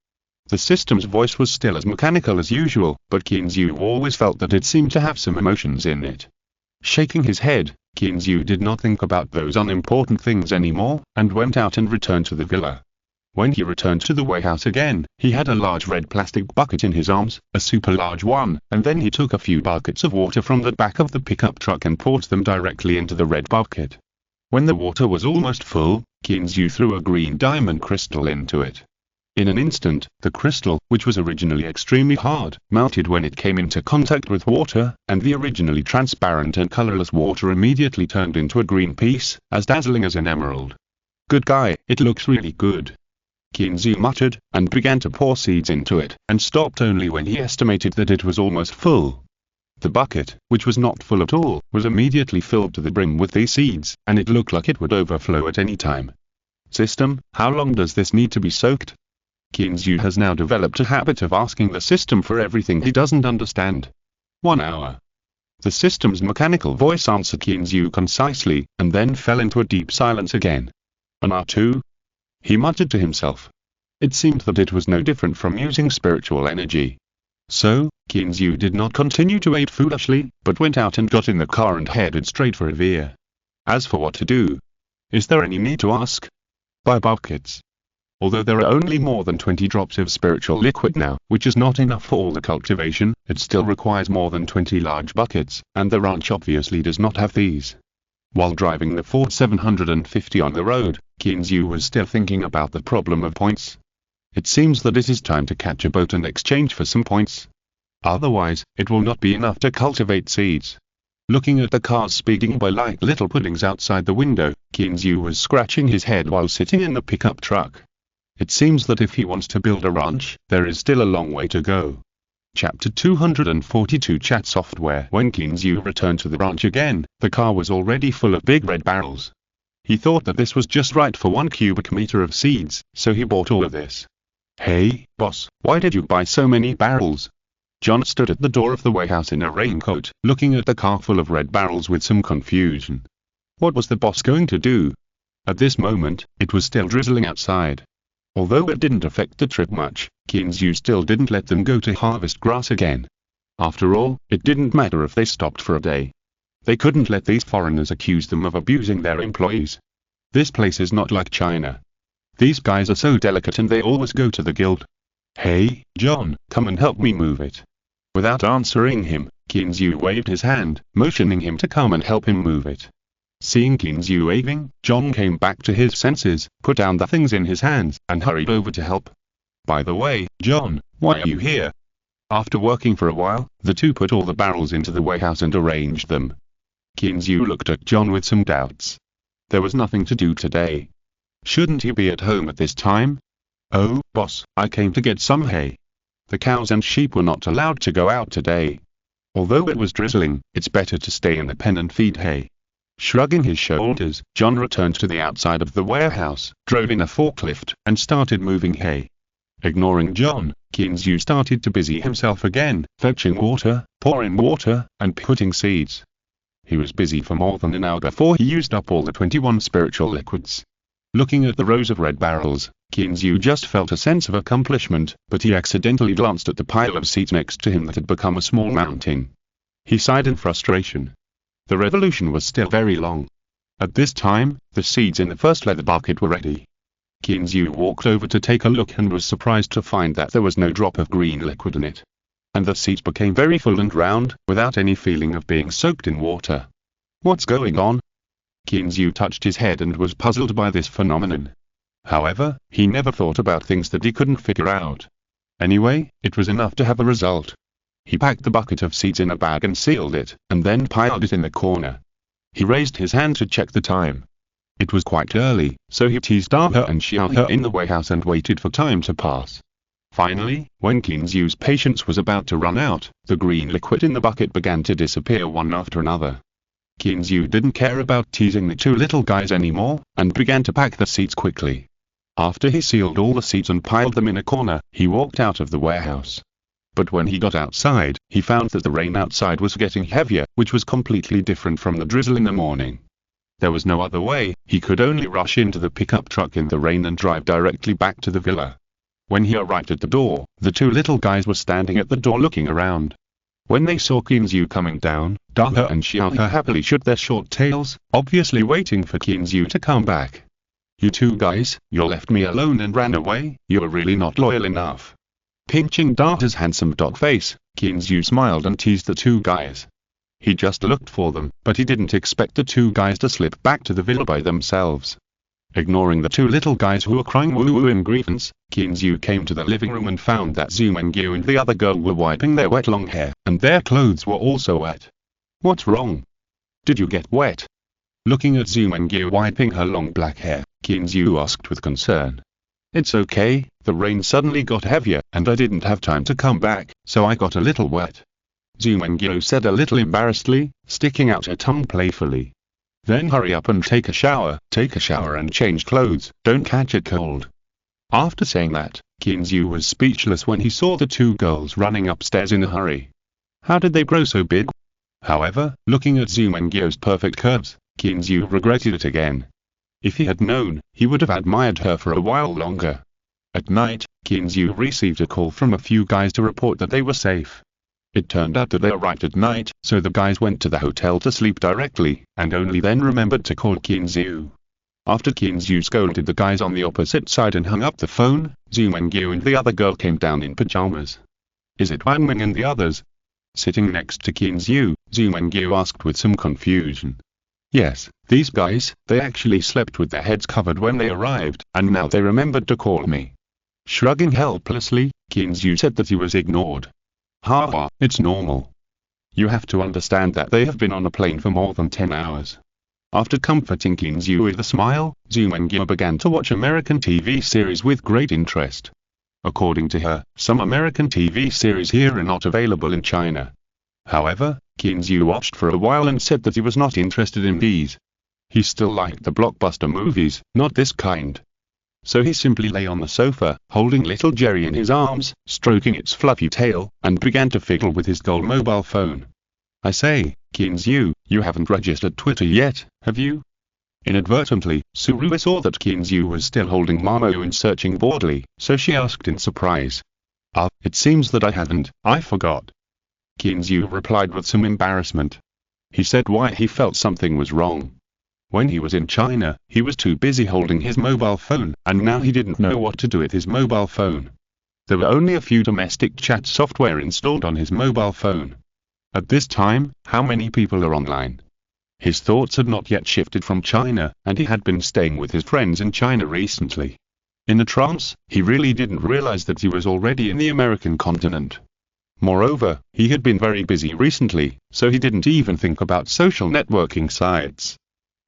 The system's voice was still as mechanical as usual, but Kinzu always felt that it seemed to have some emotions in it. Shaking his head, Kinzu did not think about those unimportant things anymore, and went out and returned to the villa. When he returned to the warehouse again, he had a large red plastic bucket in his arms, a super large one, and then he took a few buckets of water from the back of the pickup truck and poured them directly into the red bucket. When the water was almost full, Kinzu threw a green diamond crystal into it. In an instant, the crystal, which was originally extremely hard, melted when it came into contact with water, and the originally transparent and colorless water immediately turned into a green piece, as dazzling as an emerald. Good guy, it looks really good. Kinzu muttered, and began to pour seeds into it, and stopped only when he estimated that it was almost full. The bucket, which was not full at all, was immediately filled to the brim with these seeds, and it looked like it would overflow at any time. System, how long does this need to be soaked? Kinzu has now developed a habit of asking the system for everything he doesn't understand. 1 hour. The system's mechanical voice answered Kinzu concisely, and then fell into a deep silence again. An hour 2? He muttered to himself. It seemed that it was no different from using spiritual energy. So, Kinzu did not continue to wait foolishly, but went out and got in the car and headed straight for Revere. As for what to do, is there any need to ask? Buy buckets. Although there are only more than 20 drops of spiritual liquid now, which is not enough for all the cultivation, it still requires more than 20 large buckets, and the ranch obviously does not have these. While driving the Ford 750 on the road, Kinzu was still thinking about the problem of points. It seems that it is time to catch a boat and exchange for some points. Otherwise, it will not be enough to cultivate seeds. Looking at the cars speeding by like little puddings outside the window, Kinzu was scratching his head while sitting in the pickup truck. It seems that if he wants to build a ranch, there is still a long way to go. Chapter 242 Chat Software. When Kinzu returned to the ranch again, the car was already full of big red barrels. He thought that this was just right for 1 cubic meter of seeds, so he bought all of this. Hey, boss, why did you buy so many barrels? John stood at the door of the warehouse in a raincoat, looking at the car full of red barrels with some confusion. What was the boss going to do? At this moment, it was still drizzling outside. Although it didn't affect the trip much, Kinzu still didn't let them go to harvest grass again. After all, it didn't matter if they stopped for a day. They couldn't let these foreigners accuse them of abusing their employees. This place is not like China. These guys are so delicate and they always go to the guild. Hey, John, come and help me move it. Without answering him, Kinzu waved his hand, motioning him to come and help him move it. Seeing Kinzu waving, John came back to his senses, put down the things in his hands, and hurried over to help. By the way, John, why are you here? After working for a while, the two put all the barrels into the warehouse and arranged them. Kinzu looked at John with some doubts. There was nothing to do today. Shouldn't he be at home at this time? Oh, boss, I came to get some hay. The cows and sheep were not allowed to go out today. Although it was drizzling, it's better to stay in the pen and feed hay. Shrugging his shoulders, John returned to the outside of the warehouse, drove in a forklift, and started moving hay. Ignoring John, Kinzu started to busy himself again, fetching water, pouring water, and putting seeds. He was busy for more than an hour before he used up all the 21 spiritual liquids. Looking at the rows of red barrels, Kinzu just felt a sense of accomplishment, but he accidentally glanced at the pile of seeds next to him that had become a small mountain. He sighed in frustration. The revolution was still very long. At this time, the seeds in the first leather bucket were ready. Kinzu walked over to take a look and was surprised to find that there was no drop of green liquid in it. And the seeds became very full and round, without any feeling of being soaked in water. What's going on? Kinzu touched his head and was puzzled by this phenomenon. However, he never thought about things that he couldn't figure out. Anyway, it was enough to have a result. He packed the bucket of seeds in a bag and sealed it, and then piled it in the corner. He raised his hand to check the time. It was quite early, so he teased Daha and Xiaohe in the warehouse and waited for time to pass. Finally, when Kinzu's patience was about to run out, the green liquid in the bucket began to disappear one after another. Kinzu didn't care about teasing the two little guys anymore, and began to pack the seeds quickly. After he sealed all the seeds and piled them in a corner, he walked out of the warehouse. But when he got outside, he found that the rain outside was getting heavier, which was completely different from the drizzle in the morning. There was no other way, he could only rush into the pickup truck in the rain and drive directly back to the villa. When he arrived at the door, the two little guys were standing at the door looking around. When they saw Kinzu coming down, Daha and Xiaohe happily shook their short tails, obviously waiting for Kinzu to come back. You two guys, you left me alone and ran away, you are really not loyal enough. Pinching Daha's handsome dog face, Kinzu smiled and teased the two guys. He just looked for them, but he didn't expect the two guys to slip back to the villa by themselves. Ignoring the two little guys who were crying woo-woo in grievance, Kinzu came to the living room and found that Zumengyu and the other girl were wiping their wet long hair, and their clothes were also wet. What's wrong? Did you get wet? Looking at Zumengyu wiping her long black hair, Kinzu asked with concern. It's okay, the rain suddenly got heavier, and I didn't have time to come back, so I got a little wet. Zhu Mengyo said a little embarrassedly, sticking out her tongue playfully. Then hurry up and take a shower and change clothes, don't catch a cold. After saying that, Qin was speechless when he saw the two girls running upstairs in a hurry. How did they grow so big? However, looking at Zhu Mengyo's perfect curves, Qin regretted it again. If he had known, he would have admired her for a while longer. At night, Qin received a call from a few guys to report that they were safe. It turned out that they arrived at night, so the guys went to the hotel to sleep directly, and only then remembered to call Qin. After Qin scolded the guys on the opposite side and hung up the phone, Zhu Mengyo and the other girl came down in pajamas. Is it Wang Ming and the others? Sitting next to Qin, Zhu Mengyo asked with some confusion. Yes, these guys, they actually slept with their heads covered when they arrived, and now they remembered to call me. Shrugging helplessly, Qin said that he was ignored. Ha, it's normal. You have to understand that they have been on a plane for more than 10 hours. After comforting Qin with a smile, Zhu Mengyo began to watch American TV series with great interest. According to her, some American TV series here are not available in China. However, Qin watched for a while and said that he was not interested in these. He still liked the blockbuster movies, not this kind. So he simply lay on the sofa, holding little Jerry in his arms, stroking its fluffy tail, and began to fiddle with his gold mobile phone. I say, Qin, you haven't registered Twitter yet, have you? Inadvertently, Suru saw that Qin was still holding Mamo and searching boredly, so she asked in surprise. It seems that I haven't, I forgot. Qin replied with some embarrassment. He said why he felt something was wrong. When he was in China, he was too busy holding his mobile phone, and now he didn't know what to do with his mobile phone. There were only a few domestic chat software installed on his mobile phone. At this time, how many people are online? His thoughts had not yet shifted from China, and he had been staying with his friends in China recently. In a trance, he really didn't realize that he was already in the American continent. Moreover, he had been very busy recently, so he didn't even think about social networking sites.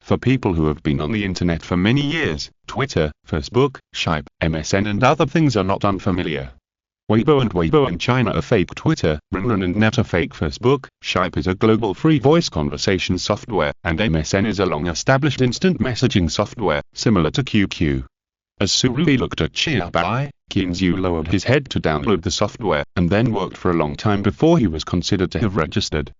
For people who have been on the internet for many years, Twitter, Facebook, Skype, MSN and other things are not unfamiliar. Weibo in China are fake Twitter, Rinran and Net are fake Facebook, Skype is a global free voice conversation software, and MSN is a long-established instant messaging software, similar to QQ. As Surui looked at Xiaobai, Qin lowered his head to download the software, and then worked for a long time before he was considered to have registered.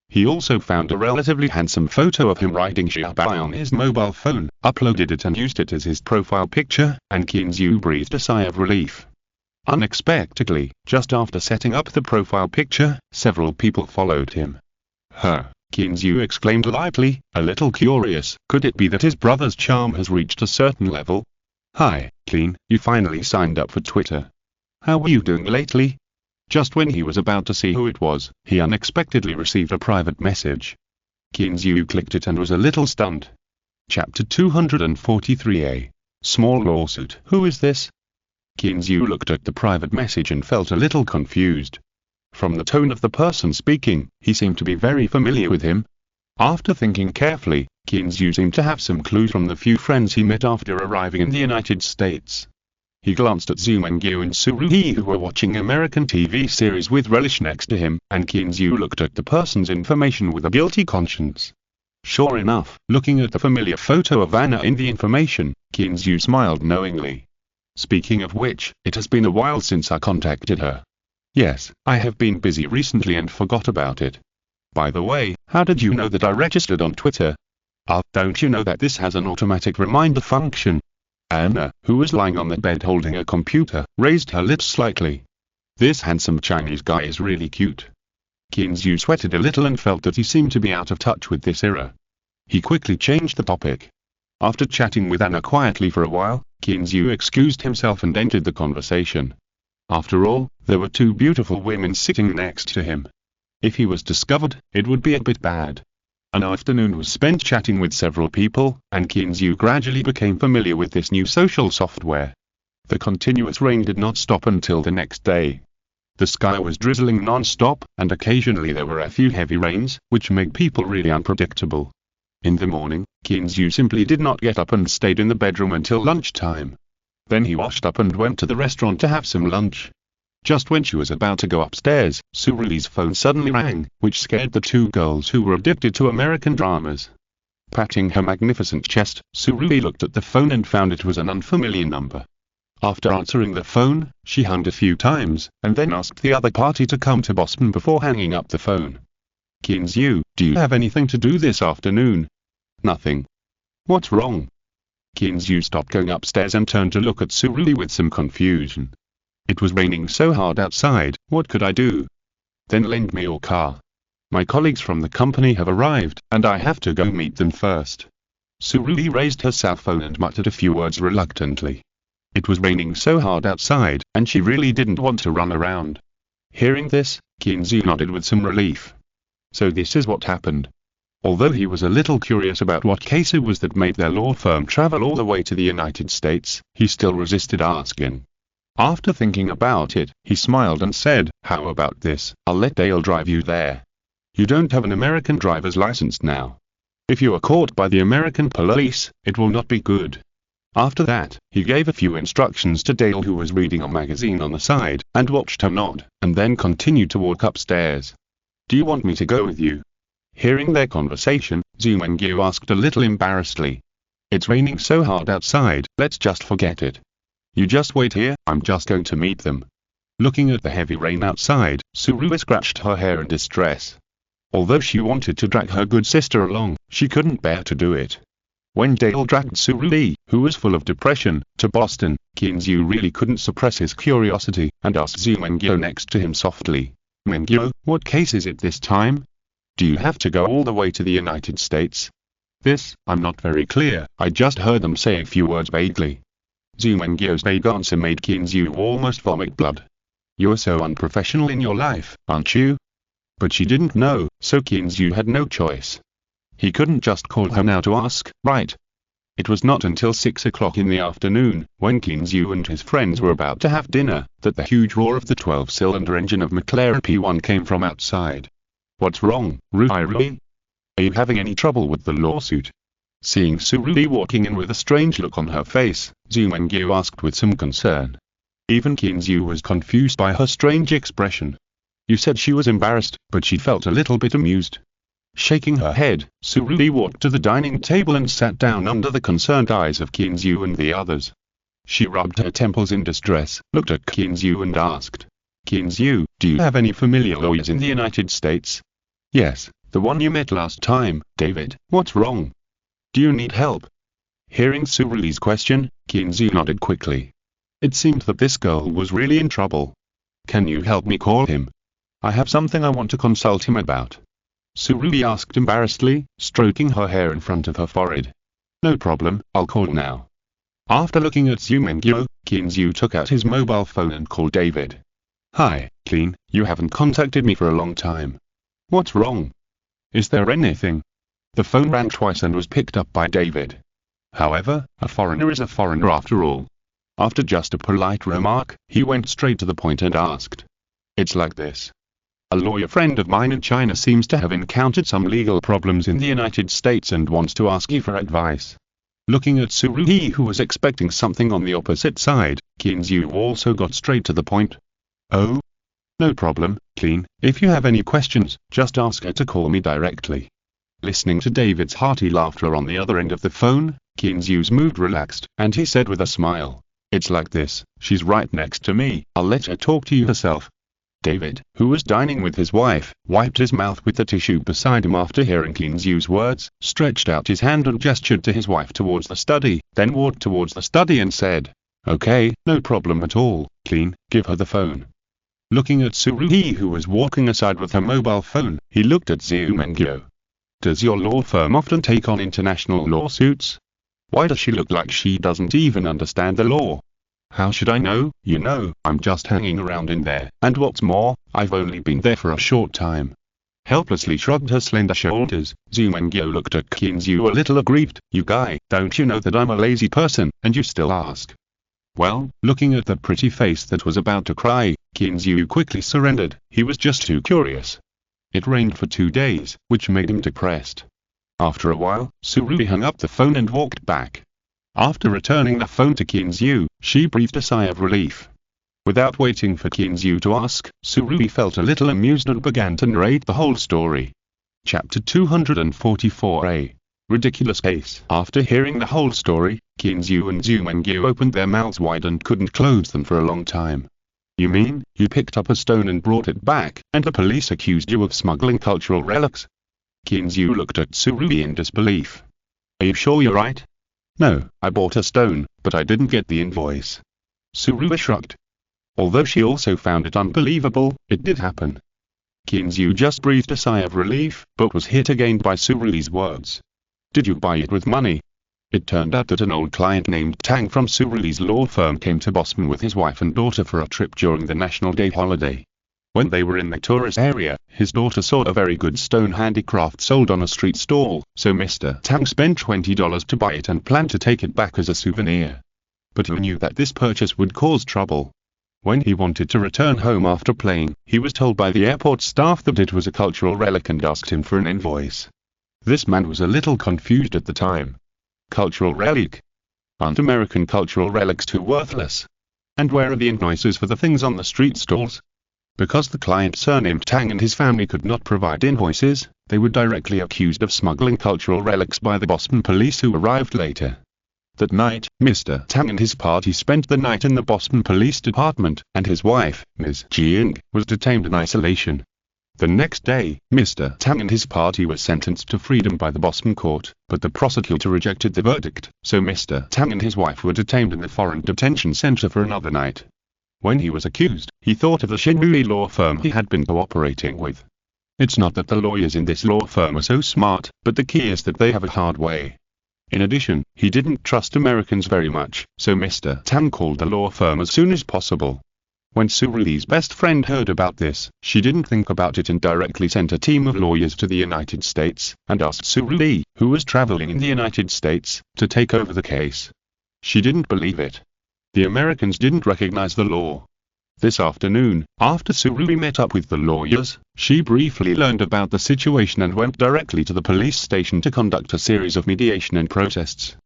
He also found a relatively handsome photo of him riding Xiaobai on his mobile phone, uploaded it and used it as his profile picture, and Qin breathed a sigh of relief. Unexpectedly, just after setting up the profile picture, several people followed him. Qin exclaimed lightly, a little curious, could it be that his brother's charm has reached a certain level? Hi, Qin, you finally signed up for Twitter. How are you doing lately? Just when he was about to see who it was, he unexpectedly received a private message. Qin clicked it and was a little stunned. Chapter 243a. Small lawsuit. Who is this? Qin looked at the private message and felt a little confused. From the tone of the person speaking, he seemed to be very familiar with him. After thinking carefully, Qin seemed to have some clues from the few friends he met after arriving in the United States. He glanced at Zhu Mengyo and Surui who were watching American TV series with relish next to him, and Qin looked at the person's information with a guilty conscience. Sure enough, looking at the familiar photo of Anna in the information, Qin smiled knowingly. Speaking of which, it has been a while since I contacted her. Yes, I have been busy recently and forgot about it. By the way, how did you know that I registered on Twitter? Don't you know that this has an automatic reminder function? Anna, who was lying on the bed holding a computer, raised her lips slightly. This handsome Chinese guy is really cute. Qin sweated a little and felt that he seemed to be out of touch with this era. He quickly changed the topic. After chatting with Anna quietly for a while, Qin excused himself and entered the conversation. After all, there were two beautiful women sitting next to him. If he was discovered, it would be a bit bad. An afternoon was spent chatting with several people, and Qin gradually became familiar with this new social software. The continuous rain did not stop until the next day. The sky was drizzling non-stop, and occasionally there were a few heavy rains, which made people really unpredictable. In the morning, Qin simply did not get up and stayed in the bedroom until lunchtime. Then he washed up and went to the restaurant to have some lunch. Just when she was about to go upstairs, Suruli's phone suddenly rang, which scared the two girls who were addicted to American dramas. Patting her magnificent chest, Suruli looked at the phone and found it was an unfamiliar number. After answering the phone, she hummed a few times, and then asked the other party to come to Boston before hanging up the phone. "Kinzu, do you have anything to do this afternoon?" "Nothing." "What's wrong?" Kinzu stopped going upstairs and turned to look at Suruli with some confusion. "It was raining so hard outside, what could I do?" "Then lend me your car. My colleagues from the company have arrived, and I have to go meet them first." Suruli raised her cell phone and muttered a few words reluctantly. It was raining so hard outside, and she really didn't want to run around. Hearing this, Kinzu nodded with some relief. So this is what happened. Although he was a little curious about what case it was that made their law firm travel all the way to the United States, he still resisted asking. After thinking about it, he smiled and said, "How about this? I'll let Dale drive you there. You don't have an American driver's license now. If you are caught by the American police, it will not be good." After that, he gave a few instructions to Dale, who was reading a magazine on the side, and watched her nod, and then continued to walk upstairs. "Do you want me to go with you?" Hearing their conversation, Zumengyu asked a little embarrassedly. "It's raining so hard outside, let's just forget it. You just wait here, I'm just going to meet them." Looking at the heavy rain outside, Surui scratched her hair in distress. Although she wanted to drag her good sister along, she couldn't bear to do it. When Dale dragged Surui, who was full of depression, to Boston, Kinzu really couldn't suppress his curiosity, and asked Zumengyu next to him softly, "Mengyu, what case is it this time? Do you have to go all the way to the United States?" "This, I'm not very clear, I just heard them say a few words vaguely." Zumengyu's vague answer made Kinzu almost vomit blood. "You're so unprofessional in your life, aren't you?" But she didn't know, so Kinzu had no choice. He couldn't just call her now to ask, right? It was not until 6 o'clock in the afternoon, when Kinzu and his friends were about to have dinner, that the huge roar of the 12-cylinder engine of McLaren P1 came from outside. "What's wrong, Rui? Are you having any trouble with the lawsuit?" Seeing Surui walking in with a strange look on her face, Zumengyu asked with some concern. Even Kinzu was confused by her strange expression. You said she was embarrassed, but she felt a little bit amused. Shaking her head, Surui walked to the dining table and sat down under the concerned eyes of Kinzu and the others. She rubbed her temples in distress, looked at Kinzu and asked, "Kinzu, do you have any familiar lawyers in the United States?" "Yes, the one you met last time, David." "What's wrong? Do you need help?" Hearing Suruli's question, Kinzu nodded quickly. It seemed that this girl was really in trouble. "Can you help me call him? I have something I want to consult him about." Surui asked embarrassedly, stroking her hair in front of her forehead. "No problem, I'll call now." After looking at Zumengyu, Kinzu took out his mobile phone and called David. "Hi, Clean, you haven't contacted me for a long time. What's wrong? Is there anything?" The phone rang twice and was picked up by David. However, a foreigner is a foreigner after all. After just a polite remark, he went straight to the point and asked. "It's like this. A lawyer friend of mine in China seems to have encountered some legal problems in the United States and wants to ask you for advice." Looking at Surui, who was expecting something on the opposite side, Kinzu also got straight to the point. "Oh? No problem, Clean, if you have any questions, just ask her to call me directly." Listening to David's hearty laughter on the other end of the phone, Kinzu's mood relaxed, and he said with a smile, "It's like this, she's right next to me, I'll let her talk to you herself." David, who was dining with his wife, wiped his mouth with the tissue beside him after hearing Kinzu's words, stretched out his hand and gestured to his wife towards the study, then walked towards the study and said, "Okay, no problem at all, Clean, give her the phone." Looking at Surui, who was walking aside with her mobile phone, he looked at Zumengyu. "Does your law firm often take on international lawsuits? Why does she look like she doesn't even understand the law?" "How should I know? You know, I'm just hanging around in there, and what's more, I've only been there for a short time." Helplessly shrugged her slender shoulders, Zumengyu looked at Kinzu a little aggrieved. "You guy, don't you know that I'm a lazy person, and you still ask?" Well, looking at the pretty face that was about to cry, Kinzu quickly surrendered. He was just too curious. It rained for 2 days, which made him depressed. After a while, Surui hung up the phone and walked back. After returning the phone to Kinzu, she breathed a sigh of relief. Without waiting for Kinzu to ask, Surui felt a little amused and began to narrate the whole story. Chapter 244a. Ridiculous Case. After hearing the whole story, Kinzu and Zumengyu opened their mouths wide and couldn't close them for a long time. You mean, you picked up a stone and brought it back, and the police accused you of smuggling cultural relics? Kinzu looked at Surui in disbelief. Are you sure you're right? No, I bought a stone, but I didn't get the invoice. Surui shrugged. Although she also found it unbelievable, it did happen. Kinzu just breathed a sigh of relief, but was hit again by Surui's words. Did you buy it with money? It turned out that an old client named Tang from Surui's law firm came to Boston with his wife and daughter for a trip during the National Day holiday. When they were in the tourist area, his daughter saw a very good stone handicraft sold on a street stall, so Mr. Tang spent $20 to buy it and planned to take it back as a souvenir. But he knew that this purchase would cause trouble. When he wanted to return home after playing, he was told by the airport staff that it was a cultural relic and asked him for an invoice. This man was a little confused at the time. Cultural relic? Aren't American cultural relics too worthless? And where are the invoices for the things on the street stalls? Because the client surnamed Tang and his family could not provide invoices, they were directly accused of smuggling cultural relics by the Boston police who arrived later. That night, Mr. Tang and his party spent the night in the Boston Police Department, and his wife, Ms. Jiang, was detained in isolation. The next day, Mr. Tang and his party were sentenced to freedom by the Boston court, but the prosecutor rejected the verdict, so Mr. Tang and his wife were detained in the foreign detention center for another night. When he was accused, he thought of the Shinui law firm he had been cooperating with. It's not that the lawyers in this law firm are so smart, but the key is that they have a hard way. In addition, he didn't trust Americans very much, so Mr. Tang called the law firm as soon as possible. When Surui's best friend heard about this, she didn't think about it and directly sent a team of lawyers to the United States, and asked Surui, who was traveling in the United States, to take over the case. She didn't believe it. The Americans didn't recognize the law. This afternoon, after Surui met up with the lawyers, she briefly learned about the situation and went directly to the police station to conduct a series of mediation and protests.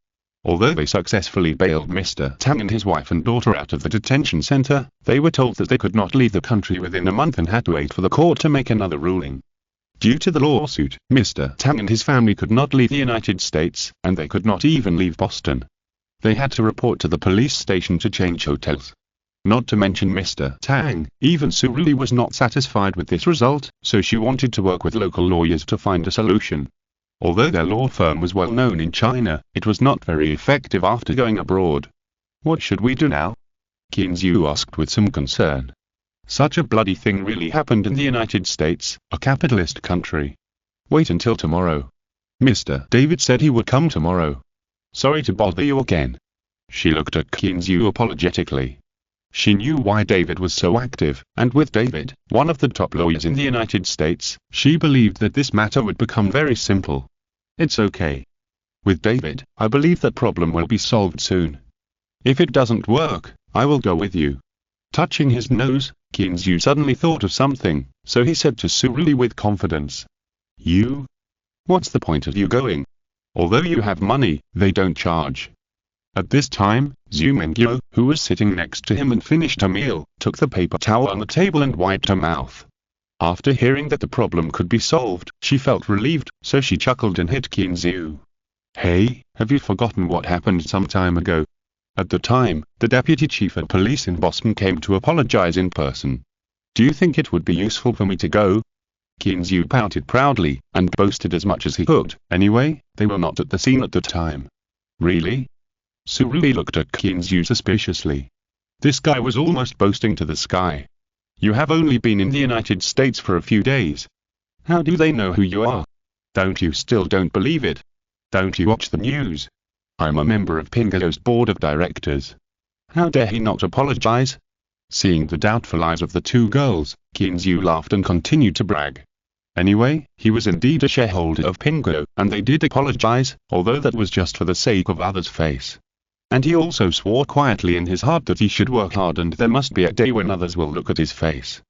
Although they successfully bailed Mr. Tang and his wife and daughter out of the detention center, they were told that they could not leave the country within a month and had to wait for the court to make another ruling. Due to the lawsuit, Mr. Tang and his family could not leave the United States, and they could not even leave Boston. They had to report to the police station to change hotels. Not to mention Mr. Tang, even Surui was not satisfied with this result, so she wanted to work with local lawyers to find a solution. Although their law firm was well known in China, it was not very effective after going abroad. What should we do now? Kinzu asked with some concern. Such a bloody thing really happened in the United States, a capitalist country. Wait until tomorrow. Mr. David said he would come tomorrow. Sorry to bother you again. She looked at Kinzu apologetically. She knew why David was so active, and with David, one of the top lawyers in the United States, she believed that this matter would become very simple. It's okay. With David, I believe that problem will be solved soon. If it doesn't work, I will go with you. Touching his nose, Kinzu suddenly thought of something, so he said to Surui with confidence. You? What's the point of you going? Although you have money, they don't charge. At this time, Zumengyo, who was sitting next to him and finished her meal, took the paper towel on the table and wiped her mouth. After hearing that the problem could be solved, she felt relieved, so she chuckled and hit Kinzu. Hey, have you forgotten what happened some time ago? At the time, the deputy chief of police in Boston came to apologize in person. Do you think it would be useful for me to go? Kinzu pouted proudly, and boasted as much as he could. Anyway, they were not at the scene at the time. Really? Surui looked at Kinzu suspiciously. This guy was almost boasting to the sky. You have only been in the United States for a few days. How do they know who you are? Don't you still don't believe it? Don't you watch the news? I'm a member of Pingo's board of directors. How dare he not apologize? Seeing the doubtful eyes of the two girls, Kinzu laughed and continued to brag. Anyway, he was indeed a shareholder of Pingo, and they did apologize, although that was just for the sake of others' face. And he also swore quietly in his heart that he should work hard and there must be a day when others will look at his face.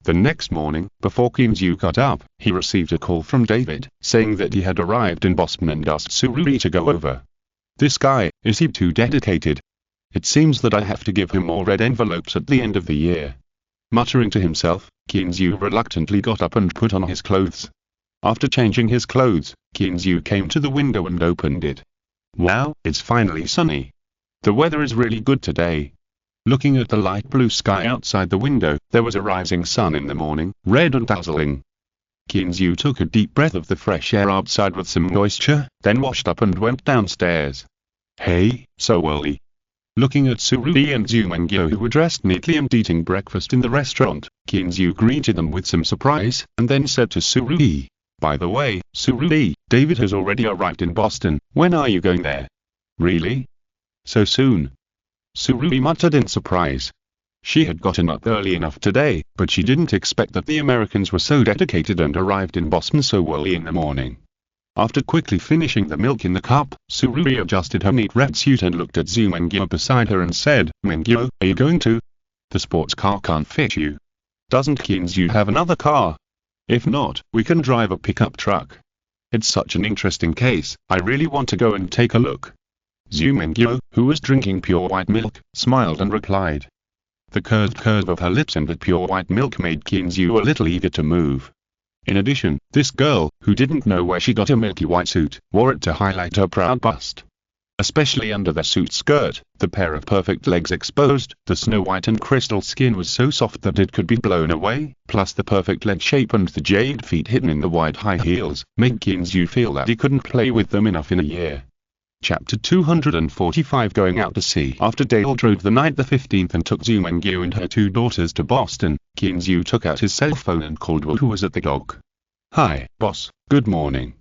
The next morning, before Kinzu got up, he received a call from David, saying that he had arrived in Boston and asked Surui to go over. This guy, is he too dedicated? It seems that I have to give him more red envelopes at the end of the year. Muttering to himself, Kinzu reluctantly got up and put on his clothes. After changing his clothes, Kinzu came to the window and opened it. Wow, it's finally sunny. The weather is really good today. Looking at the light blue sky outside the window, there was a rising sun in the morning, red and dazzling. Kinzu took a deep breath of the fresh air outside with some moisture, then washed up and went downstairs. Hey, so early. Looking at Surui and Zumengyo, who were dressed neatly and eating breakfast in the restaurant, Kinzu greeted them with some surprise, and then said to Surui, "By the way, Surui, David has already arrived in Boston. When are you going there?" "Really? So soon?" Surui muttered in surprise. She had gotten up early enough today, but she didn't expect that the Americans were so dedicated and arrived in Boston so early in the morning. After quickly finishing the milk in the cup, Surui adjusted her neat red suit and looked at Zumengyo beside her and said, "Mengyo, are you going to? The sports car can't fit you. Doesn't Kinzu have another car? If not, we can drive a pickup truck. It's such an interesting case, I really want to go and take a look." Zumengyo, who was drinking pure white milk, smiled and replied. The curve of her lips and the pure white milk made Kinzu a little eager to move. In addition, this girl, who didn't know where she got a milky white suit, wore it to highlight her proud bust. Especially under the suit skirt, the pair of perfect legs exposed, the snow white and crystal skin was so soft that it could be blown away, plus the perfect leg shape and the jade feet hidden in the wide high heels, made Kinzu feel that he couldn't play with them enough in a year. Chapter 245 Going out to sea. After Dale drove the night the 15th and took Zumengyo and her two daughters to Boston, Kinzu took out his cell phone and called Will, who was at the dock. "Hi, boss, good morning."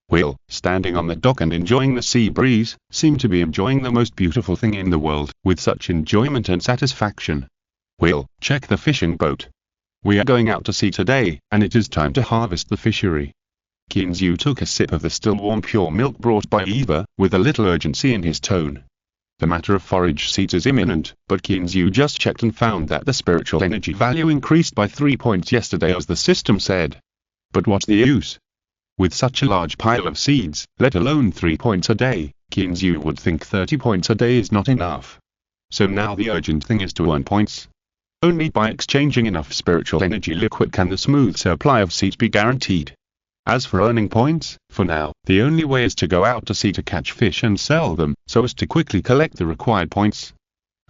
Will, standing on the dock and enjoying the sea breeze, seemed to be enjoying the most beautiful thing in the world, with such enjoyment and satisfaction. "Will, check the fishing boat. We are going out to sea today, and it is time to harvest the fishery." Kinzu took a sip of the still warm pure milk brought by Eva, with a little urgency in his tone. The matter of forage seeds is imminent, but Kinzu just checked and found that the spiritual energy value increased by 3 points yesterday as the system said. But what's the use? With such a large pile of seeds, let alone 3 points a day, Kinzu would think 30 points a day is not enough. So now the urgent thing is to earn points. Only by exchanging enough spiritual energy liquid can the smooth supply of seeds be guaranteed. As for earning points, for now, the only way is to go out to sea to catch fish and sell them, so as to quickly collect the required points.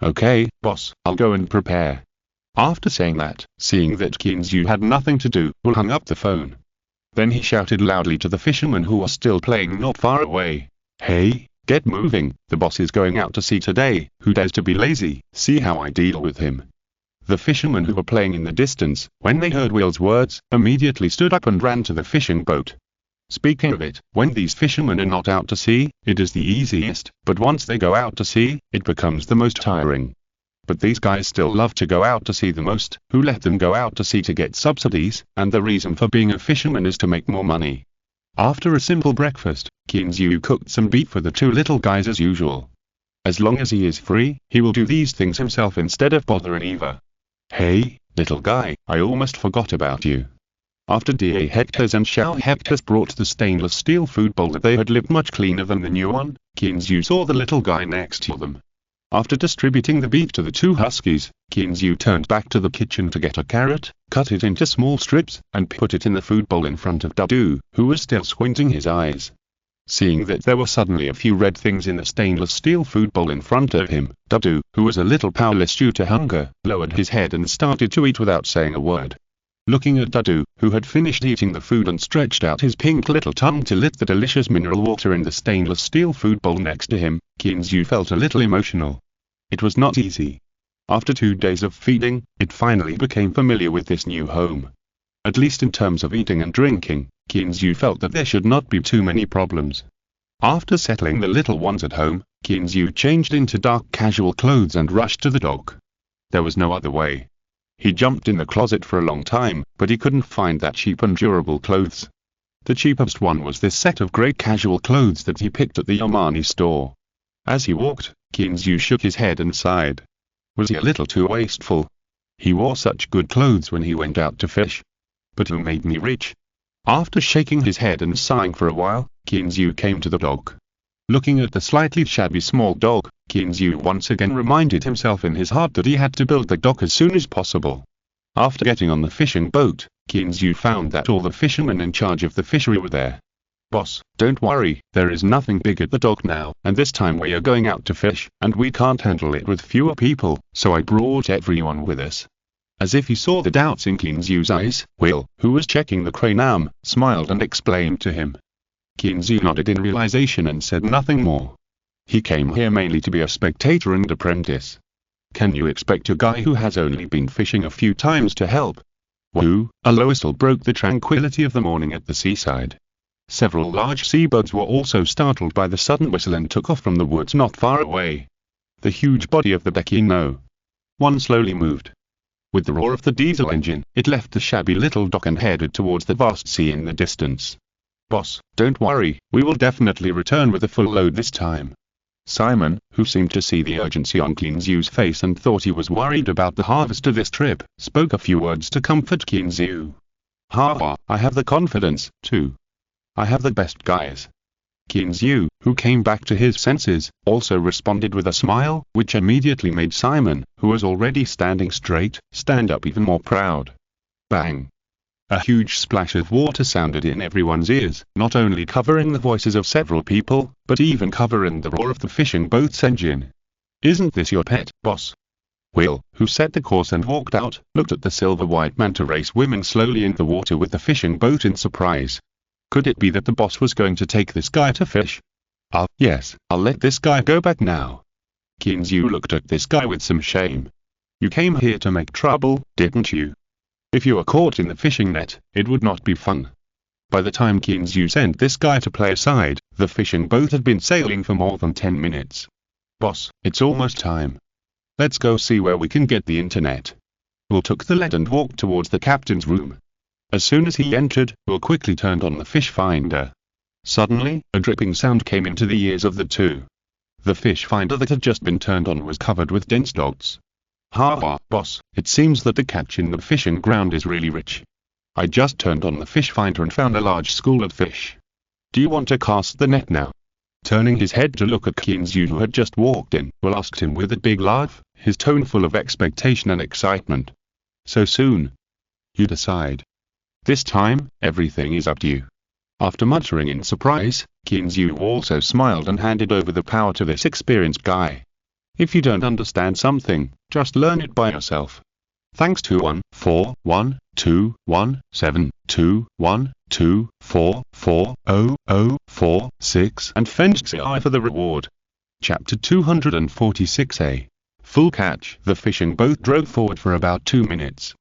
"Okay, boss, I'll go and prepare." After saying that, seeing that Kinzu had nothing to do, Will hung up the phone. Then he shouted loudly to the fishermen who were still playing not far away, "Hey, get moving, the boss is going out to sea today, who dares to be lazy, see how I deal with him." The fishermen who were playing in the distance, when they heard Will's words, immediately stood up and ran to the fishing boat. Speaking of it, when these fishermen are not out to sea, it is the easiest, but once they go out to sea, it becomes the most tiring. But these guys still love to go out to sea the most. Who let them go out to sea to get subsidies, and the reason for being a fisherman is to make more money. After a simple breakfast, Kinzu cooked some beef for the two little guys as usual. As long as he is free, he will do these things himself instead of bothering Eva. "Hey, little guy, I almost forgot about you." After Da Hectors and Xiao Hectors brought the stainless steel food bowl that they had lived much cleaner than the new one, Kinzu saw the little guy next to them. After distributing the beef to the two huskies, Kinzu turned back to the kitchen to get a carrot, cut it into small strips, and put it in the food bowl in front of Dudu, who was still squinting his eyes. Seeing that there were suddenly a few red things in the stainless steel food bowl in front of him, Dudu, who was a little powerless due to hunger, lowered his head and started to eat without saying a word. Looking at Dudu, who had finished eating the food and stretched out his pink little tongue to lick the delicious mineral water in the stainless steel food bowl next to him, Kinzu felt a little emotional. It was not easy. After 2 days of feeding, it finally became familiar with this new home. At least in terms of eating and drinking, Kinzu felt that there should not be too many problems. After settling the little ones at home, Kinzu changed into dark casual clothes and rushed to the dock. There was no other way. He jumped in the closet for a long time, but he couldn't find that cheap and durable clothes. The cheapest one was this set of grey casual clothes that he picked at the Armani store. As he walked, Kinzu shook his head and sighed. Was he a little too wasteful? He wore such good clothes when he went out to fish. But who made me rich? After shaking his head and sighing for a while, Kinzu came to the dock. Looking at the slightly shabby small dog, Qin once again reminded himself in his heart that he had to build the dock as soon as possible. After getting on the fishing boat, Qin found that all the fishermen in charge of the fishery were there. "Boss, don't worry, there is nothing big at the dock now, and this time we are going out to fish, and we can't handle it with fewer people, so I brought everyone with us." As if he saw the doubts in Qin's eyes, Will, who was checking the crane arm, smiled and explained to him. Qin nodded in realization and said nothing more. He came here mainly to be a spectator and apprentice. Can you expect a guy who has only been fishing a few times to help? Whoo! A low whistle broke the tranquility of the morning at the seaside. Several large seabirds were also startled by the sudden whistle and took off from the woods not far away. The huge body of the Beckino one slowly moved. With the roar of the diesel engine, it left the shabby little dock and headed towards the vast sea in the distance. "Boss, don't worry, we will definitely return with a full load this time." Simon, who seemed to see the urgency on Qin's face and thought he was worried about the harvest of this trip, spoke a few words to comfort Qin. "Ha, I have the confidence, too. I have the best guys." Qin, who came back to his senses, also responded with a smile, which immediately made Simon, who was already standing straight, stand up even more proud. Bang! A huge splash of water sounded in everyone's ears, not only covering the voices of several people, but even covering the roar of the fishing boat's engine. "Isn't this your pet, boss?" Will, who set the course and walked out, looked at the silver-white manta ray swimming slowly in the water with the fishing boat in surprise. Could it be that the boss was going to take this guy to fish? Yes, I'll let this guy go back now." Qin looked at this guy with some shame. "You came here to make trouble, didn't you? If you were caught in the fishing net, it would not be fun." By the time Qin sent this guy to play aside, the fishing boat had been sailing for more than 10 minutes. "Boss, it's almost time. Let's go see where we can get the internet." Will took the lead and walked towards the captain's room. As soon as he entered, Will quickly turned on the fish finder. Suddenly, a dripping sound came into the ears of the two. The fish finder that had just been turned on was covered with dense dots. "Ha, boss, it seems that the catch in the fishing ground is really rich. I just turned on the fish finder and found a large school of fish. Do you want to cast the net now?" Turning his head to look at Qin, who had just walked in, Will asked him with a big laugh, his tone full of expectation and excitement. "So soon? You decide. This time, everything is up to you." After muttering in surprise, Qin also smiled and handed over the power to this experienced guy. "If you don't understand something, just learn it by yourself. Thanks to 141212124400046 and Fenxi for the reward." Chapter 246a. Full catch. The fishing boat drove forward for about 2 minutes.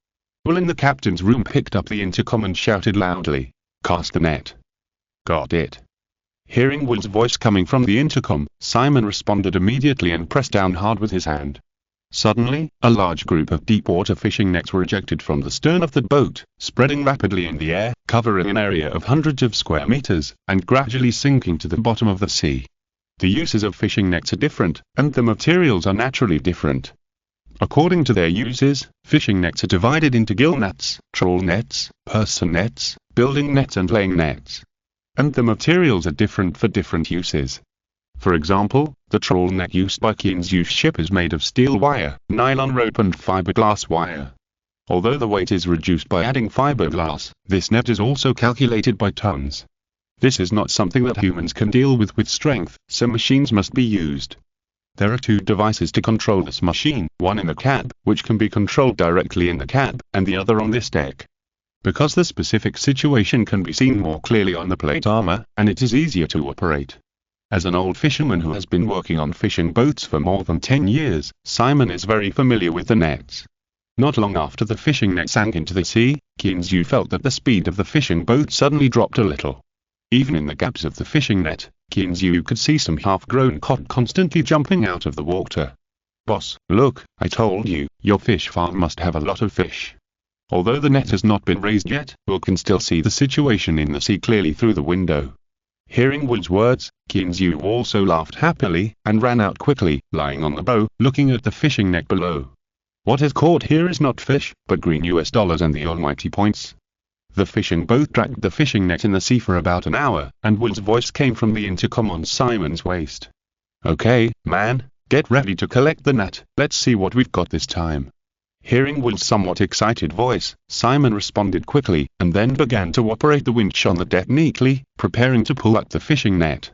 Will in the captain's room picked up the intercom and shouted loudly, "Cast the net." "Got it." Hearing Will's voice coming from the intercom, Simon responded immediately and pressed down hard with his hand. Suddenly, a large group of deep-water fishing nets were ejected from the stern of the boat, spreading rapidly in the air, covering an area of hundreds of square meters, and gradually sinking to the bottom of the sea. The uses of fishing nets are different, and the materials are naturally different. According to their uses, fishing nets are divided into gill nets, trawl nets, person nets, building nets and laying nets. And the materials are different for different uses. For example, the trawl net used by Qin's ship is made of steel wire, nylon rope and fiberglass wire. Although the weight is reduced by adding fiberglass, this net is also calculated by tons. This is not something that humans can deal with strength, so machines must be used. There are 2 devices to control this machine, one in the cab, which can be controlled directly in the cab, and the other on this deck. Because the specific situation can be seen more clearly on the plate armor, and it is easier to operate. As an old fisherman who has been working on fishing boats for more than 10 years, Simon is very familiar with the nets. Not long after the fishing net sank into the sea, Qin felt that the speed of the fishing boat suddenly dropped a little. Even in the gaps of the fishing net, Qin could see some half-grown cod constantly jumping out of the water. "Boss, look, I told you, your fish farm must have a lot of fish." Although the net has not been raised yet, Will can still see the situation in the sea clearly through the window. Hearing Will's words, Qin also laughed happily, and ran out quickly, lying on the bow, looking at the fishing net below. What is caught here is not fish, but green US dollars and the almighty points. The fishing boat dragged the fishing net in the sea for about an hour, and Will's voice came from the intercom on Simon's waist. "Okay, man, get ready to collect the net, let's see what we've got this time." Hearing Will's somewhat excited voice, Simon responded quickly, and then began to operate the winch on the deck neatly, preparing to pull up the fishing net.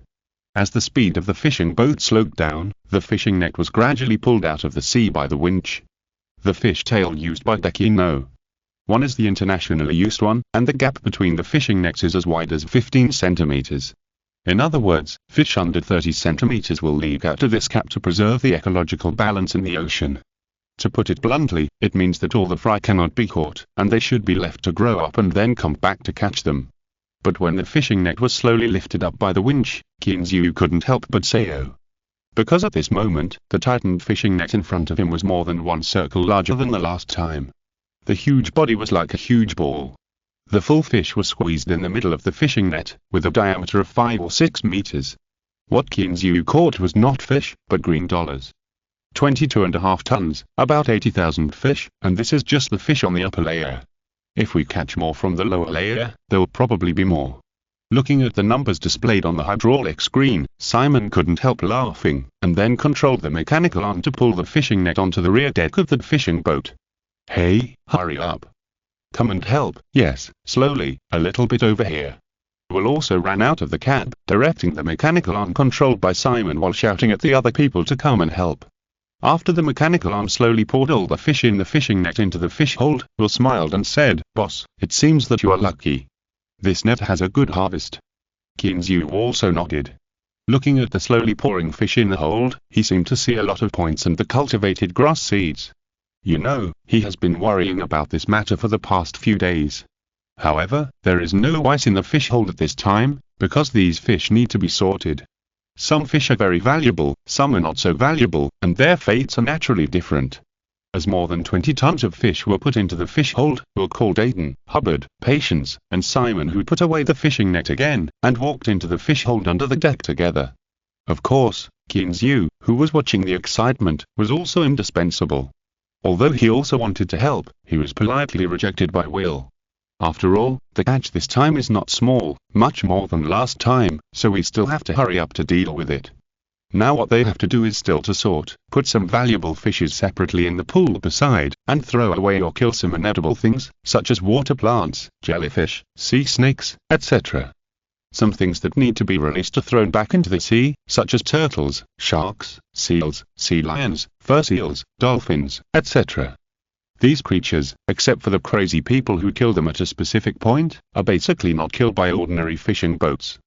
As the speed of the fishing boat slowed down, the fishing net was gradually pulled out of the sea by the winch. The fish tail used by Tycoon one is the internationally used one, and the gap between the fishing nets is as wide as 15 centimeters. In other words, fish under 30 centimeters will leak out of this cap to preserve the ecological balance in the ocean. To put it bluntly, it means that all the fry cannot be caught, and they should be left to grow up and then come back to catch them. But when the fishing net was slowly lifted up by the winch, Kinzu couldn't help but say oh. Because at this moment, the tightened fishing net in front of him was more than one circle larger than the last time. The huge body was like a huge ball. The full fish was squeezed in the middle of the fishing net, with a diameter of 5 or 6 meters. What Kinzu caught was not fish, but green dollars. 22.5 tons, about 80,000 fish, and this is just the fish on the upper layer. If we catch more from the lower layer, there will probably be more. Looking at the numbers displayed on the hydraulic screen, Simon couldn't help laughing, and then controlled the mechanical arm to pull the fishing net onto the rear deck of the fishing boat. "Hey, hurry up. Come and help." "Yes, slowly, a little bit over here." Will also ran out of the cab, directing the mechanical arm controlled by Simon while shouting at the other people to come and help. After the mechanical arm slowly poured all the fish in the fishing net into the fish hold, Will smiled and said, "Boss, it seems that you are lucky. This net has a good harvest." Kinzu also nodded. Looking at the slowly pouring fish in the hold, he seemed to see a lot of points and the cultivated grass seeds. You know, he has been worrying about this matter for the past few days. However, there is no ice in the fish hold at this time, because these fish need to be sorted. Some fish are very valuable, some are not so valuable, and their fates are naturally different. As more than 20 tons of fish were put into the fish hold, Will called Aiden, Hubbard, Patience, and Simon, who put away the fishing net again, and walked into the fish hold under the deck together. Of course, Kinzu, who was watching the excitement, was also indispensable. Although he also wanted to help, he was politely rejected by Will. After all, the catch this time is not small, much more than last time, so we still have to hurry up to deal with it. Now what they have to do is still to sort, put some valuable fishes separately in the pool beside, and throw away or kill some inedible things, such as water plants, jellyfish, sea snakes, etc. Some things that need to be released are thrown back into the sea, such as turtles, sharks, seals, sea lions, fur seals, dolphins, etc. These creatures, except for the crazy people who kill them at a specific point, are basically not killed by ordinary fishing boats.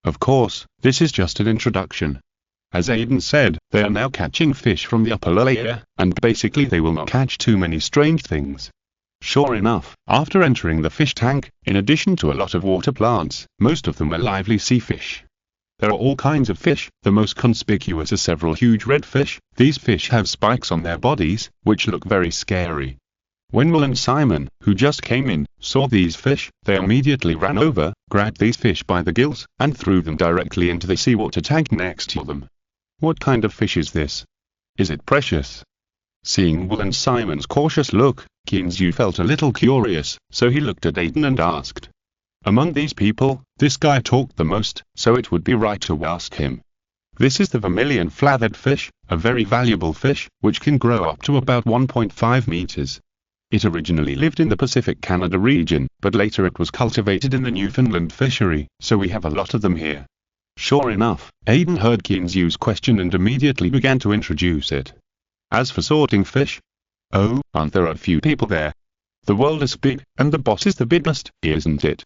Of course, this is just an introduction. As Aiden said, they are now catching fish from the upper layer, and basically they will not catch too many strange things. Sure enough, after entering the fish tank, in addition to a lot of water plants, most of them are lively sea fish. There are all kinds of fish, the most conspicuous are several huge red fish. These fish have spikes on their bodies, which look very scary. When Will and Simon, who just came in, saw these fish, they immediately ran over, grabbed these fish by the gills, and threw them directly into the seawater tank next to them. What kind of fish is this? Is it precious? Seeing Will and Simon's cautious look, Kinzu felt a little curious, so he looked at Aiden and asked. Among these people, this guy talked the most, so it would be right to ask him. This is the vermilion flathead fish, a very valuable fish, which can grow up to about 1.5 meters. It originally lived in the Pacific Canada region, but later it was cultivated in the Newfoundland fishery, so we have a lot of them here. Sure enough, Aiden heard Kinzu's question and immediately began to introduce it. As for sorting fish, oh, aren't there a few people there? The world is big, and the boss is the biggest, isn't it?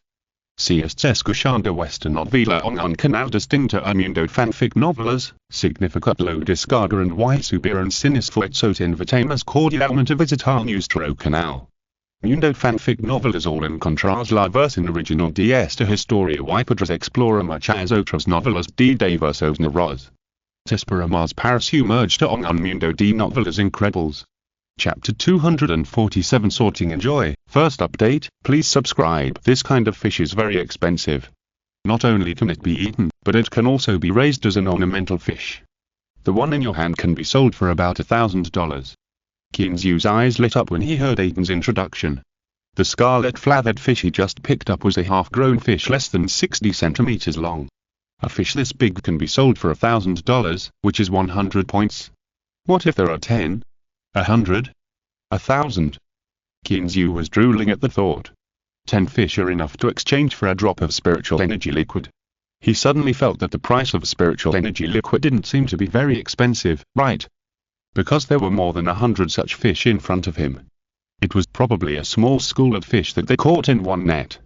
Si est escuchando esta novela en un canal distinto a mundo fanfic novelas, significat lo descarga and y subir en sinis fuerzos invitamos cordialmente a visitar nuestro canal. Mundo fanfic novelas all encontrar la versión original de esta historia y podrás explorar muchas otras novelas de diversos narradores. Te esperamos para sumergirte en un mundo de novelas increíbles. Chapter 247 Sorting Enjoy. First update, please subscribe. This kind of fish is very expensive. Not only can it be eaten, but it can also be raised as an ornamental fish. The one in your hand can be sold for about $1,000. Kinzu's eyes lit up when he heard Aiden's introduction. The scarlet flathead fish he just picked up was a half-grown fish less than 60 centimeters long. A fish this big can be sold for $1,000, which is 100 points. What if there are 10? 100? 1,000? Kinzu was drooling at the thought. 10 fish are enough to exchange for a drop of spiritual energy liquid. He suddenly felt that the price of spiritual energy liquid didn't seem to be very expensive, right? Because there were more than 100 such fish in front of him. It was probably a small school of fish that they caught in one net.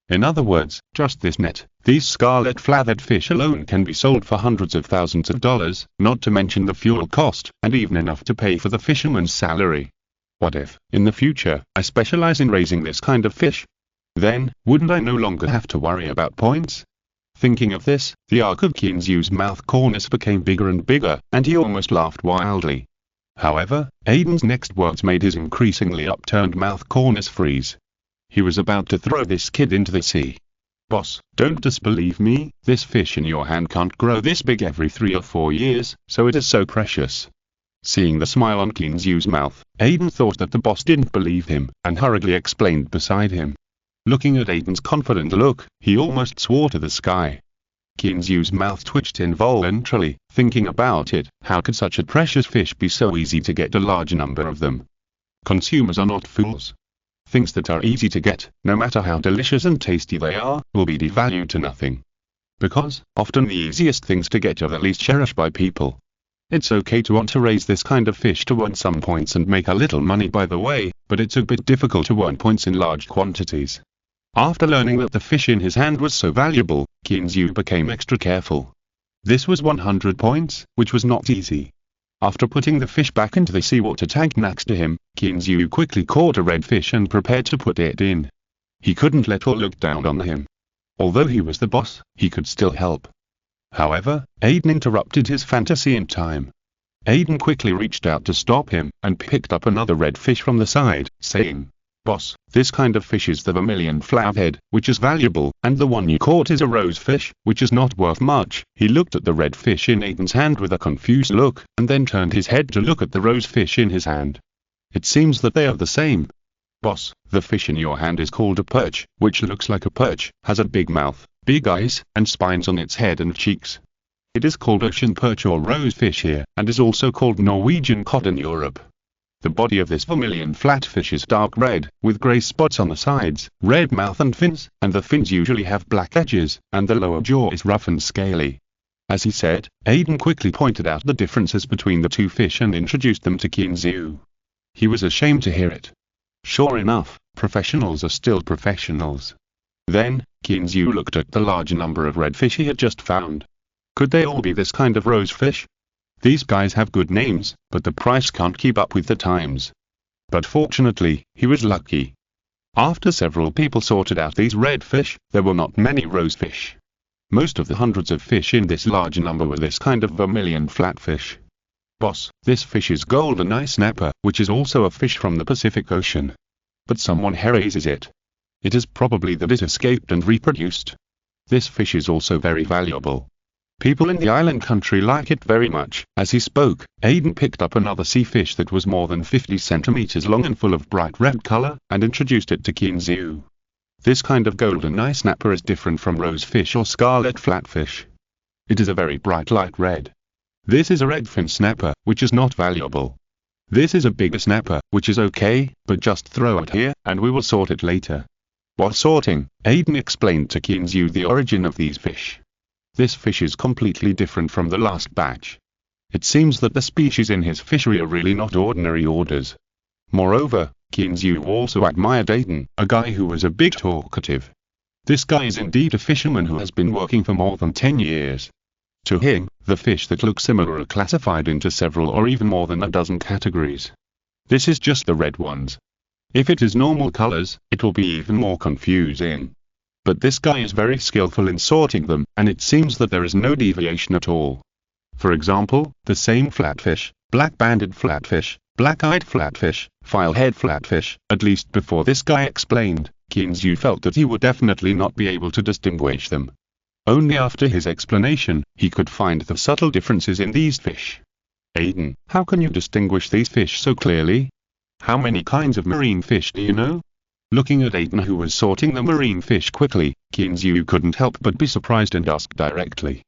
In other words, just this net, these scarlet flathead fish alone can be sold for hundreds of thousands of dollars, not to mention the fuel cost, and even enough to pay for the fisherman's salary. What if, in the future, I specialize in raising this kind of fish? Then, wouldn't I no longer have to worry about points? Thinking of this, the arc of Kinzu's mouth corners became bigger and bigger, and he almost laughed wildly. However, Aiden's next words made his increasingly upturned mouth corners freeze. He was about to throw this kid into the sea. Boss, don't disbelieve me, this fish in your hand can't grow this big every 3 or 4 years, so it is so precious. Seeing the smile on Kinzu's mouth, Aiden thought that the boss didn't believe him, and hurriedly explained beside him. Looking at Aiden's confident look, he almost swore to the sky. Kinzu's mouth twitched involuntarily, thinking about it, how could such a precious fish be so easy to get a large number of them? Consumers are not fools. Things that are easy to get, no matter how delicious and tasty they are, will be devalued to nothing. Because, often the easiest things to get are the least cherished by people. It's okay to want to raise this kind of fish to earn some points and make a little money by the way, but it's a bit difficult to earn points in large quantities. After learning that the fish in his hand was so valuable, Kinzu became extra careful. This was 100 points, which was not easy. After putting the fish back into the seawater tank next to him, Kinzu quickly caught a red fish and prepared to put it in. He couldn't let all look down on him. Although he was the boss, he could still help. However, Aiden interrupted his fantasy in time. Aiden quickly reached out to stop him, and picked up another red fish from the side, saying, "Boss, this kind of fish is the vermilion flathead, which is valuable, and the one you caught is a rose fish, which is not worth much." He looked at the red fish in Aiden's hand with a confused look, and then turned his head to look at the rose fish in his hand. It seems that they are the same. Boss, the fish in your hand is called a perch, which looks like a perch, has a big mouth, big eyes, and spines on its head and cheeks. It is called ocean perch or rose fish here, and is also called Norwegian cod in Europe. The body of this vermilion flatfish is dark red, with grey spots on the sides, red mouth and fins, and the fins usually have black edges, and the lower jaw is rough and scaly. As he said, Aiden quickly pointed out the differences between the two fish and introduced them to Kinzu. He was ashamed to hear it. Sure enough, professionals are still professionals. Then, Kinzu looked at the large number of red fish he had just found. Could they all be this kind of rose fish? These guys have good names, but the price can't keep up with the times. But fortunately, he was lucky. After several people sorted out these red fish, there were not many rose fish. Most of the hundreds of fish in this large number were this kind of vermilion flatfish. Boss, this fish is golden eye snapper, which is also a fish from the Pacific Ocean. But someone raises it. It is probably that it escaped and reproduced. This fish is also very valuable. People in the island country like it very much. As he spoke, Aiden picked up another sea fish that was more than 50 centimeters long and full of bright red color, and introduced it to Kinzu. This kind of golden eye snapper is different from rose fish or scarlet flatfish. It is a very bright light red. This is a redfin snapper, which is not valuable. This is a bigger snapper, which is okay, but just throw it here, and we will sort it later. While sorting, Aiden explained to Kinzu the origin of these fish. This fish is completely different from the last batch. It seems that the species in his fishery are really not ordinary orders. Moreover, Kinzu also admired Aiden, a guy who was a bit talkative. This guy is indeed a fisherman who has been working for more than 10 years. To him, the fish that look similar are classified into several or even more than a dozen categories. This is just the red ones. If it is normal colors, it will be even more confusing. But this guy is very skillful in sorting them, and it seems that there is no deviation at all. For example, the same flatfish, black-banded flatfish, black-eyed flatfish, file-head flatfish, at least before this guy explained, Kinzu felt that he would definitely not be able to distinguish them. Only after his explanation, he could find the subtle differences in these fish. Aiden, how can you distinguish these fish so clearly? How many kinds of marine fish do you know? Looking at Aiden, who was sorting the marine fish quickly, Kinzu couldn't help but be surprised and asked directly.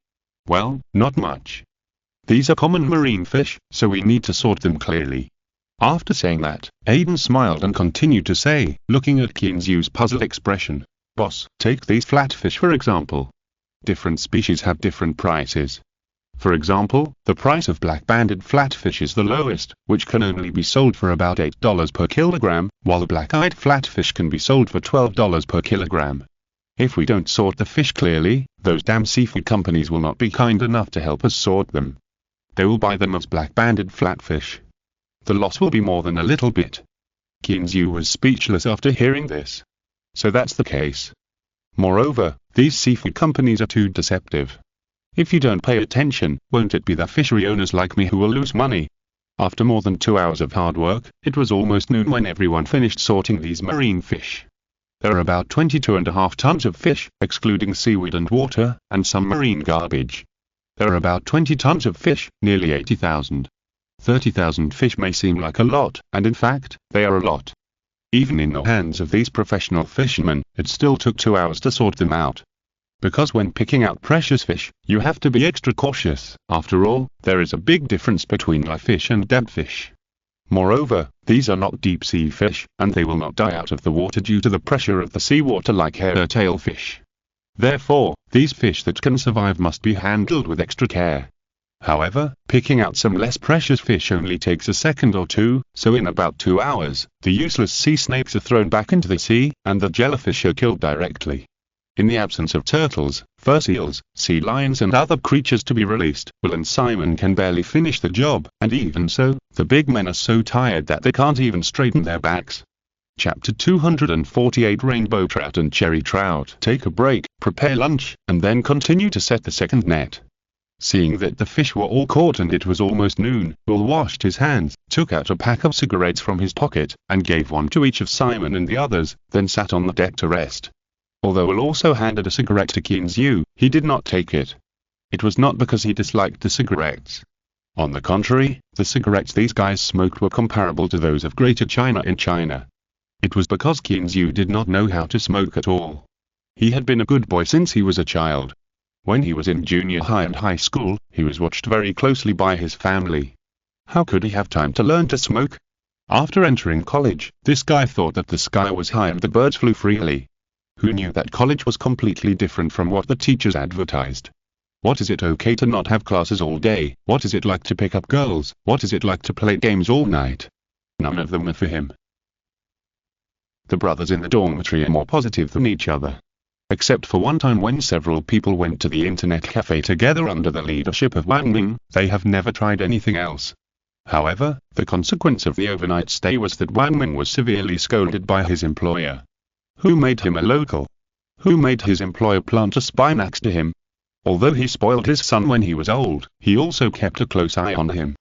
Well, not much. These are common marine fish, so we need to sort them clearly. After saying that, Aiden smiled and continued to say, looking at Kinzu's puzzled expression. Boss, take these flatfish for example. Different species have different prices. For example, the price of black-banded flatfish is the lowest, which can only be sold for about $8 per kilogram, while the black-eyed flatfish can be sold for $12 per kilogram. If we don't sort the fish clearly, those damn seafood companies will not be kind enough to help us sort them. They will buy them as black-banded flatfish. The loss will be more than a little bit. Kinzu was speechless after hearing this. So that's the case. Moreover, these seafood companies are too deceptive. If you don't pay attention, won't it be the fishery owners like me who will lose money? After more than 2 hours of hard work, it was almost noon when everyone finished sorting these marine fish. There are about 22.5 tons of fish, excluding seaweed and water, and some marine garbage. There are about 20 tons of fish, nearly 80,000. 30,000 fish may seem like a lot, and in fact, they are a lot. Even in the hands of these professional fishermen, it still took 2 hours to sort them out. Because when picking out precious fish, you have to be extra cautious. After all, there is a big difference between live fish and dead fish. Moreover, these are not deep-sea fish, and they will not die out of the water due to the pressure of the seawater like hair-tail fish. Therefore, these fish that can survive must be handled with extra care. However, picking out some less precious fish only takes a second or two, so in about 2 hours, the useless sea snakes are thrown back into the sea, and the jellyfish are killed directly. In the absence of turtles, fur seals, sea lions and other creatures to be released, Will and Simon can barely finish the job, and even so, the big men are so tired that they can't even straighten their backs. Chapter 248 Rainbow Trout and Cherry Trout. Take a break, prepare lunch, and then continue to set the second net. Seeing that the fish were all caught and it was almost noon, Will washed his hands, took out a pack of cigarettes from his pocket, and gave one to each of Simon and the others, then sat on the deck to rest. Although Will also handed a cigarette to Kinzu, he did not take it. It was not because he disliked the cigarettes. On the contrary, the cigarettes these guys smoked were comparable to those of Greater China in China. It was because Kinzu did not know how to smoke at all. He had been a good boy since he was a child. When he was in junior high and high school, he was watched very closely by his family. How could he have time to learn to smoke? After entering college, this guy thought that the sky was high and the birds flew freely. Who knew that college was completely different from what the teachers advertised? What is it okay to not have classes all day? What is it like to pick up girls? What is it like to play games all night? None of them were for him. The brothers in the dormitory are more positive than each other. Except for one time when several people went to the internet cafe together under the leadership of Wang Ming, they have never tried anything else. However, the consequence of the overnight stay was that Wang Ming was severely scolded by his employer. Who made him a local? Who made his employer plant a spy next to him? Although he spoiled his son when he was old, he also kept a close eye on him.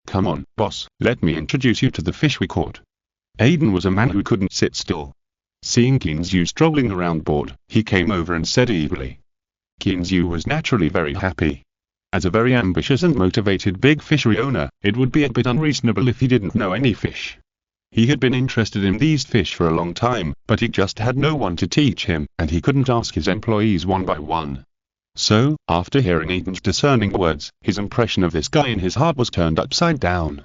Come on, boss, let me introduce you to the fish we caught. Aiden was a man who couldn't sit still. Seeing Kinzu strolling around bored, he came over and said eagerly. Kinzu was naturally very happy. As a very ambitious and motivated big fishery owner, it would be a bit unreasonable if he didn't know any fish. He had been interested in these fish for a long time, but he just had no one to teach him, and he couldn't ask his employees one by one. So, after hearing Aiden's discerning words, his impression of this guy in his heart was turned upside down.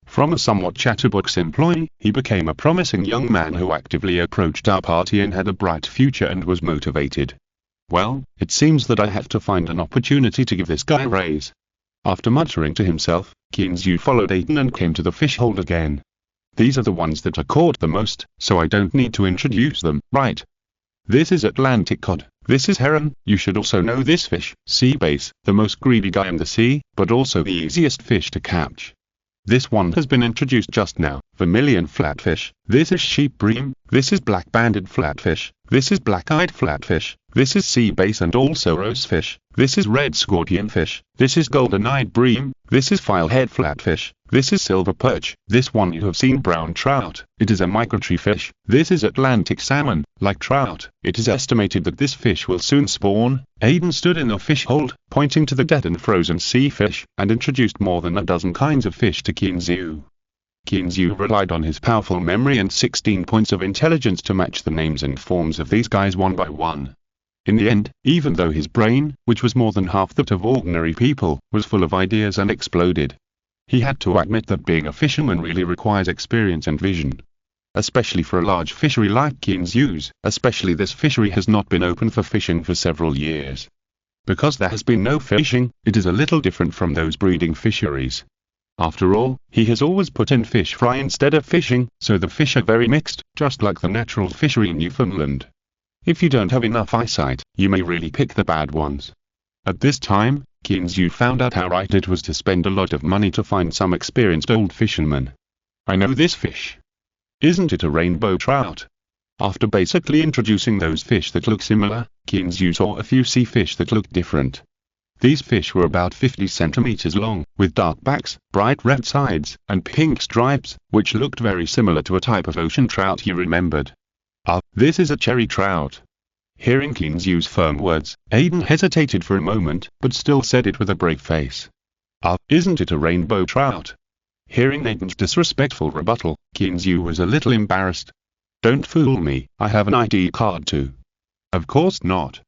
From a somewhat chatterbox employee, he became a promising young man who actively approached our party and had a bright future and was motivated. Well, it seems that I have to find an opportunity to give this guy a raise. After muttering to himself, Kinzu followed Aiden and came to the fish hold again. These are the ones that are caught the most, so I don't need to introduce them, right? This is Atlantic cod, this is heron, you should also know this fish, sea bass, the most greedy guy in the sea, but also the easiest fish to catch. This one has been introduced just now, vermilion flatfish, this is sheep bream, this is black-banded flatfish, this is black-eyed flatfish, this is sea bass and also rosefish, this is red scorpionfish, this is golden-eyed bream, this is filehead flatfish, this is silver perch, this one you have seen brown trout, it is a migratory fish, this is Atlantic salmon, like trout, it is estimated that this fish will soon spawn. Aiden stood in the fish hold, pointing to the dead and frozen sea fish, and introduced more than a dozen kinds of fish to Kinzu. Kinzu relied on his powerful memory and 16 points of intelligence to match the names and forms of these guys one by one. In the end, even though his brain, which was more than half that of ordinary people, was full of ideas and exploded, he had to admit that being a fisherman really requires experience and vision. Especially for a large fishery like Kinzu's, especially this fishery has not been open for fishing for several years. Because there has been no fishing, it is a little different from those breeding fisheries. After all, he has always put in fish fry instead of fishing, so the fish are very mixed, just like the natural fishery in Newfoundland. If you don't have enough eyesight, you may really pick the bad ones. At this time, Kinzu found out how right it was to spend a lot of money to find some experienced old fisherman. I know this fish. Isn't it a rainbow trout? After basically introducing those fish that look similar, Kinzu saw a few sea fish that looked different. These fish were about 50 centimeters long, with dark backs, bright red sides, and pink stripes, which looked very similar to a type of ocean trout he remembered. Ah, this is a cherry trout. Hearing Kinzu's firm words, Aiden hesitated for a moment, but still said it with a brave face. Ah, isn't it a rainbow trout? Hearing Aiden's disrespectful rebuttal, Kinzu was a little embarrassed. Don't fool me, I have an ID card too. Of course not.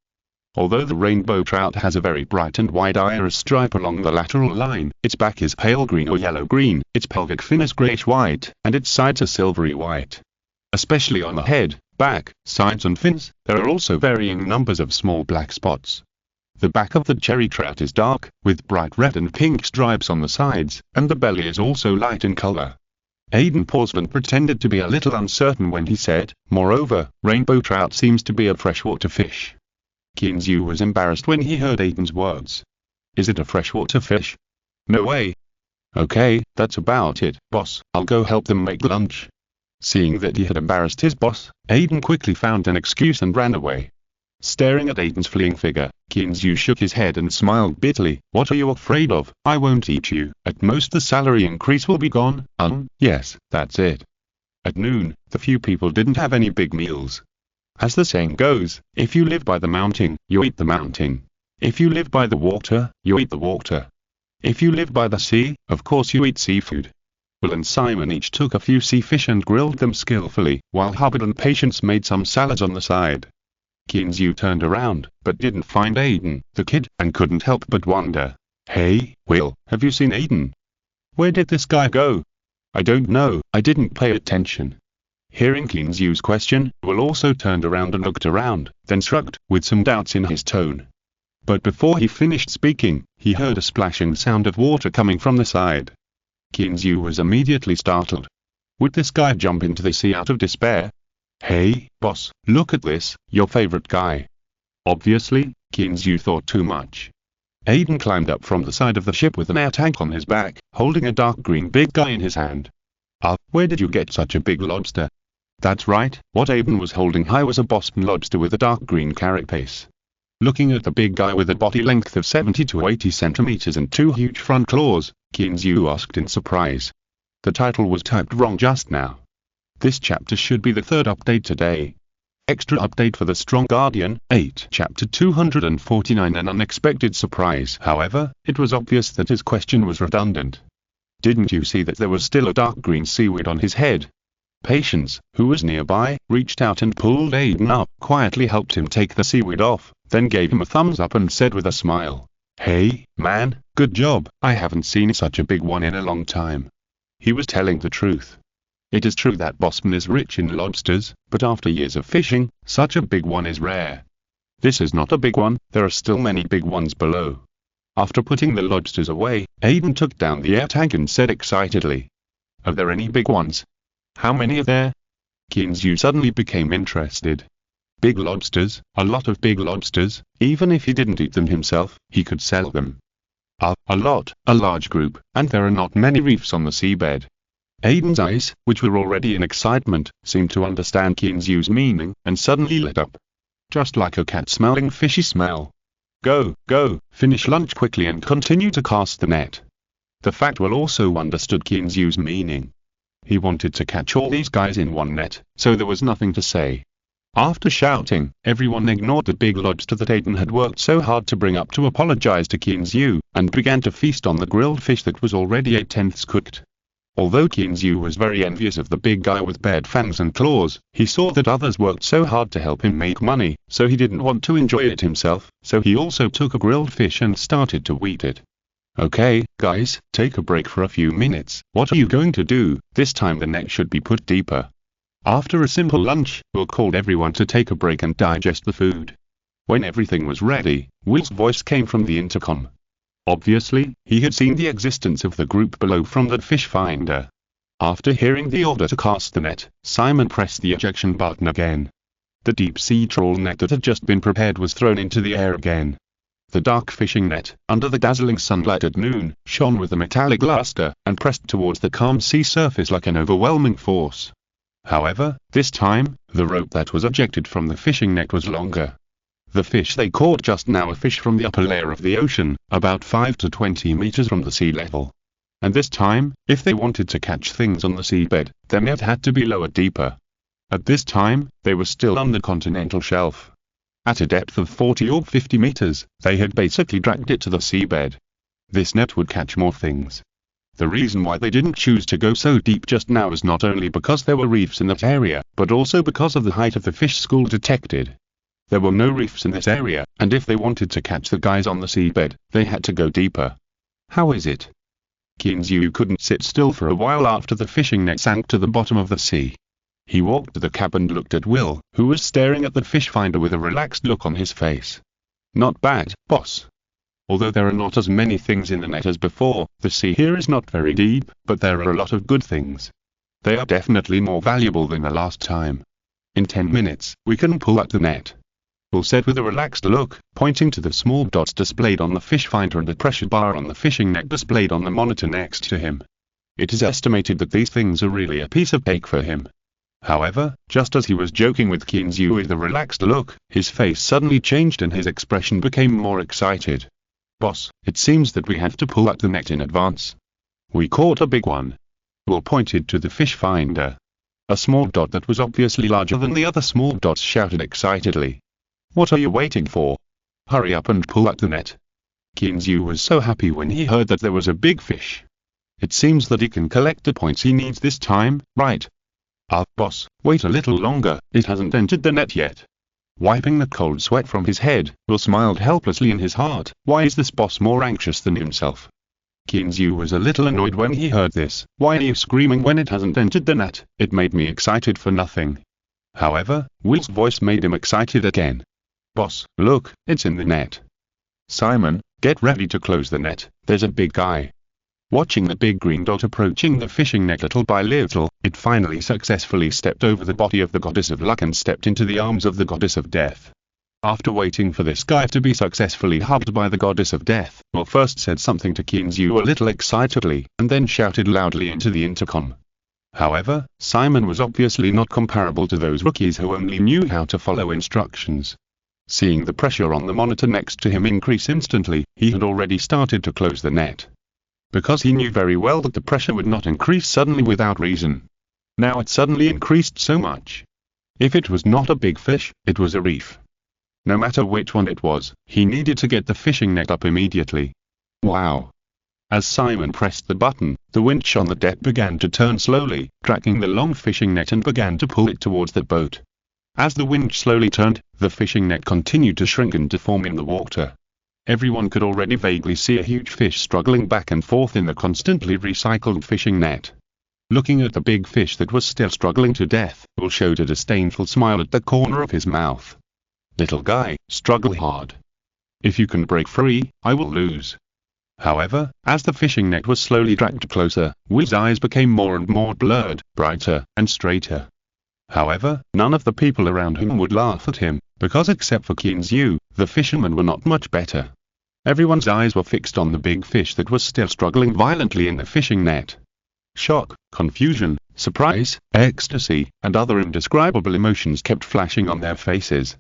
Although the rainbow trout has a very bright and wide iris stripe along the lateral line, its back is pale green or yellow-green, its pelvic fin is greyish-white, and its sides are silvery white. Especially on the head, back, sides and fins, there are also varying numbers of small black spots. The back of the cherry trout is dark, with bright red and pink stripes on the sides, and the belly is also light in color. Aiden paused and pretended to be a little uncertain when he said, moreover, rainbow trout seems to be a freshwater fish. Kinzu was embarrassed when he heard Aiden's words. Is it a freshwater fish? No way. Okay, that's about it, boss, I'll go help them make lunch. Seeing that he had embarrassed his boss, Aiden quickly found an excuse and ran away. Staring at Aiden's fleeing figure, Kinzu shook his head and smiled bitterly. What are you afraid of? I won't eat you. At most the salary increase will be gone. Yes, that's it. At noon, the few people didn't have any big meals. As the saying goes, if you live by the mountain, you eat the mountain. If you live by the water, you eat the water. If you live by the sea, of course you eat seafood. Will and Simon each took a few sea fish and grilled them skillfully, while Hubbard and Patience made some salads on the side. Kinzu turned around, but didn't find Aiden, the kid, and couldn't help but wonder. Hey, Will, have you seen Aiden? Where did this guy go? I don't know, I didn't pay attention. Hearing Kinzu's question, Will also turned around and looked around, then shrugged, with some doubts in his tone. But before he finished speaking, he heard a splashing sound of water coming from the side. Kinzu was immediately startled. Would this guy jump into the sea out of despair? Hey, boss, look at this, your favorite guy. Obviously, Kinzu thought too much. Aiden climbed up from the side of the ship with an air tank on his back, holding a dark green big guy in his hand. Ah, where did you get such a big lobster? That's right, what Aiden was holding high was a Boston lobster with a dark green carapace. Looking at the big guy with a body length of 70 to 80 centimeters and two huge front claws, Kinzu asked in surprise. The title was typed wrong just now. This chapter should be the third update today. Extra update for the Strong Guardian, 8 Chapter 249 An unexpected surprise. However, it was obvious that his question was redundant. Didn't you see that there was still a dark green seaweed on his head? Patience, who was nearby, reached out and pulled Aiden up, quietly helped him take the seaweed off, then gave him a thumbs up and said with a smile, Hey, man, good job, I haven't seen such a big one in a long time. He was telling the truth. It is true that Boston is rich in lobsters, but after years of fishing, such a big one is rare. This is not a big one, there are still many big ones below. After putting the lobsters away, Aiden took down the air tank and said excitedly, Are there any big ones? How many are there? Kinzu suddenly became interested. Big lobsters, a lot of big lobsters, even if he didn't eat them himself, he could sell them. A lot, a large group, and there are not many reefs on the seabed. Aiden's eyes, which were already in excitement, seemed to understand Kinzu's meaning, and suddenly lit up. Just like a cat smelling fishy smell. Go, finish lunch quickly and continue to cast the net. The fact Will also understood Kinzu's meaning. He wanted to catch all these guys in one net, so there was nothing to say. After shouting, everyone ignored the big lobster that Aiden had worked so hard to bring up to apologize to Kinzu, and began to feast on the grilled fish that was already 8/10 cooked. Although Kinzu was very envious of the big guy with bared fangs and claws, he saw that others worked so hard to help him make money, so he didn't want to enjoy it himself, so he also took a grilled fish and started to eat it. Okay, guys, take a break for a few minutes. What are you going to do? This time the net should be put deeper. After a simple lunch, Will called everyone to take a break and digest the food. When everything was ready, Will's voice came from the intercom. Obviously, he had seen the existence of the group below from the fish finder. After hearing the order to cast the net, Simon pressed the ejection button again. The deep-sea trawl net that had just been prepared was thrown into the air again. The dark fishing net, under the dazzling sunlight at noon, shone with a metallic luster, and pressed towards the calm sea surface like an overwhelming force. However, this time, the rope that was ejected from the fishing net was longer. The fish they caught just now a fish from the upper layer of the ocean, about 5 to 20 meters from the sea level. And this time, if they wanted to catch things on the seabed, their net had to be lowered deeper. At this time, they were still on the continental shelf. At a depth of 40 or 50 meters, they had basically dragged it to the seabed. This net would catch more things. The reason why they didn't choose to go so deep just now is not only because there were reefs in that area, but also because of the height of the fish school detected. There were no reefs in this area, and if they wanted to catch the guys on the seabed, they had to go deeper. How is it? Kinzu couldn't sit still for a while after the fishing net sank to the bottom of the sea. He walked to the cab and looked at Will, who was staring at the fish finder with a relaxed look on his face. Not bad, boss. Although there are not as many things in the net as before, the sea here is not very deep, but there are a lot of good things. They are definitely more valuable than the last time. In 10 minutes, we can pull out the net. Will said with a relaxed look, pointing to the small dots displayed on the fish finder and the pressure bar on the fishing net displayed on the monitor next to him. It is estimated that these things are really a piece of cake for him. However, just as he was joking with Kinzu with a relaxed look, his face suddenly changed and his expression became more excited. Boss, it seems that we have to pull out the net in advance. We caught a big one. Will pointed to the fish finder. A small dot that was obviously larger than the other small dots shouted excitedly. What are you waiting for? Hurry up and pull out the net. Kinzu was so happy when he heard that there was a big fish. It seems that he can collect the points he needs this time, right? Boss, wait a little longer, it hasn't entered the net yet. Wiping the cold sweat from his head, Will smiled helplessly in his heart. Why is this boss more anxious than himself? Kinzu was a little annoyed when he heard this. Why are you screaming when it hasn't entered the net? It made me excited for nothing. However, Will's voice made him excited again. Boss, look, it's in the net. Simon, get ready to close the net, there's a big guy. Watching the big green dot approaching the fishing net little by little, it finally successfully stepped over the body of the goddess of luck and stepped into the arms of the goddess of death. After waiting for this guy to be successfully hugged by the goddess of death, Will first said something to Kinzu a little excitedly, and then shouted loudly into the intercom. However, Simon was obviously not comparable to those rookies who only knew how to follow instructions. Seeing the pressure on the monitor next to him increase instantly, he had already started to close the net. Because he knew very well that the pressure would not increase suddenly without reason. Now it suddenly increased so much. If it was not a big fish, it was a reef. No matter which one it was, he needed to get the fishing net up immediately. Wow! As Simon pressed the button, the winch on the deck began to turn slowly, dragging the long fishing net and began to pull it towards the boat. As the winch slowly turned, the fishing net continued to shrink and deform in the water. Everyone could already vaguely see a huge fish struggling back and forth in the constantly recycled fishing net. Looking at the big fish that was still struggling to death, Will showed a disdainful smile at the corner of his mouth. Little guy, struggle hard. If you can break free, I will lose. However, as the fishing net was slowly dragged closer, Will's eyes became more and more blurred, brighter, and straighter. However, none of the people around him would laugh at him, because except for Kinzu, the fishermen were not much better. Everyone's eyes were fixed on the big fish that was still struggling violently in the fishing net. Shock, confusion, surprise, ecstasy, and other indescribable emotions kept flashing on their faces.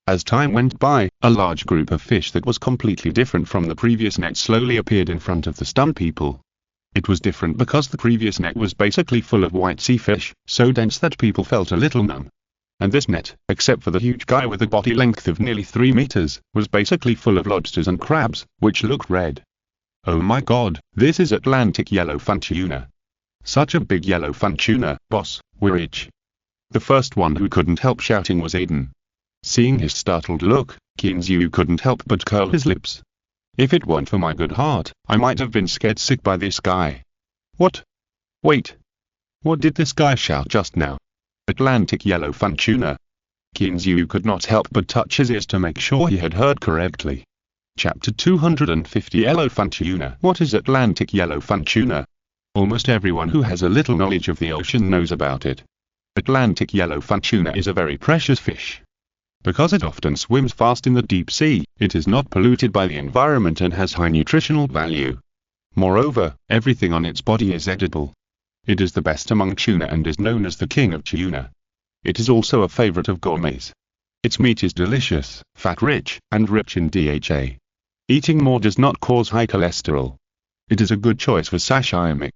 As time went by, a large group of fish that was completely different from the previous net slowly appeared in front of the stunned people. It was different because the previous net was basically full of white sea fish, so dense that people felt a little numb. And this net, except for the huge guy with a body length of nearly 3 meters, was basically full of lobsters and crabs, which looked red. Oh my god, this is Atlantic yellowfin tuna. Such a big yellowfin tuna, boss, we're rich. The first one who couldn't help shouting was Aiden. Seeing his startled look, Kinzu couldn't help but curl his lips. If it weren't for my good heart, I might have been scared sick by this guy. What? Wait. What did this guy shout just now? Atlantic yellowfin tuna. Kinzu could not help but touch his ears to make sure he had heard correctly. Chapter 250 Yellowfin tuna. What is Atlantic yellowfin tuna? Almost everyone who has a little knowledge of the ocean knows about it. Atlantic yellowfin tuna is a very precious fish. Because it often swims fast in the deep sea, it is not polluted by the environment and has high nutritional value. Moreover, everything on its body is edible. It is the best among tuna and is known as the king of tuna. It is also a favorite of gourmets. Its meat is delicious, fat-rich, and rich in DHA. Eating more does not cause high cholesterol. It is a good choice for sashimi.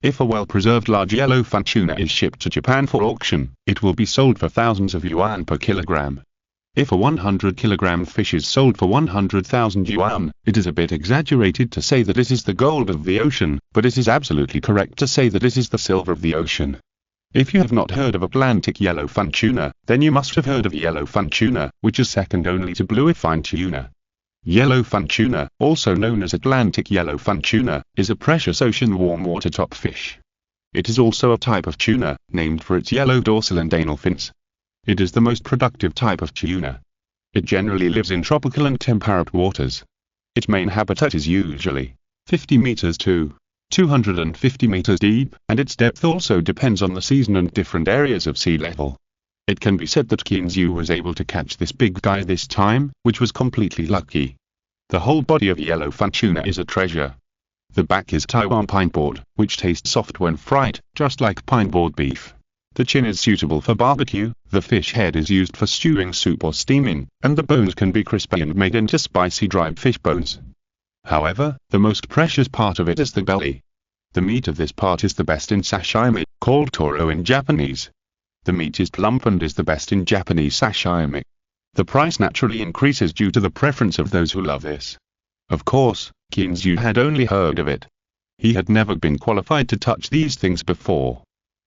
If a well-preserved large yellowfin tuna is shipped to Japan for auction, it will be sold for thousands of yuan per kilogram. If a 100-kilogram fish is sold for 100,000 yuan, it is a bit exaggerated to say that it is the gold of the ocean, but it is absolutely correct to say that it is the silver of the ocean. If you have not heard of Atlantic yellowfin tuna, then you must have heard of yellowfin tuna, which is second only to bluefin tuna. Yellowfin tuna, also known as Atlantic yellowfin tuna, is a precious ocean warm water top fish. It is also a type of tuna, named for its yellow dorsal and anal fins. It is the most productive type of tuna. It generally lives in tropical and temperate waters. Its main habitat is usually 50 meters to 250 meters deep, and its depth also depends on the season and different areas of sea level. It can be said that Kinzu was able to catch this big guy this time, which was completely lucky. The whole body of yellowfin tuna is a treasure. The back is Taiwan pine board, which tastes soft when fried, just like pine board beef. The chin is suitable for barbecue, the fish head is used for stewing soup or steaming, and the bones can be crispy and made into spicy dried fish bones. However, the most precious part of it is the belly. The meat of this part is the best in sashimi, called toro in Japanese. The meat is plump and is the best in Japanese sashimi. The price naturally increases due to the preference of those who love this. Of course, Kinzu had only heard of it. He had never been qualified to touch these things before.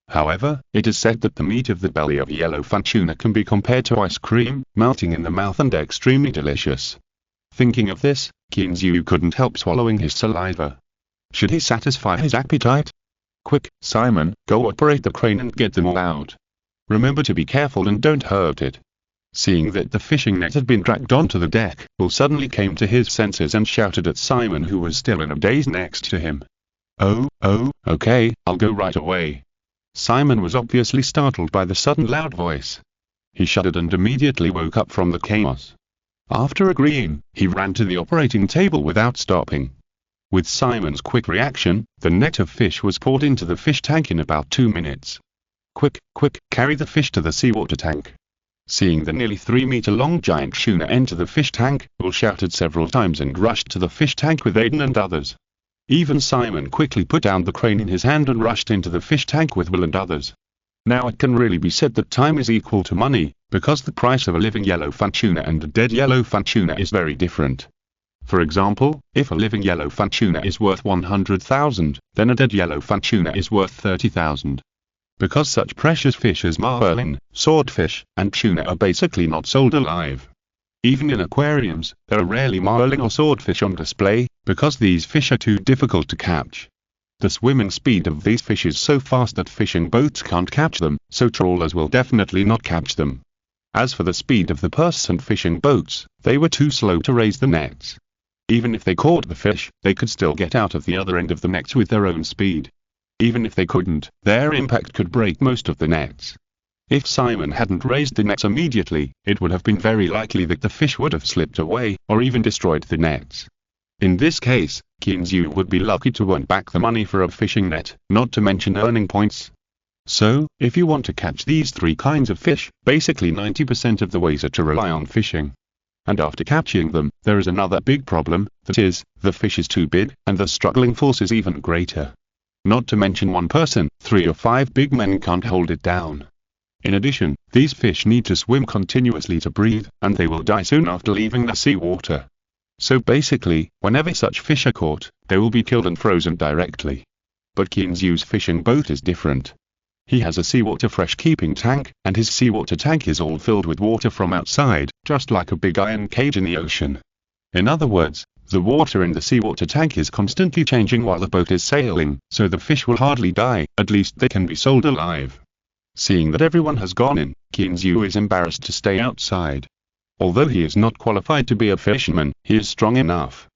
However, it is said that the meat of the belly of yellowfin tuna can be compared to ice cream, melting in the mouth and extremely delicious. Thinking of this, Kinzu couldn't help swallowing his saliva. Should he satisfy his appetite? Quick, Simon, go operate the crane and get them all out. Remember to be careful and don't hurt it. Seeing that the fishing net had been dragged onto the deck, Will suddenly came to his senses and shouted at Simon, who was still in a daze next to him. Oh, okay, I'll go right away. Simon was obviously startled by the sudden loud voice. He shuddered and immediately woke up from the chaos. After agreeing, he ran to the operating table without stopping. With Simon's quick reaction, the net of fish was poured into the fish tank in about 2 minutes. Quick, carry the fish to the seawater tank. Seeing the nearly 3-meter-long giant tuna enter the fish tank, Will shouted several times and rushed to the fish tank with Aiden and others. Even Simon quickly put down the crane in his hand and rushed into the fish tank with Will and others. Now it can really be said that time is equal to money, because the price of a living yellowfin tuna and a dead yellowfin tuna is very different. For example, if a living yellowfin tuna is worth 100,000, then a dead yellowfin tuna is worth 30,000. Because such precious fish as marlin, swordfish, and tuna are basically not sold alive. Even in aquariums, there are rarely marlin or swordfish on display, because these fish are too difficult to catch. The swimming speed of these fish is so fast that fishing boats can't catch them, so trawlers will definitely not catch them. As for the speed of the purse and fishing boats, they were too slow to raise the nets. Even if they caught the fish, they could still get out of the other end of the nets with their own speed. Even if they couldn't, their impact could break most of the nets. If Simon hadn't raised the nets immediately, it would have been very likely that the fish would have slipped away, or even destroyed the nets. In this case, Kinzu would be lucky to earn back the money for a fishing net, not to mention earning points. So, if you want to catch these 3 kinds of fish, basically 90% of the ways are to rely on fishing. And after catching them, there is another big problem, that is, the fish is too big, and the struggling force is even greater. Not to mention one person, 3 or 5 big men can't hold it down. In addition, these fish need to swim continuously to breathe, and they will die soon after leaving the seawater. So basically, whenever such fish are caught, they will be killed and frozen directly. But Kinzu's fishing boat is different. He has a seawater fresh keeping tank, and his seawater tank is all filled with water from outside, just like a big iron cage in the ocean. In other words, the water in the seawater tank is constantly changing while the boat is sailing, so the fish will hardly die, at least they can be sold alive. Seeing that everyone has gone in, Kinzu is embarrassed to stay outside. Although he is not qualified to be a fisherman, he is strong enough.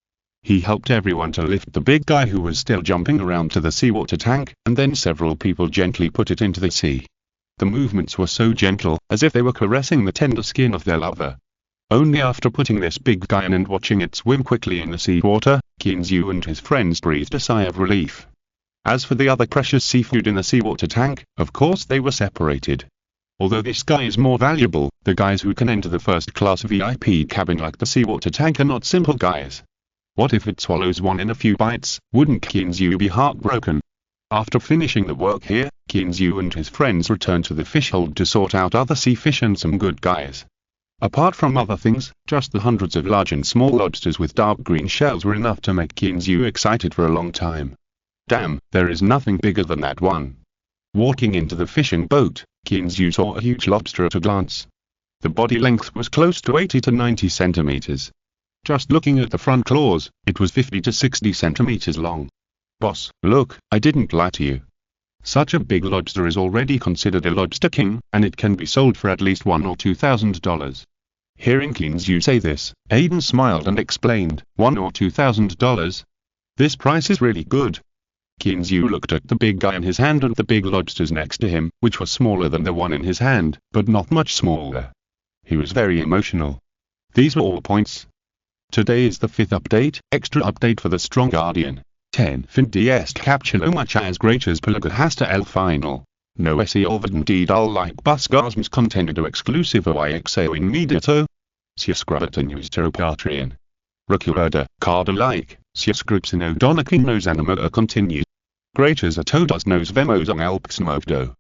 He helped everyone to lift the big guy who was still jumping around to the seawater tank, and then several people gently put it into the sea. The movements were so gentle, as if they were caressing the tender skin of their lover. Only after putting this big guy in and watching it swim quickly in the seawater, Kinzu and his friends breathed a sigh of relief. As for the other precious seafood in the seawater tank, of course they were separated. Although this guy is more valuable, the guys who can enter the first-class VIP cabin like the seawater tank are not simple guys. What if it swallows one in a few bites? Wouldn't Kinzu be heartbroken? After finishing the work here, Kinzu and his friends returned to the fish hold to sort out other sea fish and some good guys. Apart from other things, just the hundreds of large and small lobsters with dark green shells were enough to make Kinzu excited for a long time. Damn, there is nothing bigger than that one. Walking into the fishing boat, Kinzu saw a huge lobster at a glance. The body length was close to 80 to 90 centimeters. Just looking at the front claws, it was 50 to 60 centimeters long. Boss, look, I didn't lie to you. Such a big lobster is already considered a lobster king, and it can be sold for at least $1,000 or $2,000. Hearing Kinzu say this, Aiden smiled and explained, $1,000 or $2,000? This price is really good. Kinzu looked at the big guy in his hand and the big lobsters next to him, which was smaller than the one in his hand, but not much smaller. He was very emotional. These were all points. Today is the 5th update, extra update for the Strong Guardian. 10. Fin DS capture much as great as Pelaga hasta el final. No se olviden dull like busgasms contenido exclusivo IXO inmediato. Suscribete nuestro Patreon. Recuerda, cada like, suscription o donaquim nos anima a continuar. Gracias a todos nos vemos en el próximo video.